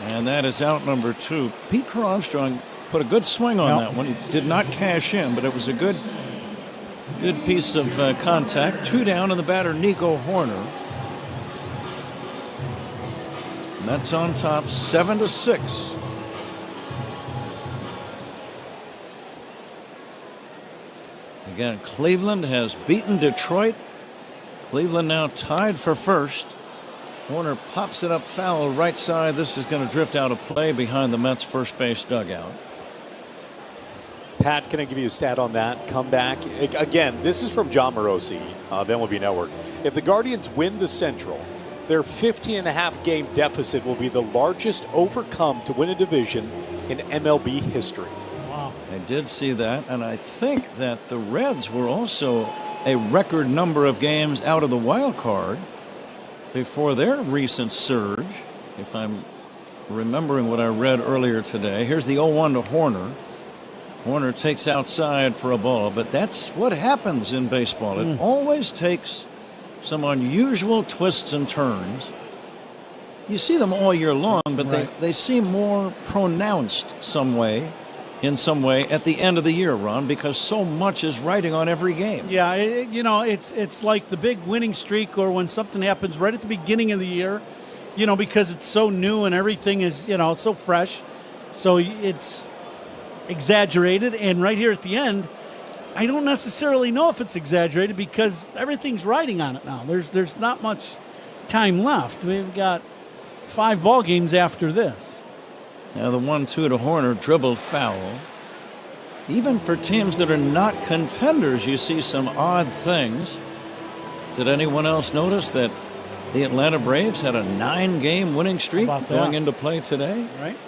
And that is out number 2. Pete Crow Armstrong put a good swing on that one. He did not cash in, but it was a good piece of contact. 2 down, and the batter, Nico Horner. Mets on top, 7-6. Again, Cleveland has beaten Detroit. Cleveland now tied for first. Horner pops it up foul right side. This is going to drift out of play behind the Mets' first base dugout. Pat, can I give you a stat on that comeback? Again, this is from John Morosi of MLB Network. If the Guardians win the Central, their 15.5 game deficit will be the largest overcome to win a division in MLB history. Wow. I did see that, and I think that the Reds were also a record number of games out of the wild card before their recent surge, if I'm remembering what I read earlier today. Here's the 0-1 to Horner. Horner takes outside for a ball, but that's what happens in baseball. It always takes some unusual twists and turns. You see them all year long, but they seem more pronounced in some way at the end of the year, Ron, because so much is riding on every game. Yeah, it's like the big winning streak, or when something happens right at the beginning of the year, because it's so new and everything is, it's so fresh. So it's exaggerated, and right here at the end, I don't necessarily know if it's exaggerated because everything's riding on it now. There's not much time left. We've got 5 ball games after this. Now the 1-2 to Horner, dribbled foul. Even for teams that are not contenders, you see some odd things. Did anyone else notice that the Atlanta Braves had a 9-game winning streak going into play today? Right.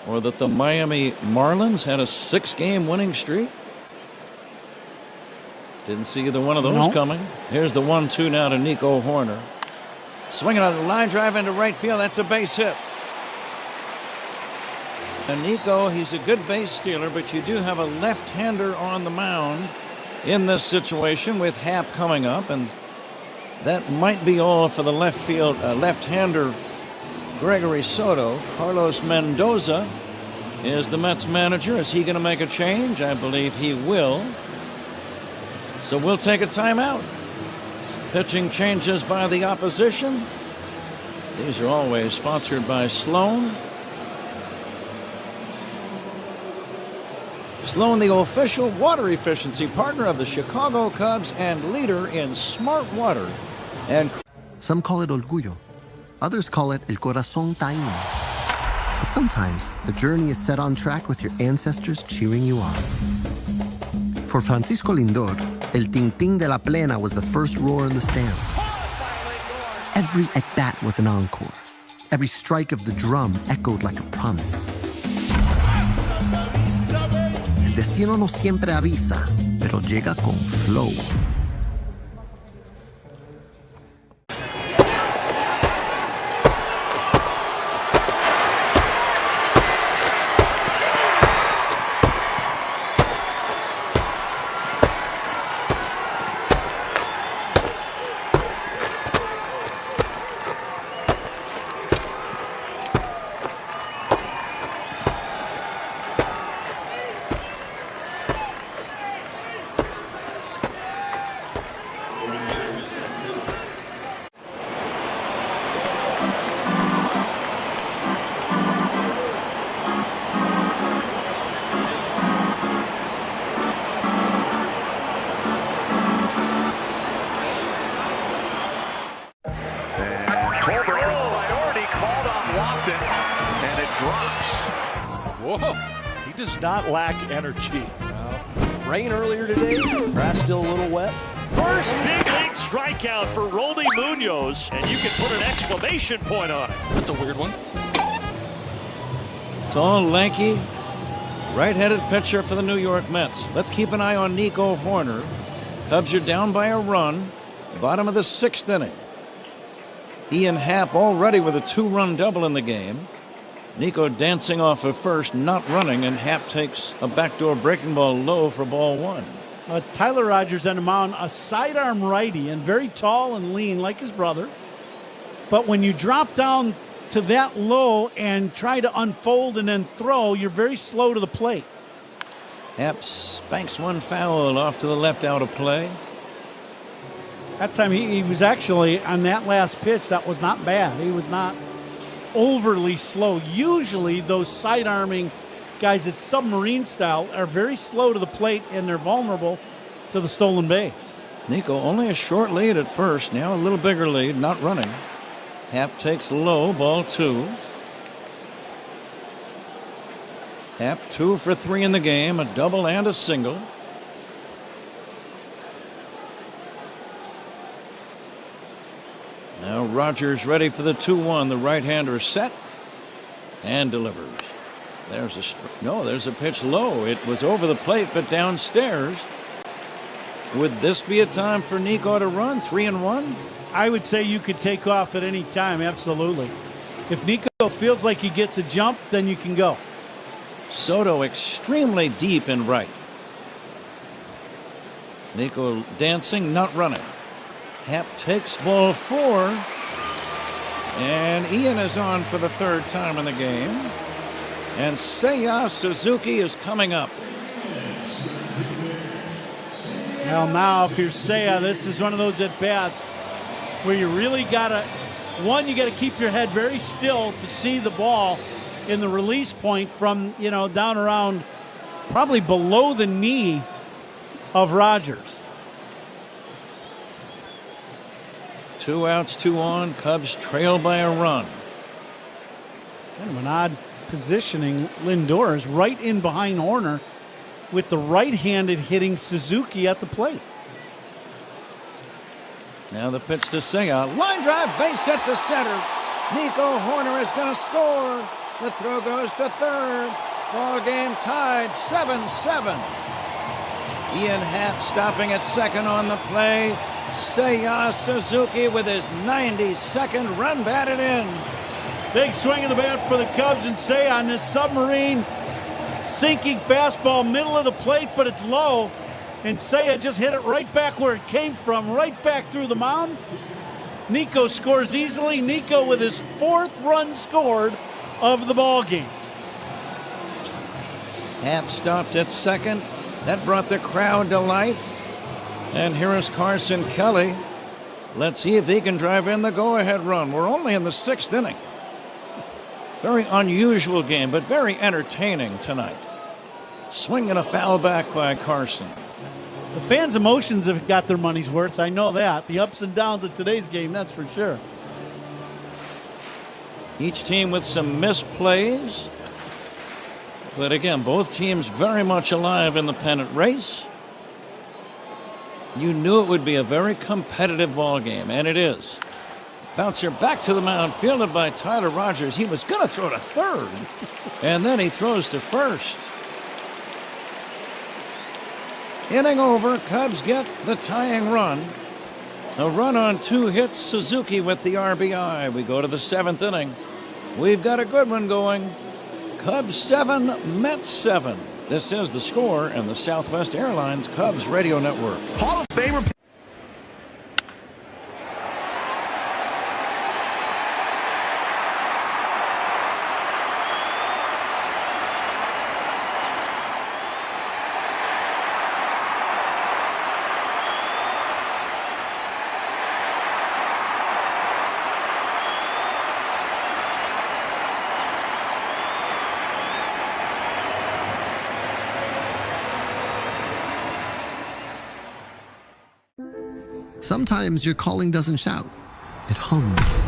Or that the Miami Marlins had a 6-game winning streak? Didn't see either one of those coming. Here's the 1-2 now to Nico Horner. Swinging on the line drive into right field. That's a base hit. And Nico, he's a good base stealer, but you do have a left-hander on the mound in this situation with Happ coming up, and that might be all for the left field left-hander Gregory Soto. Carlos Mendoza is the Mets manager. Is he going to make a change? I believe he will. So we'll take a timeout. Pitching changes by the opposition. These are always sponsored by Sloan. Sloan, the official water efficiency partner of the Chicago Cubs and leader in smart water. And some call it orgullo. Others call it el corazón taíno. But sometimes the journey is set on track with your ancestors cheering you on. For Francisco Lindor, el ting-ting de la plena was the first roar in the stands. Every at-bat was an encore. Every strike of the drum echoed like a promise. El destino no siempre avisa, pero llega con flow. Not lack energy. Rain earlier today, grass still a little wet. First big league strikeout for Roldy Munoz, and you can put an exclamation point on it. That's a weird one. Tall, lanky, right-handed pitcher for the New York Mets. Let's keep an eye on Nico Horner. Cubs are down by a run, bottom of the 6th inning. Ian Happ already with a 2-run double in the game. Nico dancing off of first, not running, and Happ takes a backdoor breaking ball low for ball 1. Tyler Rogers on the mound, a sidearm righty and very tall and lean like his brother. But when you drop down to that low and try to unfold and then throw, you're very slow to the plate. Happ spanks one foul off to the left out of play. That time he was actually on that last pitch. That was not bad. He was not overly slow. Usually those side-arming guys at submarine style are very slow to the plate, and they're vulnerable to the stolen base. Nico only a short lead at first, now a little bigger lead, not running. Happ takes low, ball 2. Happ 2 for 3 in the game, a double and a single. Now Rogers ready for the 2-1. The right-hander set and delivers. There's a pitch low. It was over the plate, but downstairs. Would this be a time for Nico to run? 3-1? I would say you could take off at any time, absolutely. If Nico feels like he gets a jump, then you can go. Soto extremely deep in right. Nico dancing, not running. Happ takes ball 4. And Ian is on for the 3rd time in the game. And Seiya Suzuki is coming up. Well, now if you're Seiya, this is one of those at-bats where you really got to, you got to keep your head very still to see the ball in the release point from, down around probably below the knee of Rogers. 2 outs, 2 on. Cubs trail by a run. Kind of an odd positioning. Lindor is right in behind Horner with the right-handed hitting Suzuki at the plate. Now the pitch to Seiya. Line drive, base hit to center. Nico Horner is going to score. The throw goes to third. Ball game tied 7-7. Ian Happ stopping at second on the play. Seiya Suzuki with his 92nd run batted in. Big swing of the bat for the Cubs, and Seiya on this submarine sinking fastball, middle of the plate, but it's low. And Seiya just hit it right back where it came from, right back through the mound. Nico scores easily. Nico with his 4th run scored of the ball game. Happ stopped at second. That brought the crowd to life. And here is Carson Kelly. Let's see if he can drive in the go-ahead run. We're only in the 6th inning. Very unusual game, but very entertaining tonight. Swing and a foul back by Carson. The fans' emotions have got their money's worth. I know that. The ups and downs of today's game, that's for sure. Each team with some missed plays. But again, both teams very much alive in the pennant race. You knew it would be a very competitive ball game, and it is. Bouncer back to the mound, fielded by Tyler Rogers. He was going to throw to third, and then he throws to first. Inning over, Cubs get the tying run. A run on 2 hits, Suzuki with the RBI. We go to the 7th inning. We've got a good one going. Cubs 7, Mets 7. This is The Score and the Southwest Airlines Cubs Radio Network. Hall of Famer. Sometimes your calling doesn't shout. It hums.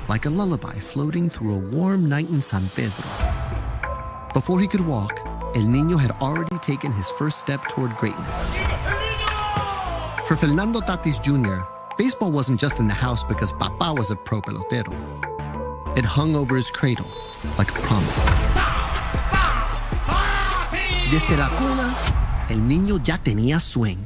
Like a lullaby floating through a warm night in San Pedro. Before he could walk, El Niño had already taken his first step toward greatness. For Fernando Tatis Jr., baseball wasn't just in the house because Papa was a pro pelotero. It hung over his cradle like a promise. Desde la cuna, El Niño ya tenía swing.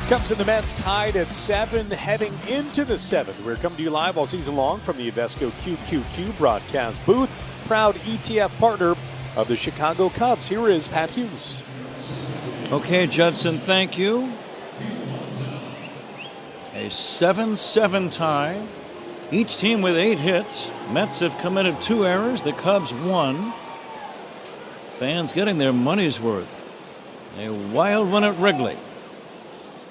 Cubs and the Mets tied at 7 heading into the 7th. We're coming to you live all season long from the Invesco QQQ broadcast booth. Proud ETF partner of the Chicago Cubs. Here is Pat Hughes. Okay, Judson, thank you. A 7-7 tie. Each team with 8 hits. Mets have committed 2 errors. The Cubs 1. Fans getting their money's worth. A wild one at Wrigley.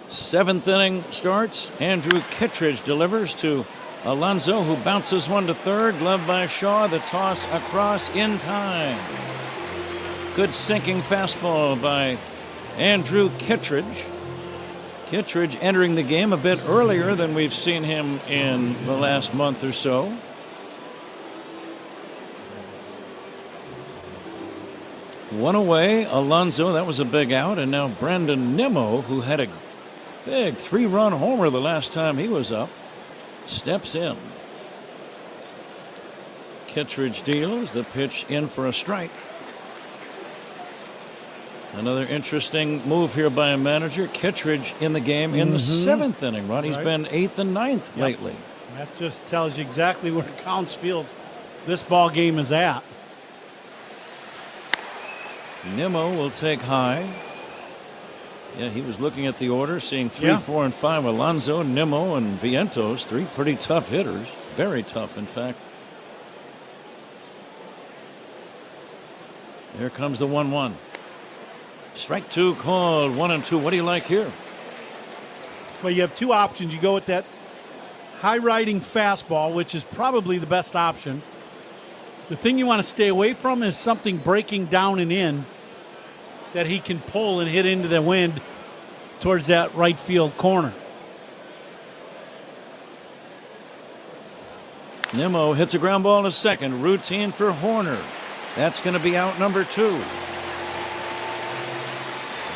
7th inning starts. Andrew Kittredge delivers to Alonso, who bounces one to third. Gloved by Shaw. The toss across in time. Good sinking fastball by Andrew Kittredge. Kittredge entering the game a bit earlier than we've seen him in the last month or so. One away, Alonso, that was a big out, and now Brandon Nimmo, who had a big 3-run homer the last time he was up, steps in. Kittredge deals, the pitch in for a strike. Another interesting move here by a manager. Kittredge in the game in the 7th inning, Ron. He's been 8th and 9th lately. That just tells you exactly where Counts feels this ball game is at. Nimmo will take high. Yeah, he was looking at the order, seeing 3, 4, and 5. Alonso, Nimmo, and Vientos, 3 pretty tough hitters. Very tough, in fact. Here comes the 1-1. Strike two called, 1-2. What do you like here? Well, you have two options. You go with that high-riding fastball, which is probably the best option. The thing you want to stay away from is something breaking down and in that he can pull and hit into the wind towards that right field corner. Nimmo hits a ground ball to second. Routine for Horner. That's going to be out number 2.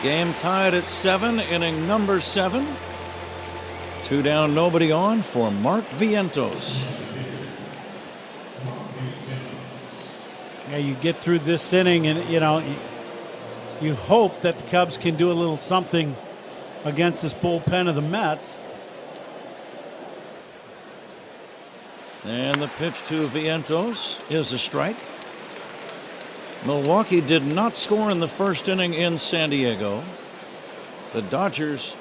Game tied at 7, inning number 7. 2 down, nobody on for Mark Vientos. Yeah, you get through this inning and, you hope that the Cubs can do a little something against this bullpen of the Mets. And the pitch to Vientos is a strike. Milwaukee did not score in the first inning in San Diego. The Dodgers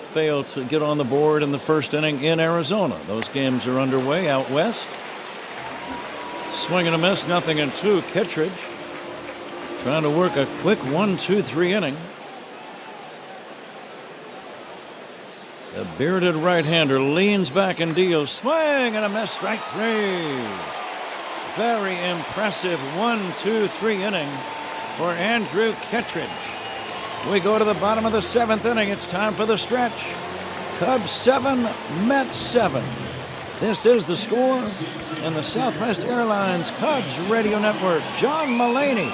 failed to get on the board in the first inning in Arizona. Those games are underway out west. Swing and a miss, 0-2. Kittredge trying to work a quick 1-2-3 inning. The bearded right-hander leans back and deals. Swing and a miss, strike 3. Very impressive 1-2-3 inning for Andrew Kittredge. We go to the bottom of the 7th inning. It's time for the stretch. Cubs 7, Mets 7. This is the score in the Southwest Airlines Cubs Radio Network. John Mulaney,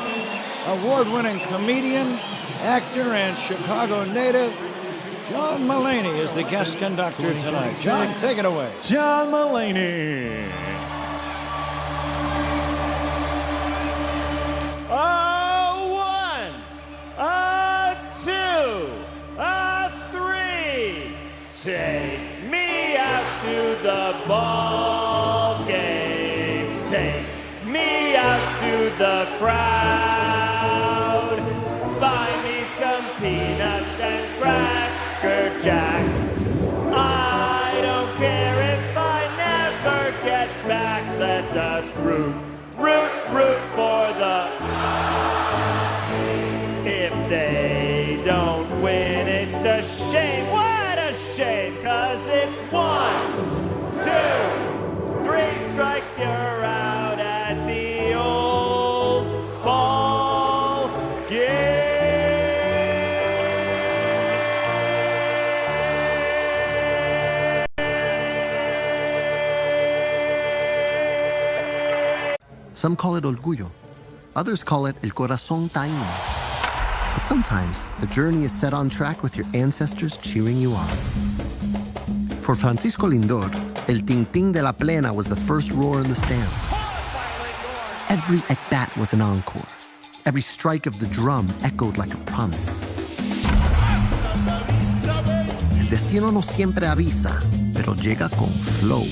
award-winning comedian, actor, and Chicago native. John Mulaney is the guest conductor tonight. John, take it away. John Mulaney. A 1, a 2, a 3. Take me out to the ball game. Take me out to the crowd. Buy me some peanuts and Cracker Jack. I don't care if I never get back. Let us root for the. If they don't win, it's a shame. What a shame, 'cause it's 1, 2, 3 strikes, you're out at the old ball game. Some call it orgullo. Others call it el corazón taíno. But sometimes the journey is set on track with your ancestors cheering you on. For Francisco Lindor, el ting-ting de la plena was the first roar in the stands. Every at-bat was an encore. Every strike of the drum echoed like a promise. El destino no siempre avisa, pero llega con flow.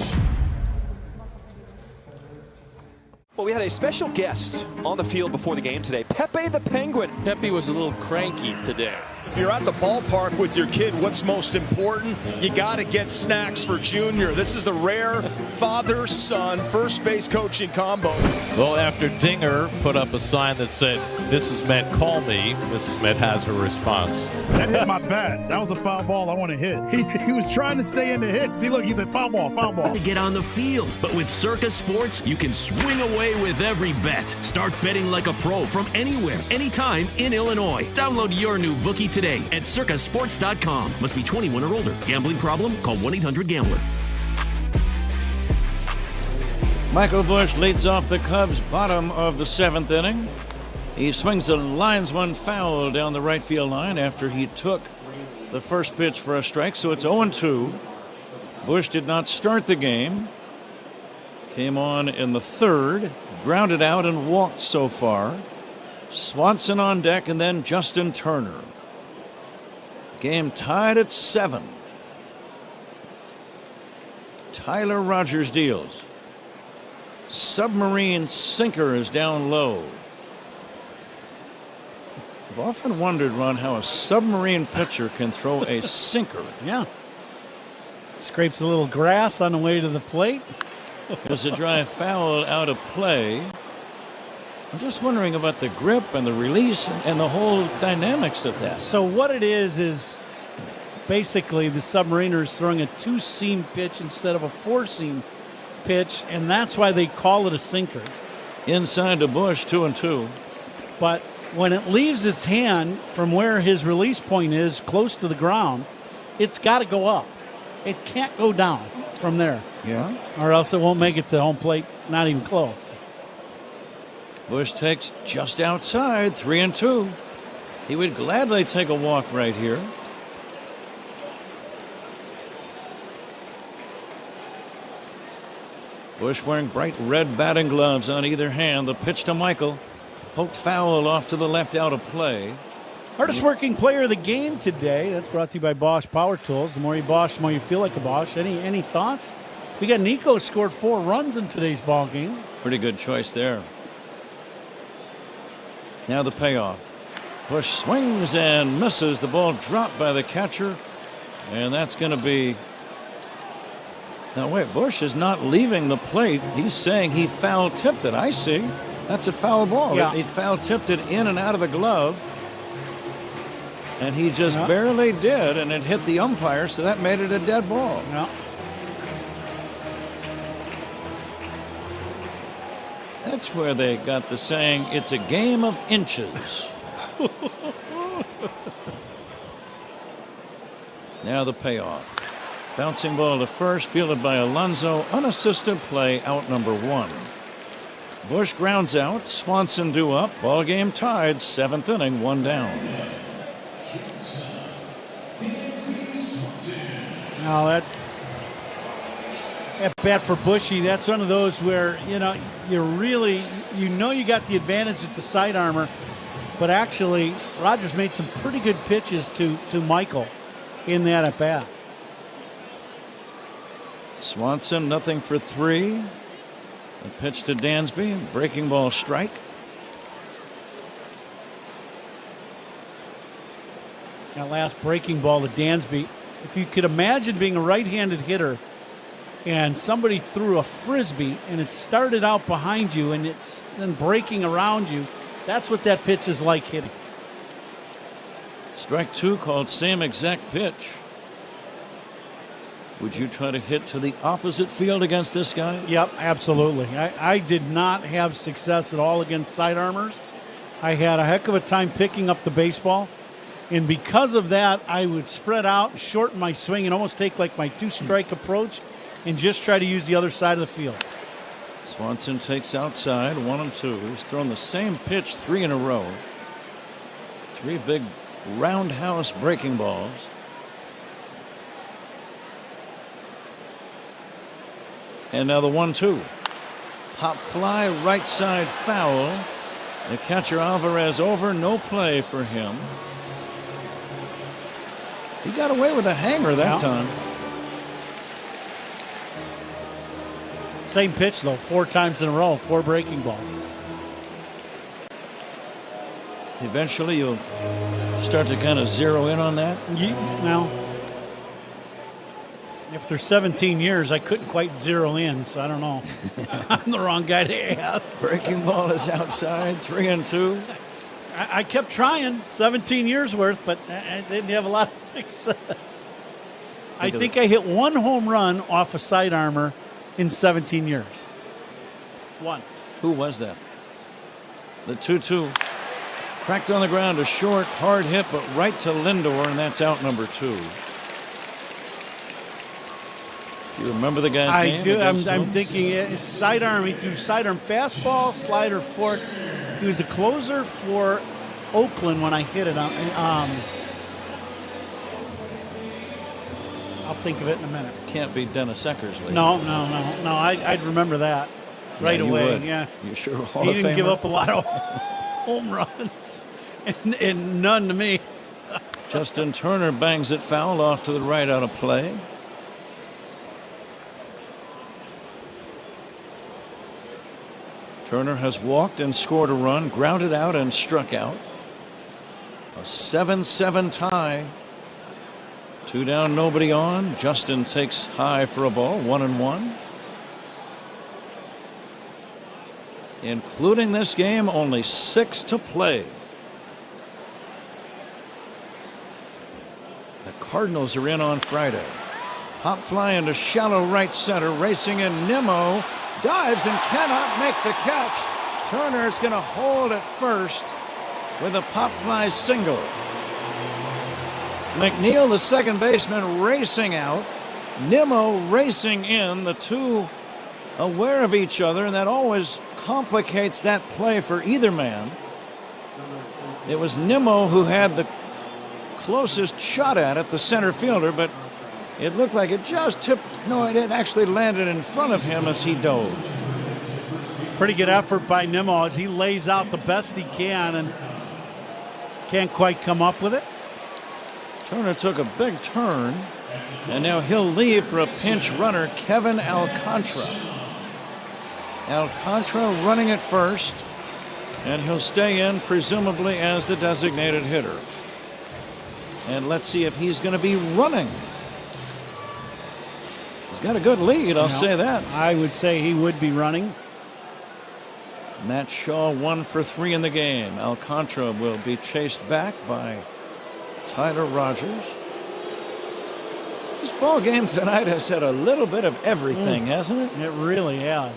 Well, we had a special guest on the field before the game today, Pepe the Penguin. Pepe was a little cranky today. If you're at the ballpark with your kid, what's most important? You got to get snacks for Junior. This is a rare father-son first base coaching combo. Well, after Dinger put up a sign that said, "Mrs. Met, call me," Mrs. Met has her response. That hit my bat. That was a foul ball I want to hit. He was trying to stay in the hit. See, look, he said foul ball, foul ball. To get on the field, but with Circa Sports, you can swing away with every bet. Start betting like a pro from anywhere, anytime in Illinois. Download your new bookie today at circasports.com. Must be 21 or older. Gambling problem? Call 1-800-GAMBLER. Michael Busch leads off the Cubs' bottom of the 7th inning. He swings a linesman foul down the right field line after he took the first pitch for a strike, so it's 0-2. Busch did not start the game. Came on in the 3rd, grounded out and walked so far. Swanson on deck, and then Justin Turner. Game tied at 7. Tyler Rogers deals. Submarine sinker is down low. I've often wondered, Ron, how a submarine pitcher can throw a sinker. Yeah. Scrapes a little grass on the way to the plate. It was a dry foul out of play. I'm just wondering about the grip and the release and the whole dynamics of that. So what it is basically the Submariners throwing a 2-seam pitch instead of a 4-seam pitch, and that's why they call it a sinker. Inside to Bush, 2-2. But when it leaves his hand from where his release point is, close to the ground, it's got to go up. It can't go down from there. Yeah. Or else it won't make it to home plate, not even close. Bush takes just outside, 3-2. He would gladly take a walk right here. Bush wearing bright red batting gloves on either hand. The pitch to Michael. Poked foul off to the left, out of play. Hardest working player of the game today. That's brought to you by Bosch Power Tools. The more you Bosch, the more you feel like a Bosch. Any thoughts? We got Nico scored 4 runs in today's ball game. Pretty good choice there. Now the payoff. Bush swings and misses. The ball dropped by the catcher. And that's going to be... Now wait, Bush is not leaving the plate. He's saying he foul tipped it. I see. That's a foul ball. Yeah. He foul tipped it in and out of the glove. And he just barely did, and it hit the umpire, so that made it a dead ball. Yeah. That's where they got the saying, it's a game of inches. Now the payoff. Bouncing ball to first, fielded by Alonso. Unassisted play, out number 1. Bush grounds out. Swanson due up. Ball game tied. 7th inning, 1 down. Now that bat for Bushy, that's one of those where, you got the advantage with the side armor, but actually Rogers made some pretty good pitches to Michael in that at bat. Swanson, nothing for 3. A pitch to Dansby. Breaking ball strike. That last breaking ball to Dansby. If you could imagine being a right-handed hitter and somebody threw a frisbee and it started out behind you and it's then breaking around you, that's what that pitch is like hitting. Strike 2 called, same exact pitch. Would you try to hit to the opposite field against this guy? Yep, absolutely. I did not have success at all against side armors. I had a heck of a time picking up the baseball. And because of that, I would spread out, shorten my swing, and almost take like my 2-strike approach and just try to use the other side of the field. Swanson takes outside, 1-2. He's thrown the same pitch 3 in a row. 3 big roundhouse breaking balls. And now the 1-2. Pop fly, right side foul. The catcher Alvarez over, no play for him. He got away with a hanger that time. Same pitch, though, 4 times in a row, 4 breaking balls. Eventually you'll start to kind of zero in on that? Now, after 17 years, I couldn't quite zero in, so I don't know. I'm the wrong guy to ask. Breaking ball is outside, 3-2. I kept trying, 17 years worth, but I didn't have a lot of success. I think I hit 1 home run off a side armor in 17 years. 1. Who was that? The 2-2. Cracked on the ground, a short, hard hit, but right to Lindor, and that's out number 2. Do you remember the guy's name? I do. I'm thinking it's sidearm. He threw sidearm fastball, slider, fork. He was a closer for Oakland when I hit it. I'll think of it in a minute. Can't be Dennis Eckersley. No. I'd remember that right away. Would. Yeah. You sure? He didn't give up a lot of home runs, and none to me. Justin Turner bangs it foul off to the right, out of play. Turner has walked and scored a run, grounded out and struck out. A 7-7 tie. 2 down, nobody on. Justin takes high for a ball, 1-1. Including this game, only 6 to play. The Cardinals are in on Friday. Pop fly into shallow right center, racing in. Nimmo dives and cannot make the catch. Turner's going to hold at first with a pop fly single. McNeil, the second baseman, racing out. Nimmo racing in. The two aware of each other, and that always complicates that play for either man. It was Nimmo who had the closest shot at it, the center fielder, but it looked like it just tipped. No, it actually landed in front of him as he dove. Pretty good effort by Nimmo as he lays out the best he can and can't quite come up with it. Turner took a big turn, and now he'll leave for a pinch runner, Kevin Alcantara. Alcantara running at first, and he'll stay in presumably as the designated hitter. And let's see if he's going to be running. He's got a good lead, I'll say that. I would say he would be running. Matt Shaw 1 for 3 in the game. Alcantara will be chased back by Tyler Rogers. This ball game tonight has had a little bit of everything, hasn't it? It really has.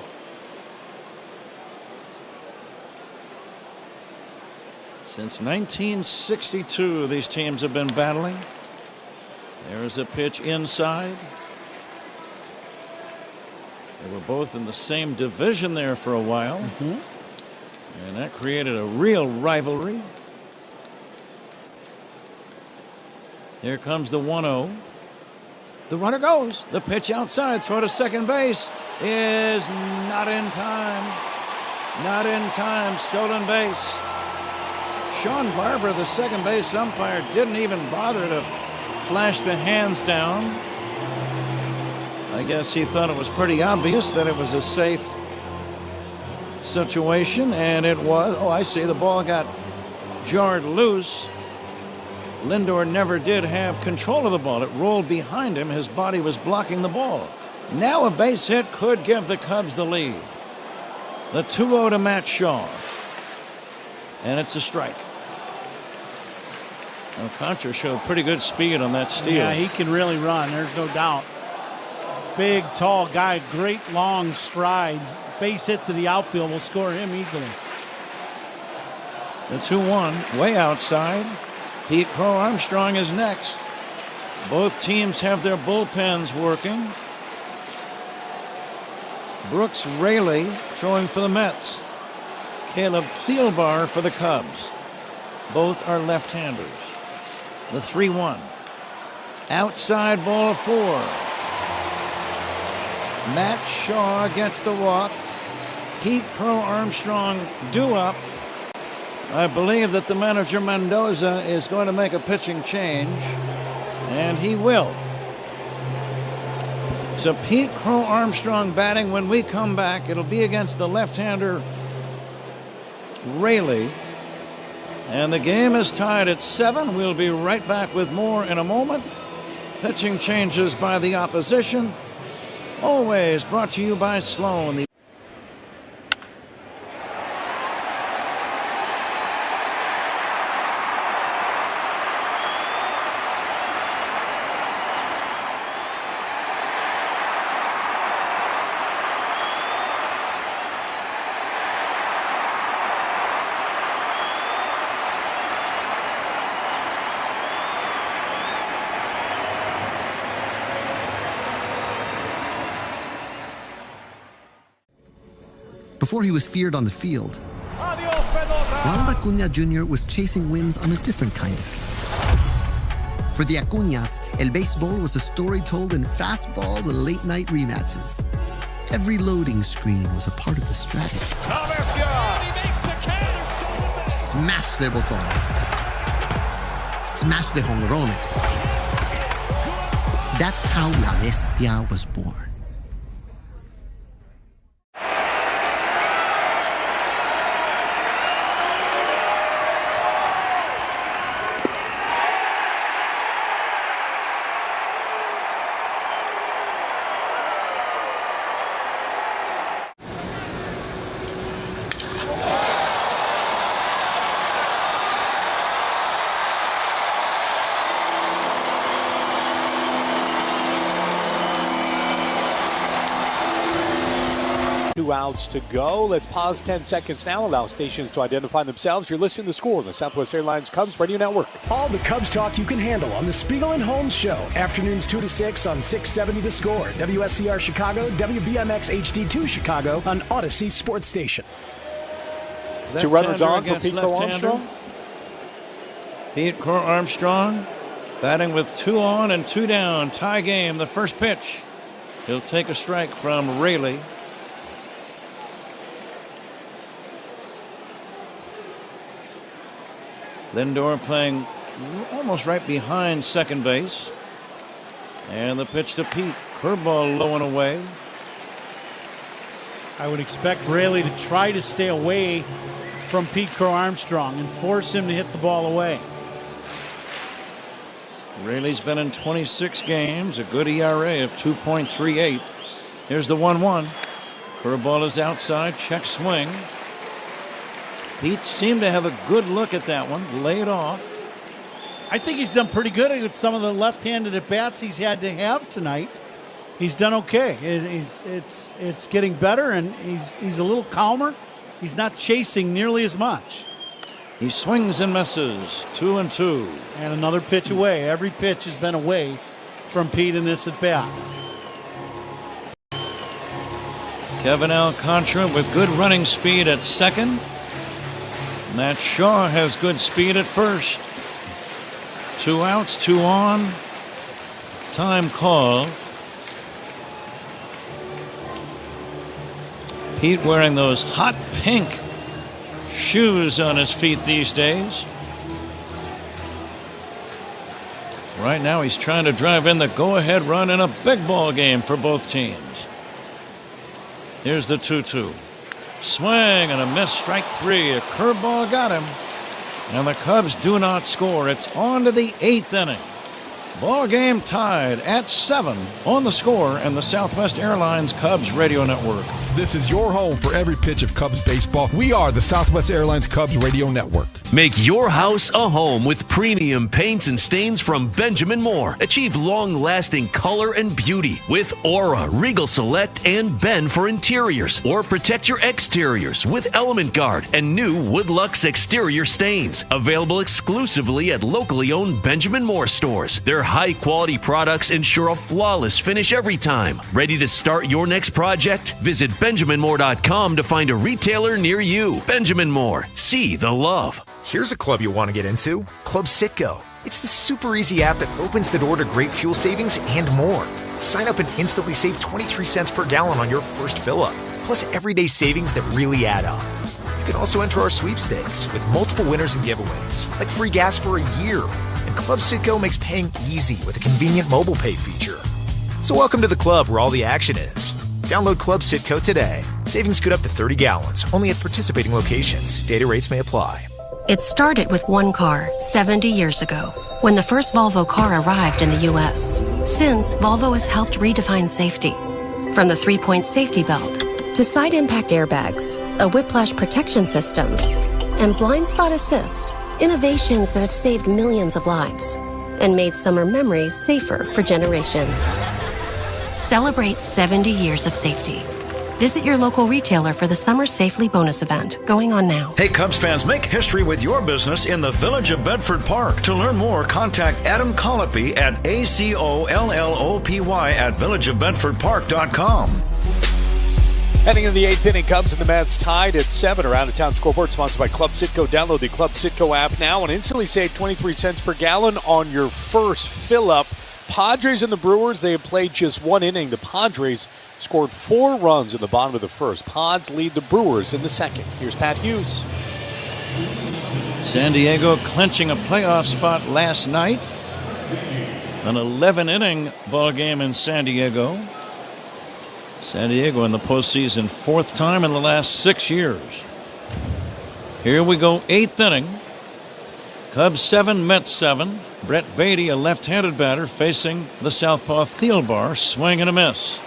Since 1962, these teams have been battling. There's a pitch inside. They were both in the same division there for a while. And that created a real rivalry. Here comes the 1-0. The runner goes. The pitch outside. Throw to second base is not in time. Not in time. Stolen base. Sean Barber, the second base umpire, didn't even bother to flash the hands down. I guess he thought it was pretty obvious that it was a safe situation, and it was. Oh, I see. The ball got jarred loose. Lindor never did have control of the ball. It rolled behind him. His body was blocking the ball. Now a base hit could give the Cubs the lead. The 2-0 to Matt Shaw. And it's a strike. Alcantara showed pretty good speed on that steal. Yeah, he can really run. There's no doubt. Big, tall guy, great long strides. Base hit to the outfield will score him easily. The 2-1 way outside. Pete Crow Armstrong is next. Both teams have their bullpens working. Brooks Raley throwing for the Mets. Caleb Thielbar for the Cubs. Both are left-handers. The 3-1. Outside ball 4. Matt Shaw gets the walk. Pete Crow Armstrong due up. I believe that the manager Mendoza is going to make a pitching change, and he will. So Pete Crow Armstrong batting when we come back. It'll be against the left-hander Raley. And the game is tied at 7. We'll be right back with more in a moment. Pitching changes by the opposition. Always brought to you by Sloan. Before he was feared on the field, Ronald Acuna Jr. was chasing wins on a different kind of field. For the Acuñas, El Béisbol was a story told in fastballs and late-night rematches. Every loading screen was a part of the strategy. Smash de botones. Smash de jonrones. That's how La Bestia was born. 2 outs to go. Let's pause 10 seconds now. Allow stations to identify themselves. You're listening to Score on the Southwest Airlines Cubs Radio Network. All the Cubs talk you can handle on the Spiegel and Holmes Show. Afternoons 2 to 6 on 670 The Score. WSCR Chicago, WBMX HD2 Chicago on Odyssey Sports Station. 2 runners on for Pete Crow Armstrong. Pete Crow Armstrong batting with 2 on and 2 down. Tie game, the first pitch. He'll take a strike from Rayleigh. Lindor playing almost right behind second base. And the pitch to Pete. Curveball low and away. I would expect Rayleigh to try to stay away from Pete Crow Armstrong and force him to hit the ball away. Rayleigh's been in 26 games, a good ERA of 2.38. Here's the 1-1. Curveball is outside, check swing. Pete seemed to have a good look at that one, laid off. I think he's done pretty good with some of the left-handed at-bats he's had to have tonight. He's done okay. It's getting better, and he's a little calmer. He's not chasing nearly as much. He swings and misses. 2-2. And another pitch away. Every pitch has been away from Pete in this at-bat. Kevin Alcantara with good running speed at second. Matt Shaw has good speed at first. 2 outs, 2 on. Time called. Pete wearing those hot pink shoes on his feet these days. Right now he's trying to drive in the go-ahead run in a big ball game for both teams. Here's the 2-2. Swing and a miss, strike 3. A curveball got him. And the Cubs do not score. It's on to the 8th inning. Ball game tied at 7 on the Score and the Southwest Airlines Cubs Radio Network. This is your home for every pitch of Cubs baseball. We are the Southwest Airlines Cubs Radio Network. Make your house a home with premium paints and stains from Benjamin Moore. Achieve long-lasting color and beauty with Aura, Regal Select, and Ben for interiors. Or protect your exteriors with Element Guard and new Woodlux exterior stains. Available exclusively at locally owned Benjamin Moore stores. Their high-quality products ensure a flawless finish every time. Ready to start your next project? Visit BenjaminMoore.com to find a retailer near you. Benjamin Moore. See the love. Here's a club you'll want to get into. Club Citgo. It's the super easy app that opens the door to great fuel savings and more. Sign up and instantly save 23 cents per gallon on your first fill-up. Plus everyday savings that really add up. You can also enter our sweepstakes with multiple winners and giveaways, like free gas for a year. And Club Citgo makes paying easy with a convenient mobile pay feature. So welcome to the club where all the action is. Download Club Citgo today. Savings good up to 30 gallons, only at participating locations. Data rates may apply. It started with one car 70 years ago, when the first Volvo car arrived in the U.S. Since, Volvo has helped redefine safety. From the 3-point safety belt to side impact airbags, a whiplash protection system, and blind spot assist, innovations that have saved millions of lives and made summer memories safer for generations. Celebrate 70 years of safety. Visit your local retailer for the Summer Safely bonus event going on now. Hey, Cubs fans, make history with your business in the Village of Bedford Park. To learn more, contact Adam Colopy at ACOLLOPY@villageofbedfordpark.com. Heading into the 8th inning, Cubs and the Mets tied at 7. Around the town scoreboard sponsored by Club Citgo. Download the Club Citgo app now and instantly save 23 cents per gallon on your first fill-up. Padres and the Brewers, they have played just 1 inning. The Padres scored 4 runs in the bottom of the first. Pods lead the Brewers in the second. Here's Pat Hughes. San Diego clinching a playoff spot last night. An 11-inning ball game in San Diego. San Diego in the postseason 4th time in the last 6 years. Here we go, 8th inning. Cubs 7, Mets 7. Brett Beatty, a left-handed batter, facing the southpaw Thielbar. Swing and a miss.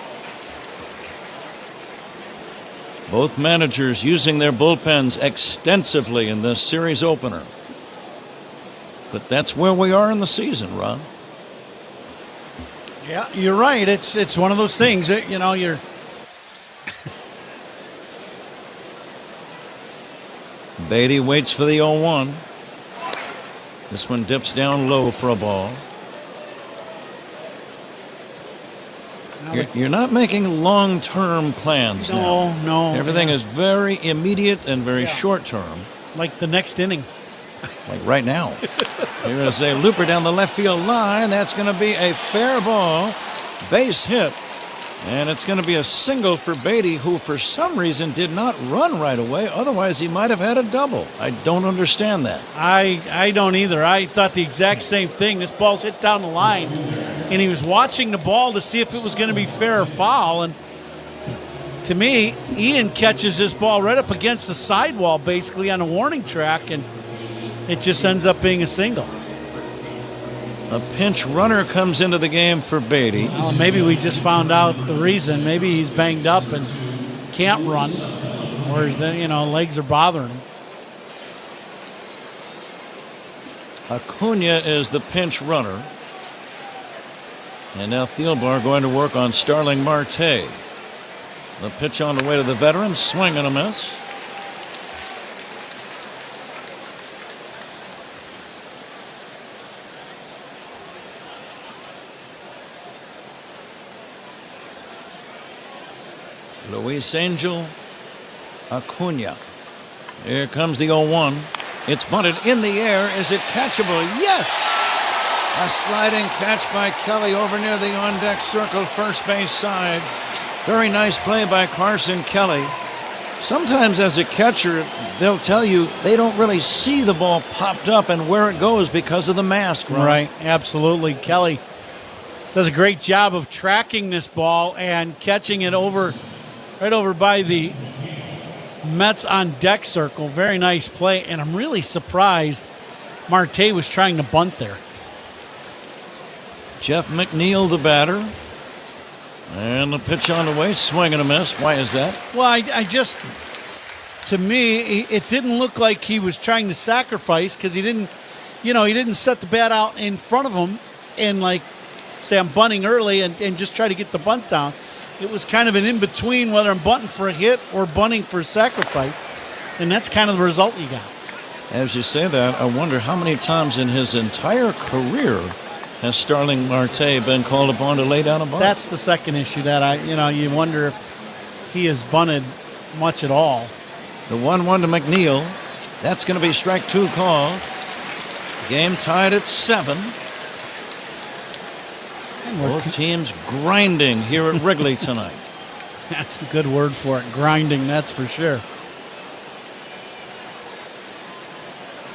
Both managers using their bullpens extensively in this series opener. But that's where we are in the season, Ron. Yeah, you're right. It's one of those things that, Beatty waits for the 0-1. This one dips down low for a ball. You're not making long-term plans now. No. Everything is very immediate and very short-term. Like the next inning. Like right now. Here is a looper down the left field line. That's going to be a fair ball. Base hit. And it's going to be a single for Beatty, who for some reason did not run right away. Otherwise, he might have had a double. I don't understand that. I don't either. I thought the exact same thing. This ball's hit down the line, and he was watching the ball to see if it was going to be fair or foul. And to me, Ian catches this ball right up against the sidewall, basically on a warning track, and it just ends up being a single. A pinch runner comes into the game for Beatty. Well, maybe we just found out the reason. Maybe he's banged up and can't run, or his legs are bothering him. Acuna is the pinch runner. And now Thielbar going to work on Starling Marte. The pitch on the way to the veteran. Swing and a miss. Luis Angel Acuna. Here comes the 0-1. It's bunted in the air. Is it catchable? Yes! A sliding catch by Kelly over near the on-deck circle, first base side. Very nice play by Carson Kelly. Sometimes as a catcher, they'll tell you they don't really see the ball popped up and where it goes because of the mask. Right, absolutely. Kelly does a great job of tracking this ball and catching it right over by the Mets on deck circle. Very nice play, and I'm really surprised Marte was trying to bunt there. Jeff McNeil, the batter. And the pitch on the way, swing and a miss. Why is that? Well, to me, it didn't look like he was trying to sacrifice, because he didn't set the bat out in front of him and say I'm bunting early and just try to get the bunt down. It was kind of an in-between, whether I'm bunting for a hit or bunting for a sacrifice, and that's kind of the result you got. As you say that, I wonder how many times in his entire career has Starling Marte been called upon to lay down a bunt? That's the second issue that you wonder if he has bunted much at all. The 1-1 to McNeil. That's going to be strike two called. Game tied at 7. Both teams grinding here at Wrigley tonight. That's a good word for it. Grinding, that's for sure.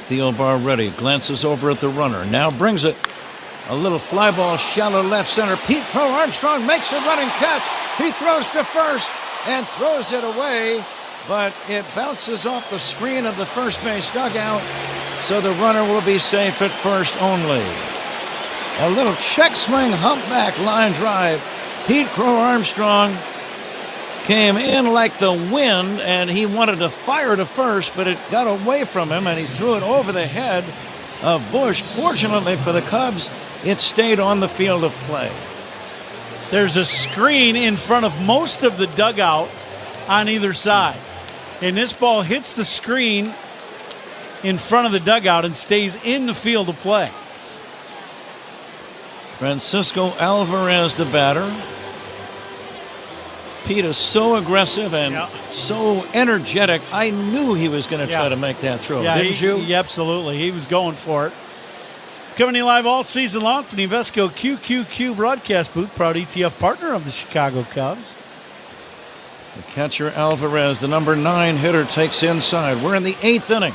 Thielbar ready. Glances over at the runner. Now brings it. A little fly ball, shallow left center. Pete Crow Armstrong makes a running catch. He throws to first and throws it away, but it bounces off the screen of the first base dugout, so the runner will be safe at first only. A little check swing, humpback line drive. Pete Crow Armstrong came in like the wind, and he wanted to fire to first, but it got away from him, and he threw it over the head of Bush. Fortunately for the Cubs, it stayed on the field of play. There's a screen in front of most of the dugout on either side, and this ball hits the screen in front of the dugout and stays in the field of play. Francisco Alvarez, the batter. Pete is so aggressive and so energetic. I knew he was going to try to make that throw. Didn't you? Yeah, absolutely. He was going for it. Coming to you live all season long from the Invesco QQQ broadcast booth, proud ETF partner of the Chicago Cubs. The catcher Alvarez, the number 9 hitter, takes inside. We're in the 8th inning.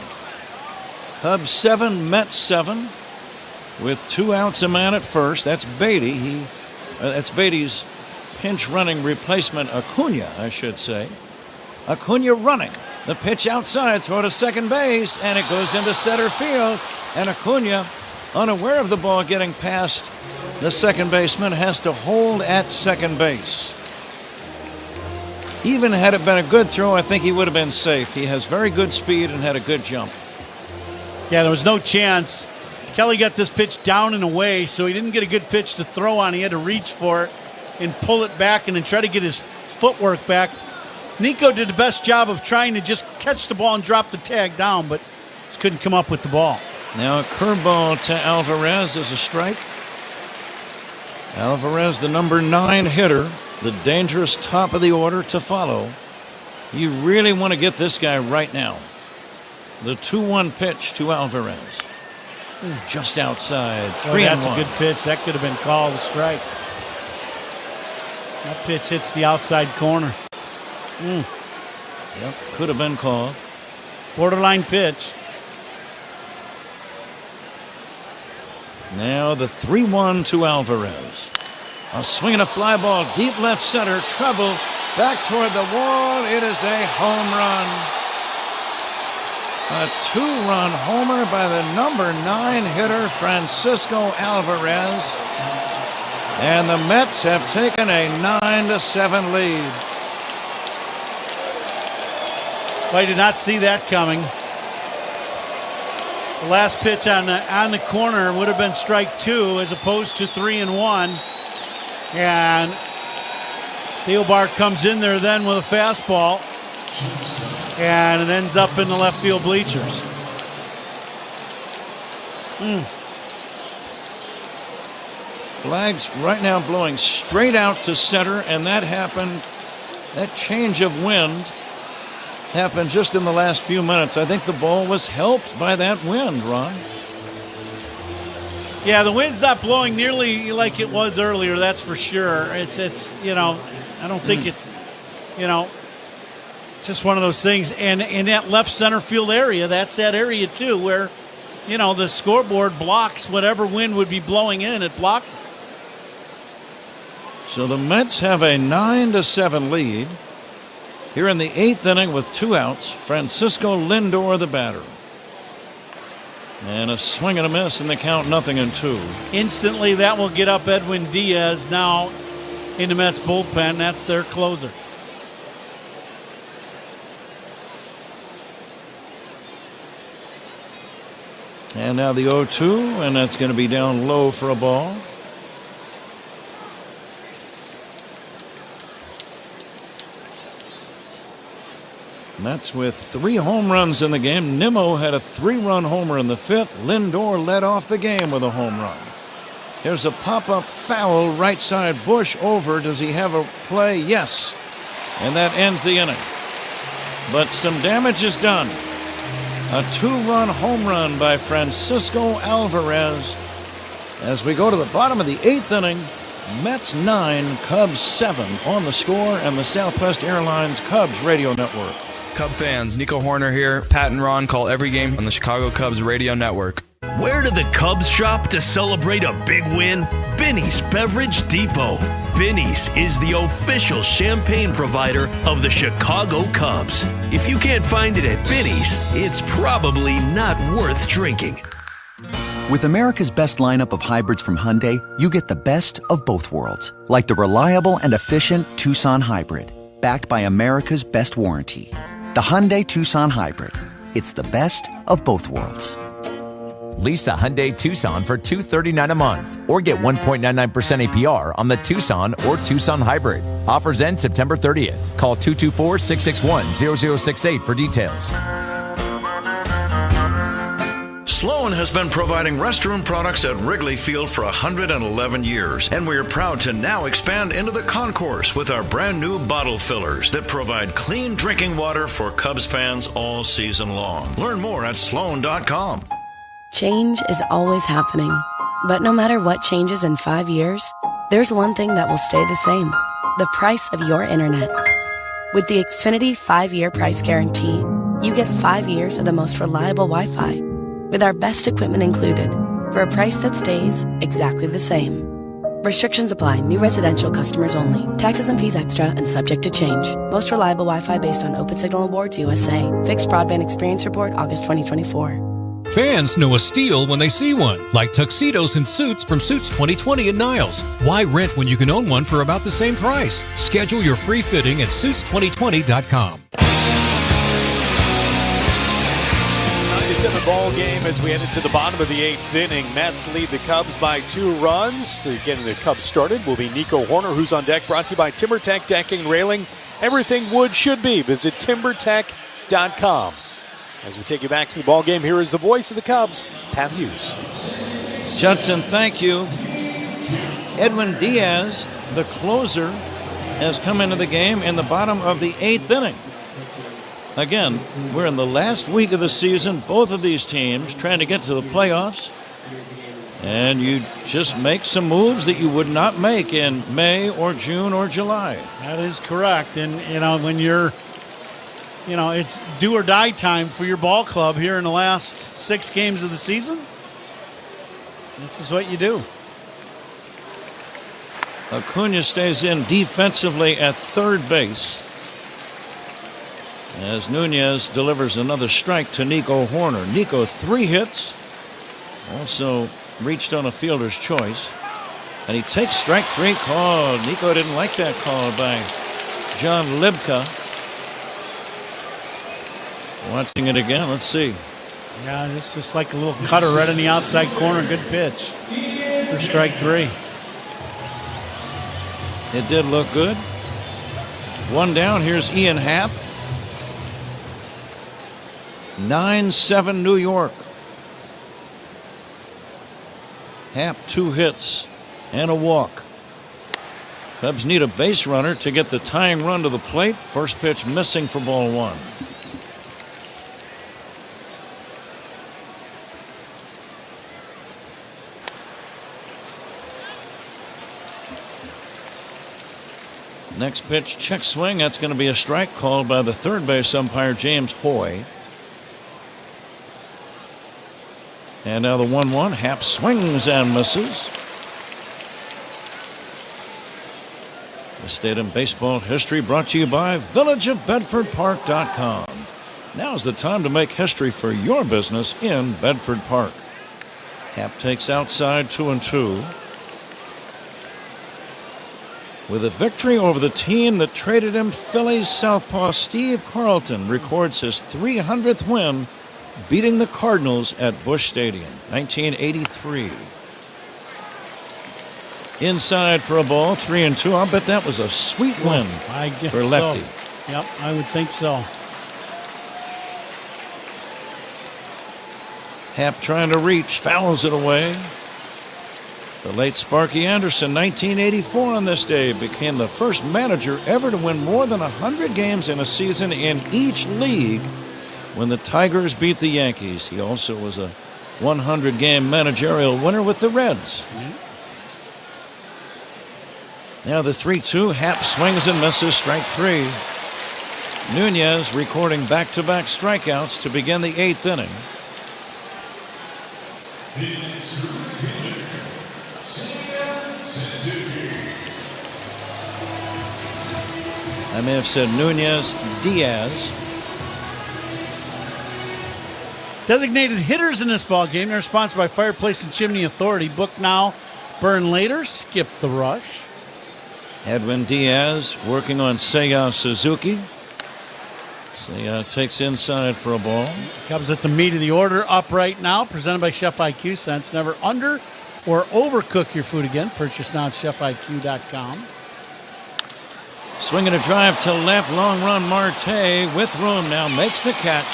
Cubs 7, Mets 7. With 2 outs, a man at first. That's Beatty. That's Beatty's pinch running replacement, Acuna, I should say. Acuna running. The pitch outside, throw to second base, and it goes into center field. And Acuna, unaware of the ball getting past the second baseman, has to hold at second base. Even had it been a good throw, I think he would have been safe. He has very good speed and had a good jump. Yeah, there was no chance. Kelly got this pitch down and away, so he didn't get a good pitch to throw on. He had to reach for it and pull it back and then try to get his footwork back. Nico did the best job of trying to just catch the ball and drop the tag down, but just couldn't come up with the ball. Now a curveball to Alvarez is a strike. Alvarez, the number 9 hitter, the dangerous top of the order to follow. You really want to get this guy right now. The 2-1 pitch to Alvarez. Just outside. 3-1. That's a good pitch. That could have been called a strike. That pitch hits the outside corner. Yep, could have been called. Borderline pitch. Now the 3-1 to Alvarez. A swing and a fly ball deep left center. Trouble back toward the wall. It is a home run. A 2-run homer by the number 9 hitter, Francisco Alvarez. And the Mets have taken a 9-7 lead. I did not see that coming. The last pitch on the corner would have been strike 2 as opposed to 3-1. And Theobald comes in there then with a fastball. And it ends up in the left field bleachers. Flags right now blowing straight out to center, and that happened. That change of wind happened just in the last few minutes. I think the ball was helped by that wind, Ron. Yeah, the wind's not blowing nearly like it was earlier, that's for sure. It's I don't think it's just one of those things. And in that left center field area, that's that area too where, the scoreboard blocks whatever wind would be blowing in. It blocks it. So the Mets have a 9-7 lead. Here in the 8th inning with 2 outs, Francisco Lindor, the batter. And a swing and a miss in the count, 0-2. Instantly, that will get up Edwin Diaz now in the Mets bullpen. That's their closer. And now the 0-2, and that's going to be down low for a ball. Mets with 3 home runs in the game. Nimmo had a 3-run homer in the 5th. Lindor led off the game with a home run. Here's a pop-up foul, right side. Bush over. Does he have a play? Yes. And that ends the inning. But some damage is done. A 2-run home run by Francisco Alvarez. As we go to the bottom of the 8th inning, Mets 9, Cubs 7 on the Score and the Southwest Airlines Cubs radio network. Cub fans, Nico Horner here. Pat and Ron call every game on the Chicago Cubs radio network. Where do the Cubs shop to celebrate a big win? Binny's Beverage Depot. Binny's is the official champagne provider of the Chicago Cubs. If you can't find it at Binny's, it's probably not worth drinking. With America's best lineup of hybrids from Hyundai, you get the best of both worlds. Like the reliable and efficient Tucson Hybrid, backed by America's best warranty. The Hyundai Tucson Hybrid. It's the best of both worlds. Lease the Hyundai Tucson for $239 a month or get 1.99% APR on the Tucson or Tucson Hybrid. Offers end September 30th. Call 224-661-0068 for details. Sloan has been providing restroom products at Wrigley Field for 111 years, and we are proud to now expand into the concourse with our brand new bottle fillers that provide clean drinking water for Cubs fans all season long. Learn more at Sloan.com. Change is always happening, but no matter what changes in 5 years, there's one thing that will stay the same: the price of your internet. With the Xfinity 5-year price guarantee, you get 5 years of the most reliable Wi-Fi, with our best equipment included, for a price that stays exactly the same. Restrictions apply. New residential customers only. Taxes and fees extra and subject to change. Most reliable Wi-Fi based on Open Signal Awards USA. Fixed Broadband Experience Report, August 2024. Fans know a steal when they see one, like tuxedos and suits from Suits 2020 at Niles. Why rent when you can own one for about the same price? Schedule your free fitting at Suits2020.com. 9-7 ball game as we head into the bottom of the 8th inning. Mets lead the Cubs by 2 runs. Getting the Cubs started will be Nico Horner, who's on deck. Brought to you by TimberTech Decking and Railing. Everything wood should be. Visit TimberTech.com ScoreSports.com. As we take you back to the ball game, here is the voice of the Cubs, Pat Hughes. Judson, thank you. Edwin Diaz, the closer, has come into the game in the bottom of the 8th inning. Again, we're in the last week of the season. Both of these teams trying to get to the playoffs. And you just make some moves that you would not make in May or June or July. That is correct. And, when you're, it's do or die time for your ball club here in the last 6 games of the season. This is what you do. Acuna stays in defensively at third base as Nunez delivers another strike to Nico Horner. Nico 3 hits, also reached on a fielder's choice, and he takes strike 3 called. Nico didn't like that call by John Libka. Watching it again, let's see. Yeah, it's just like a little cutter right in the outside corner. Good pitch for strike 3. It did look good. 1 down. Here's Ian Happ. 9-7 New York. Happ 2 hits and a walk. Cubs need a base runner to get the tying run to the plate. First pitch missing for ball 1. Next pitch, check swing. That's going to be a strike called by the third base umpire, James Hoy. And now the 1-1. Happ swings and misses. This Day in Baseball History brought to you by villageofbedfordpark.com. Now's the time to make history for your business in Bedford Park. Happ takes outside 2-2. With a victory over the team that traded him, Phillies southpaw Steve Carlton records his 300th win, beating the Cardinals at Busch Stadium, 1983. Inside for a ball, 3-2. I'll bet that was a sweet win for lefty. So. Yep, I would think so. Happ trying to reach, fouls it away. The late Sparky Anderson, 1984 on this day, became the first manager ever to win more than 100 games in a season in each league when the Tigers beat the Yankees. He also was a 100-game managerial winner with the Reds. Now the 3-2. Happ swings and misses, strike 3. Nunez recording back-to-back strikeouts to begin the 8th inning. I may have said Nunez, Diaz. Designated hitters in this ball game. They're sponsored by Fireplace and Chimney Authority. Book now, burn later. Skip the rush. Edwin Diaz working on Seiya Suzuki. Seiya takes inside for a ball. Cubs at the meat of the order, up right now. Presented by Chef IQ. Sense never under or overcook your food again. Purchase now at chefiq.com. Swinging a drive to left, long run. Marte with room now makes the catch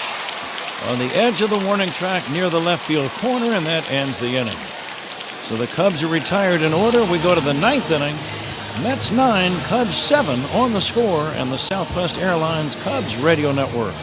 on the edge of the warning track near the left field corner, and that ends the inning. So the Cubs are retired in order. We go to the 9th inning. Mets 9, Cubs 7 on the Score and the Southwest Airlines Cubs Radio Network.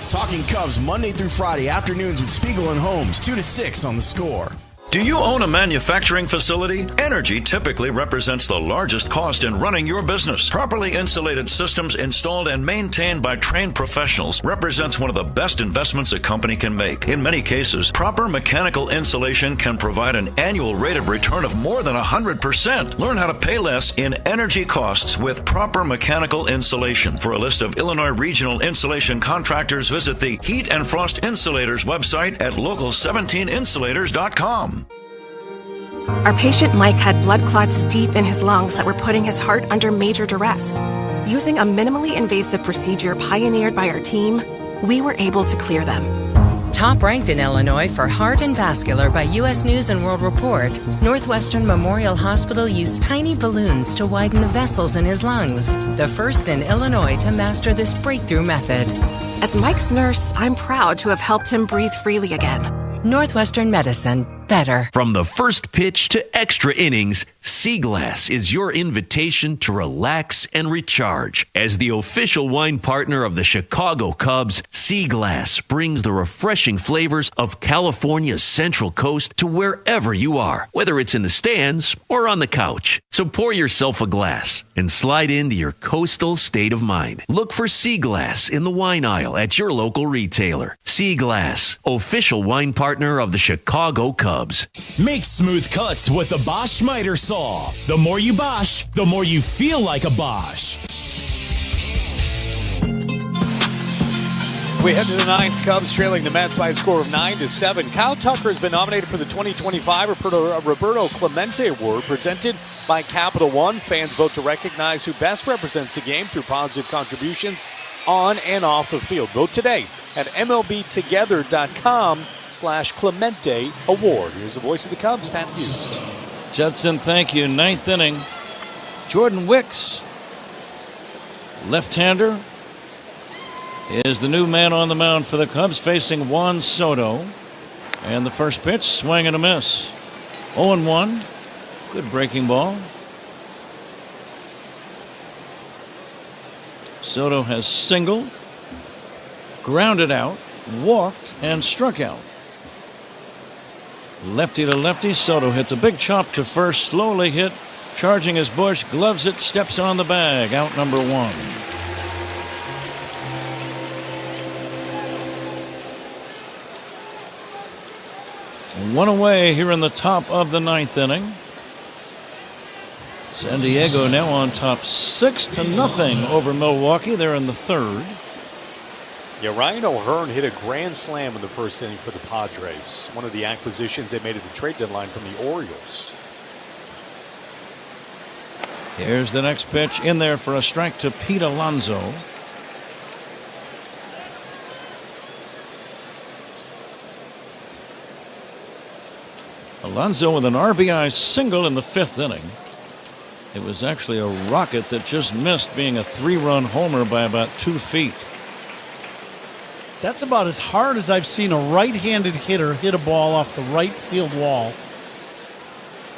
Talking Cubs Monday through Friday afternoons with Spiegel and Holmes, 2 to 6 on the Score. Do you own a manufacturing facility? Energy typically represents the largest cost in running your business. Properly insulated systems installed and maintained by trained professionals represents one of the best investments a company can make. In many cases, proper mechanical insulation can provide an annual rate of return of more than 100%. Learn how to pay less in energy costs with proper mechanical insulation. For a list of Illinois regional insulation contractors, visit the Heat and Frost Insulators website at local17insulators.com. Our patient Mike had blood clots deep in his lungs that were putting his heart under major duress. Using a minimally invasive procedure pioneered by our team, we were able to clear them. Top ranked in Illinois for heart and vascular by U.S. News and World Report, Northwestern Memorial Hospital used tiny balloons to widen the vessels in his lungs, the first in Illinois to master this breakthrough method. As Mike's nurse, I'm proud to have helped him breathe freely again. Northwestern Medicine. Better. From the first pitch to extra innings, Sea Glass is your invitation to relax and recharge. As the official wine partner of the Chicago Cubs, Sea Glass brings the refreshing flavors of California's Central Coast to wherever you are, whether it's in the stands or on the couch. So pour yourself a glass and slide into your coastal state of mind. Look for Sea Glass in the wine aisle at your local retailer. Sea Glass, official wine partner of the Chicago Cubs. Make smooth cuts with the Bosch miter saw. The more you Bosch, the more you feel like a Bosch. We head to the ninth. Cubs trailing the Mets by a score of 9-7. Kyle Tucker has been nominated for the 2025 Roberto Clemente Award presented by Capital One. Fans vote to recognize who best represents the game through positive contributions on and off the field. Vote today at MLBtogether.com/Clemente Award. Here's the voice of the Cubs, Pat Hughes. Judson, thank you. Ninth inning. Jordan Wicks, left-hander, is the new man on the mound for the Cubs, facing Juan Soto. And the first pitch, swing and a miss. 0-1. Good breaking ball. Soto has singled, grounded out, walked, and struck out. Lefty to lefty, Soto hits a big chop to first, slowly hit, charging his Bush, gloves it, steps on the bag, out number one. One away here in the top of the ninth inning. San Diego now on top 6-0 over Milwaukee. They're in the third. Yeah, Ryan O'Hearn hit a grand slam in the first inning for the Padres. One of the acquisitions they made at the trade deadline from the Orioles. Here's the next pitch, in there for a strike to Pete Alonso. Alonso with an RBI single in the fifth inning. It was actually a rocket that just missed being a 3-run homer by about 2 feet. That's about as hard as I've seen a right-handed hitter hit a ball off the right field wall.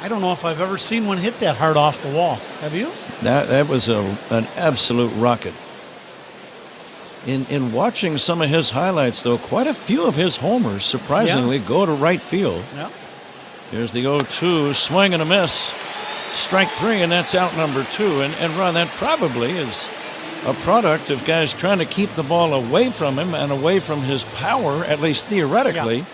I don't know if I've ever seen one hit that hard off the wall. Have you? That was an absolute rocket. In watching some of his highlights, though, quite a few of his homers, surprisingly, go to right field. Yeah. Here's the 0-2, swing and a miss. Strike three, and that's out number two. And Ron, that probably is a product of guys trying to keep the ball away from him and away from his power, at least theoretically. Yeah.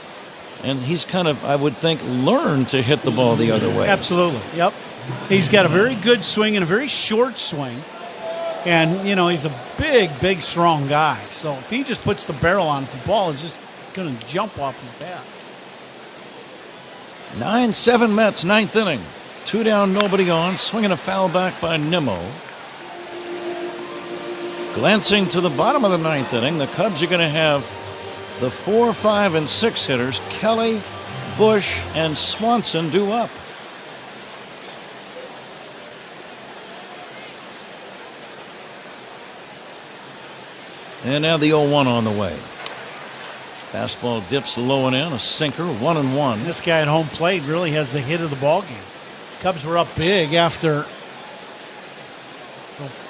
And he's kind of, I would think, learned to hit the ball the other way. Absolutely. Yep. He's got a very good swing and a very short swing. And, you know, he's a big, strong guy. So if he just puts the barrel on it, the ball is just going to jump off his bat. 9-7 Mets, ninth inning. 2 down, nobody on. Swinging a foul back by Nimmo. Glancing to the bottom of the ninth inning, the Cubs are going to have the 4, 5, and 6 hitters, Kelly, Bush, and Swanson, due up. And now the 0-1 on the way. Fastball dips low and in, a sinker, 1-1. This guy at home plate really has the hit of the ball game. Cubs were up big after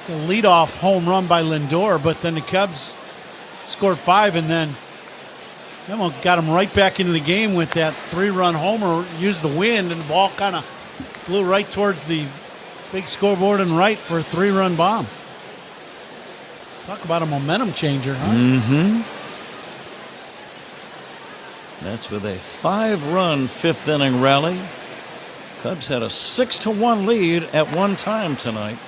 the leadoff home run by Lindor, but then the Cubs scored 5, and then Nimmo got him right back into the game with that 3-run homer, used the wind, and the ball kind of flew right towards the big scoreboard and right for a 3-run bomb. Talk about a momentum changer, huh? Mm-hmm. That's with a 5-run fifth inning rally. Cubs had a 6-1 lead at one time tonight.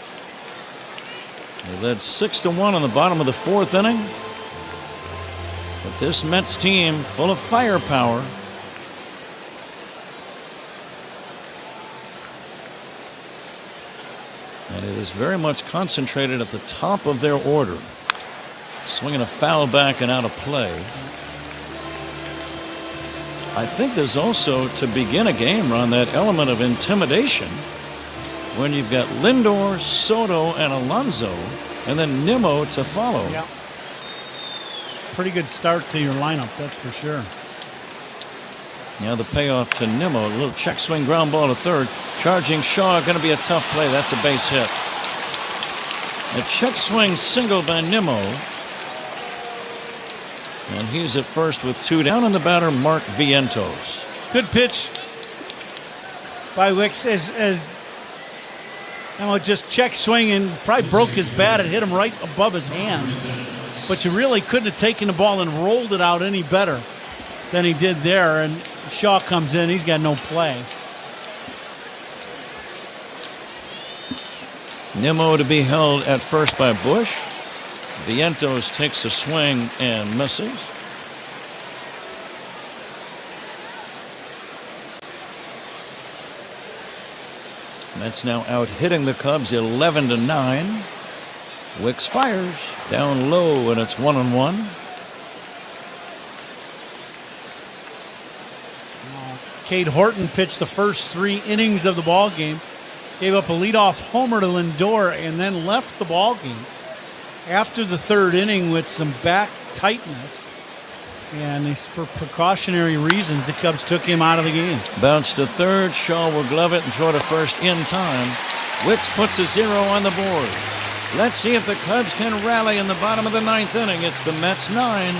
They led 6-1 on the bottom of the fourth inning. But this Mets team, full of firepower, and it is very much concentrated at the top of their order. Swinging a foul back and out of play. I think there's also, to begin a game, Ron, that element of intimidation when you've got Lindor, Soto, and Alonso, and then Nimmo to follow. Yeah. pretty good start to your lineup, that's for sure. Now the payoff to Nimmo. A little check swing ground ball to third. Charging Shaw, going to be a tough play. That's a base hit. A check swing single by Nimmo. And he's at first with 2 down, and the batter, Mark Vientos. Good pitch by Wicks as just check swing and probably broke his bat. It hit him right above his hands. But you really couldn't have taken the ball and rolled it out any better than he did there. And Shaw comes in. He's got no play. Nimmo to be held at first by Bush. Vientos takes a swing and misses. Mets now out hitting the Cubs 11-9. Wicks fires down low, and it's 1-1. Cade Horton pitched the first 3 innings of the ball game. Gave up a leadoff homer to Lindor and then left the ball game after the 3rd inning with some back tightness. And for precautionary reasons, the Cubs took him out of the game. Bounce to third. Shaw will glove it and throw to first in time. Wicks puts a 0 on the board. Let's see if the Cubs can rally in the bottom of the 9th inning. It's the Mets 9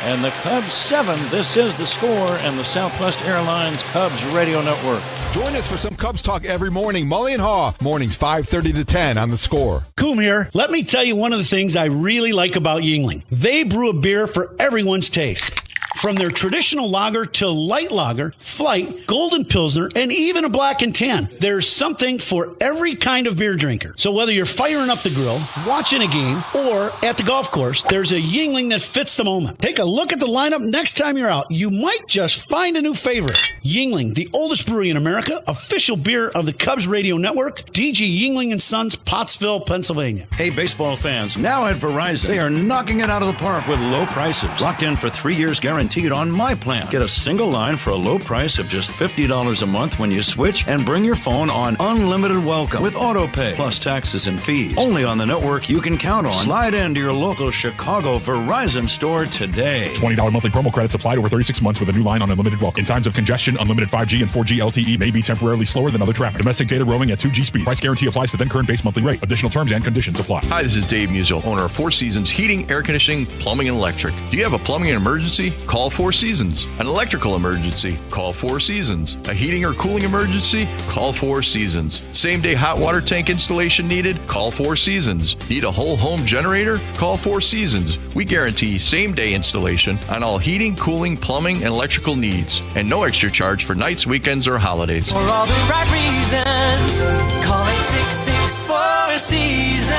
and the Cubs 7. This is The Score and the Southwest Airlines Cubs Radio Network. Join us for some Cubs talk every morning. Mully and Haw, mornings 5:30 to 10 on The Score. Coom here. Let me tell you one of the things I really like about Yuengling. They brew a beer for everyone's taste. From their traditional lager to light lager, flight, golden pilsner, and even a black and tan, there's something for every kind of beer drinker. So whether you're firing up the grill, watching a game, or at the golf course, there's a Yuengling that fits the moment. Take a look at the lineup next time you're out. You might just find a new favorite. Yuengling, the oldest brewery in America, official beer of the Cubs Radio Network, DG Yuengling & Sons, Pottsville, Pennsylvania. Hey, baseball fans, now at Verizon, they are knocking it out of the park with low prices. Locked in for 3 years guaranteed on my plan. Get a single line for a low price of just $50 a month when you switch, and bring your phone on unlimited welcome with auto pay plus taxes and fees. Only on the network you can count on. Slide into your local Chicago Verizon store today. $20 monthly promo credits applied over 36 months with a new line on unlimited welcome. In times of congestion, unlimited 5G and 4G LTE may be temporarily slower than other traffic. Domestic data roaming at 2G speed. Price guarantee applies to then current base monthly rate. Additional terms and conditions apply. Hi, this is Dave Musial, owner of Four Seasons Heating, Air Conditioning, Plumbing, and Electric. Do you have a plumbing emergency? Call Four Seasons. An electrical emergency? Call Four Seasons. A heating or cooling emergency? Call Four Seasons. Same-day hot water tank installation needed? Call Four Seasons. Need a whole home generator? Call Four Seasons. We guarantee same-day installation on all heating, cooling, plumbing, and electrical needs. And no extra charge for nights, weekends, or holidays. For all the right reasons, call 866-4 Seasons.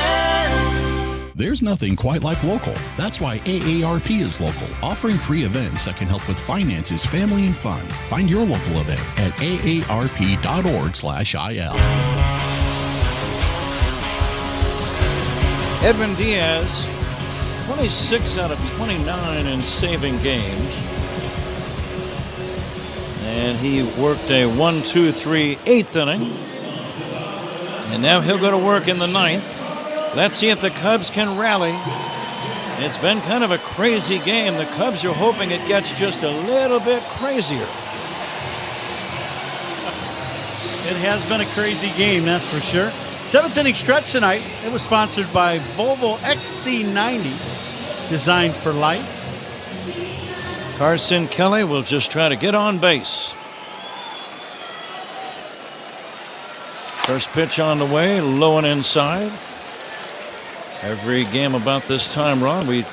There's nothing quite like local. That's why AARP is local, offering free events that can help with finances, family, and fun. Find your local event at aarp.org/il. Edwin Diaz, 26 out of 29 in saving games. And he worked a 1-2-3 8th inning. And now he'll go to work in the 9th. Let's see if the Cubs can rally. It's been kind of a crazy game. The Cubs are hoping it gets just a little bit crazier. It has been a crazy game, that's for sure. 7th inning stretch tonight. It was sponsored by Volvo XC90, designed for life. Carson Kelly will just try to get on base. First pitch on the way, low and inside. Every game about this time, Ron, we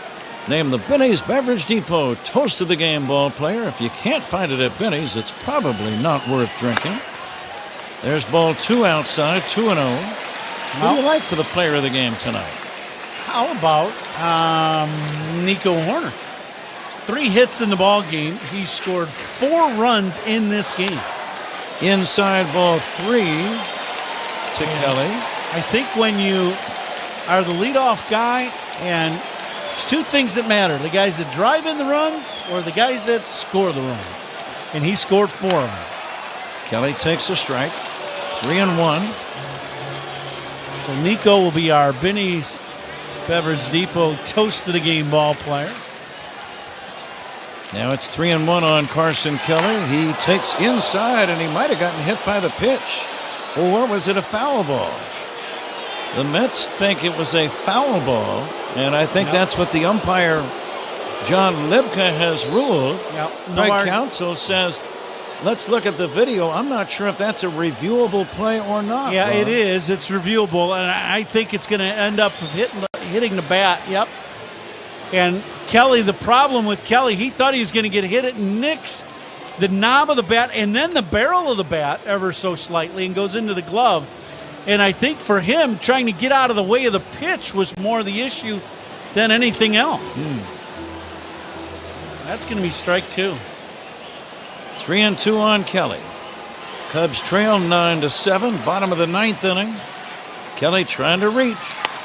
name the Benny's Beverage Depot Toast of the Game ball player. If you can't find it at Benny's, it's probably not worth drinking. There's ball 2 outside, 2-0. Who do you like for the player of the game tonight? How about Nico Horner? 3 hits in the ball game. He scored 4 runs in this game. Inside ball 3 to Kelly. I think when you are the leadoff guy, and there's 2 things that matter: the guys that drive in the runs or the guys that score the runs. And he scored 4 of them. Kelly takes a strike. 3-1. So Nico will be our Benny's Beverage Depot Toast of the Game ball player. Now it's 3-1 on Carson Kelly. He takes inside, and he might have gotten hit by the pitch. Or was it a foul ball? The Mets think it was a foul ball, and I think that's what the umpire, John Libka, has ruled. Craig Counsell says, let's look at the video. I'm not sure if that's a reviewable play or not. Yeah, Ron. it is. It's reviewable, and I think it's going to end up hitting the bat. Yep. And Kelly, the problem with Kelly, he thought he was going to get hit. It nicks the knob of the bat and then the barrel of the bat ever so slightly and goes into the glove. And I think for him, trying to get out of the way of the pitch was more the issue than anything else. That's going to be strike 2. 3-2 on Kelly. Cubs trail 9-7, bottom of the 9th inning. Kelly trying to reach,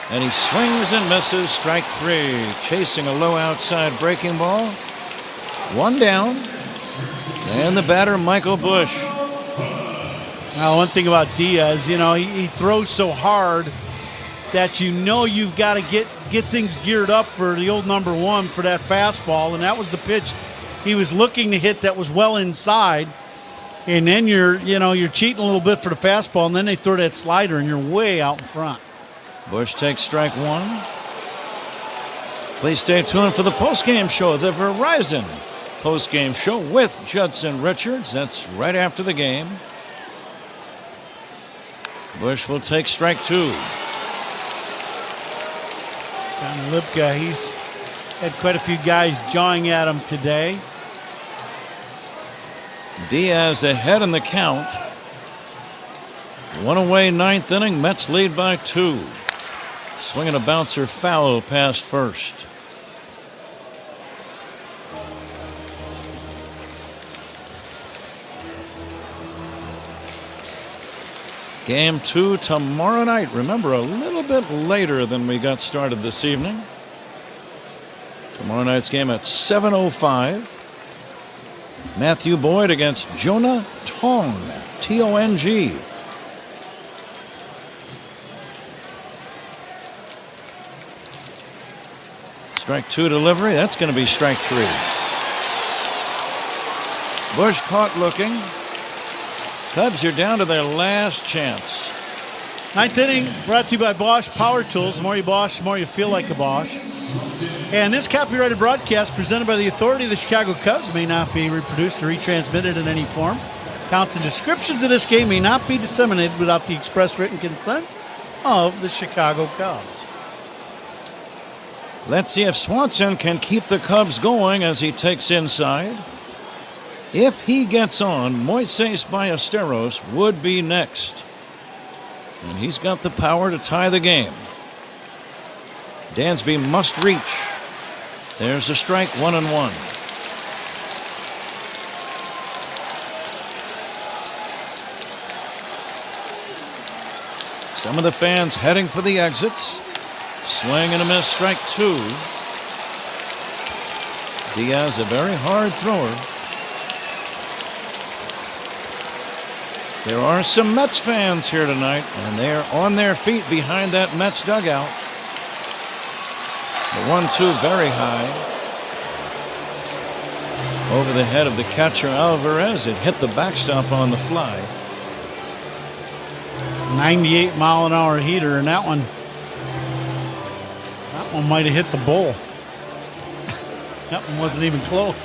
and he swings and misses. Strike 3. Chasing a low outside breaking ball. 1 down. And the batter, Michael Busch. Now, one thing about Diaz, he throws so hard that you've got to get things geared up for the old number 1 for that fastball, and that was the pitch he was looking to hit that was well inside. And then you're cheating a little bit for the fastball, and then they throw that slider, and you're way out in front. Busch takes strike 1. Please stay tuned for the postgame show, the Verizon postgame show with Judson Richards. That's right after the game. Busch will take strike 2. John Libka, he's had quite a few guys jawing at him today. Diaz ahead in the count. 1 away, 9th inning. Mets lead by 2. Swinging a bouncer foul past first. Game 2 tomorrow night. Remember, a little bit later than we got started this evening. Tomorrow night's game at 7:05. Matthew Boyd against Jonah Tong. T-O-N-G. Strike 2 delivery. That's going to be strike 3. Busch caught looking. Cubs are down to their last chance. 9th inning brought to you by Bosch Power Tools. The more you Bosch, the more you feel like a Bosch. And this copyrighted broadcast presented by the authority of the Chicago Cubs may not be reproduced or retransmitted in any form. Counts and descriptions of this game may not be disseminated without the express written consent of the Chicago Cubs. Let's see if Swanson can keep the Cubs going as he takes inside. If he gets on, Moises Ballesteros would be next. And he's got the power to tie the game. Dansby must reach. There's a strike, 1-1. Some of the fans heading for the exits. Swing and a miss, strike 2. Diaz, a very hard thrower. There are some Mets fans here tonight, and they're on their feet behind that Mets dugout. The 1-2 very high. Over the head of the catcher Alvarez. It hit the backstop on the fly. 98-mile-an-hour heater, and that one might have hit the bull. That one wasn't even close.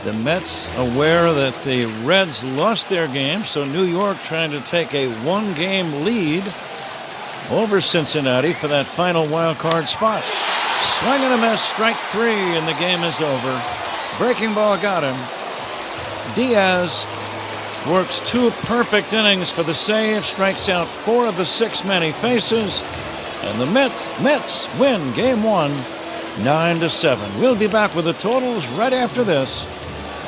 The Mets aware that the Reds lost their game, so New York trying to take a 1-game lead over Cincinnati for that final wild card spot. Swing and a miss, strike 3, and the game is over. Breaking ball got him. Diaz works 2 perfect innings for the save, strikes out 4 of the 6 men he faces, and the Mets win Game 1, 9-7. We'll be back with the totals right after this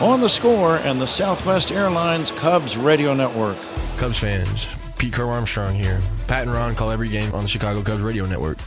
on The Score and the Southwest Airlines Cubs Radio Network. Cubs fans, Pete Crow Armstrong here. Pat and Ron call every game on the Chicago Cubs Radio Network.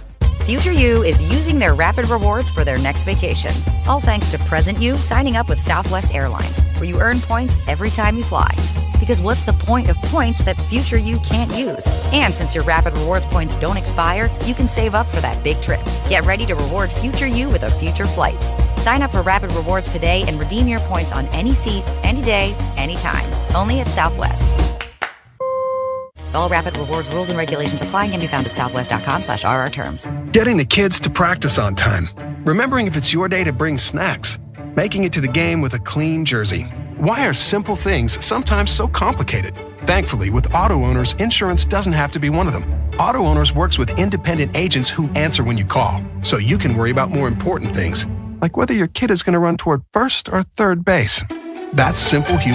Future You is using their rapid rewards for their next vacation. All thanks to present you signing up with Southwest Airlines, where you earn points every time you fly. Because what's the point of points that future you can't use? And since your rapid rewards points don't expire, you can save up for that big trip. Get ready to reward future you with a future flight. Sign up for Rapid Rewards today and redeem your points on any seat, any day, anytime. Only at Southwest. All Rapid Rewards rules and regulations apply and can be found at southwest.com/RR terms. Getting the kids to practice on time. Remembering if it's your day to bring snacks. Making it to the game with a clean jersey. Why are simple things sometimes so complicated? Thankfully, with Auto Owners, insurance doesn't have to be one of them. Auto Owners works with independent agents who answer when you call, so you can worry about more important things, like whether your kid is going to run toward first or third base. That's simple human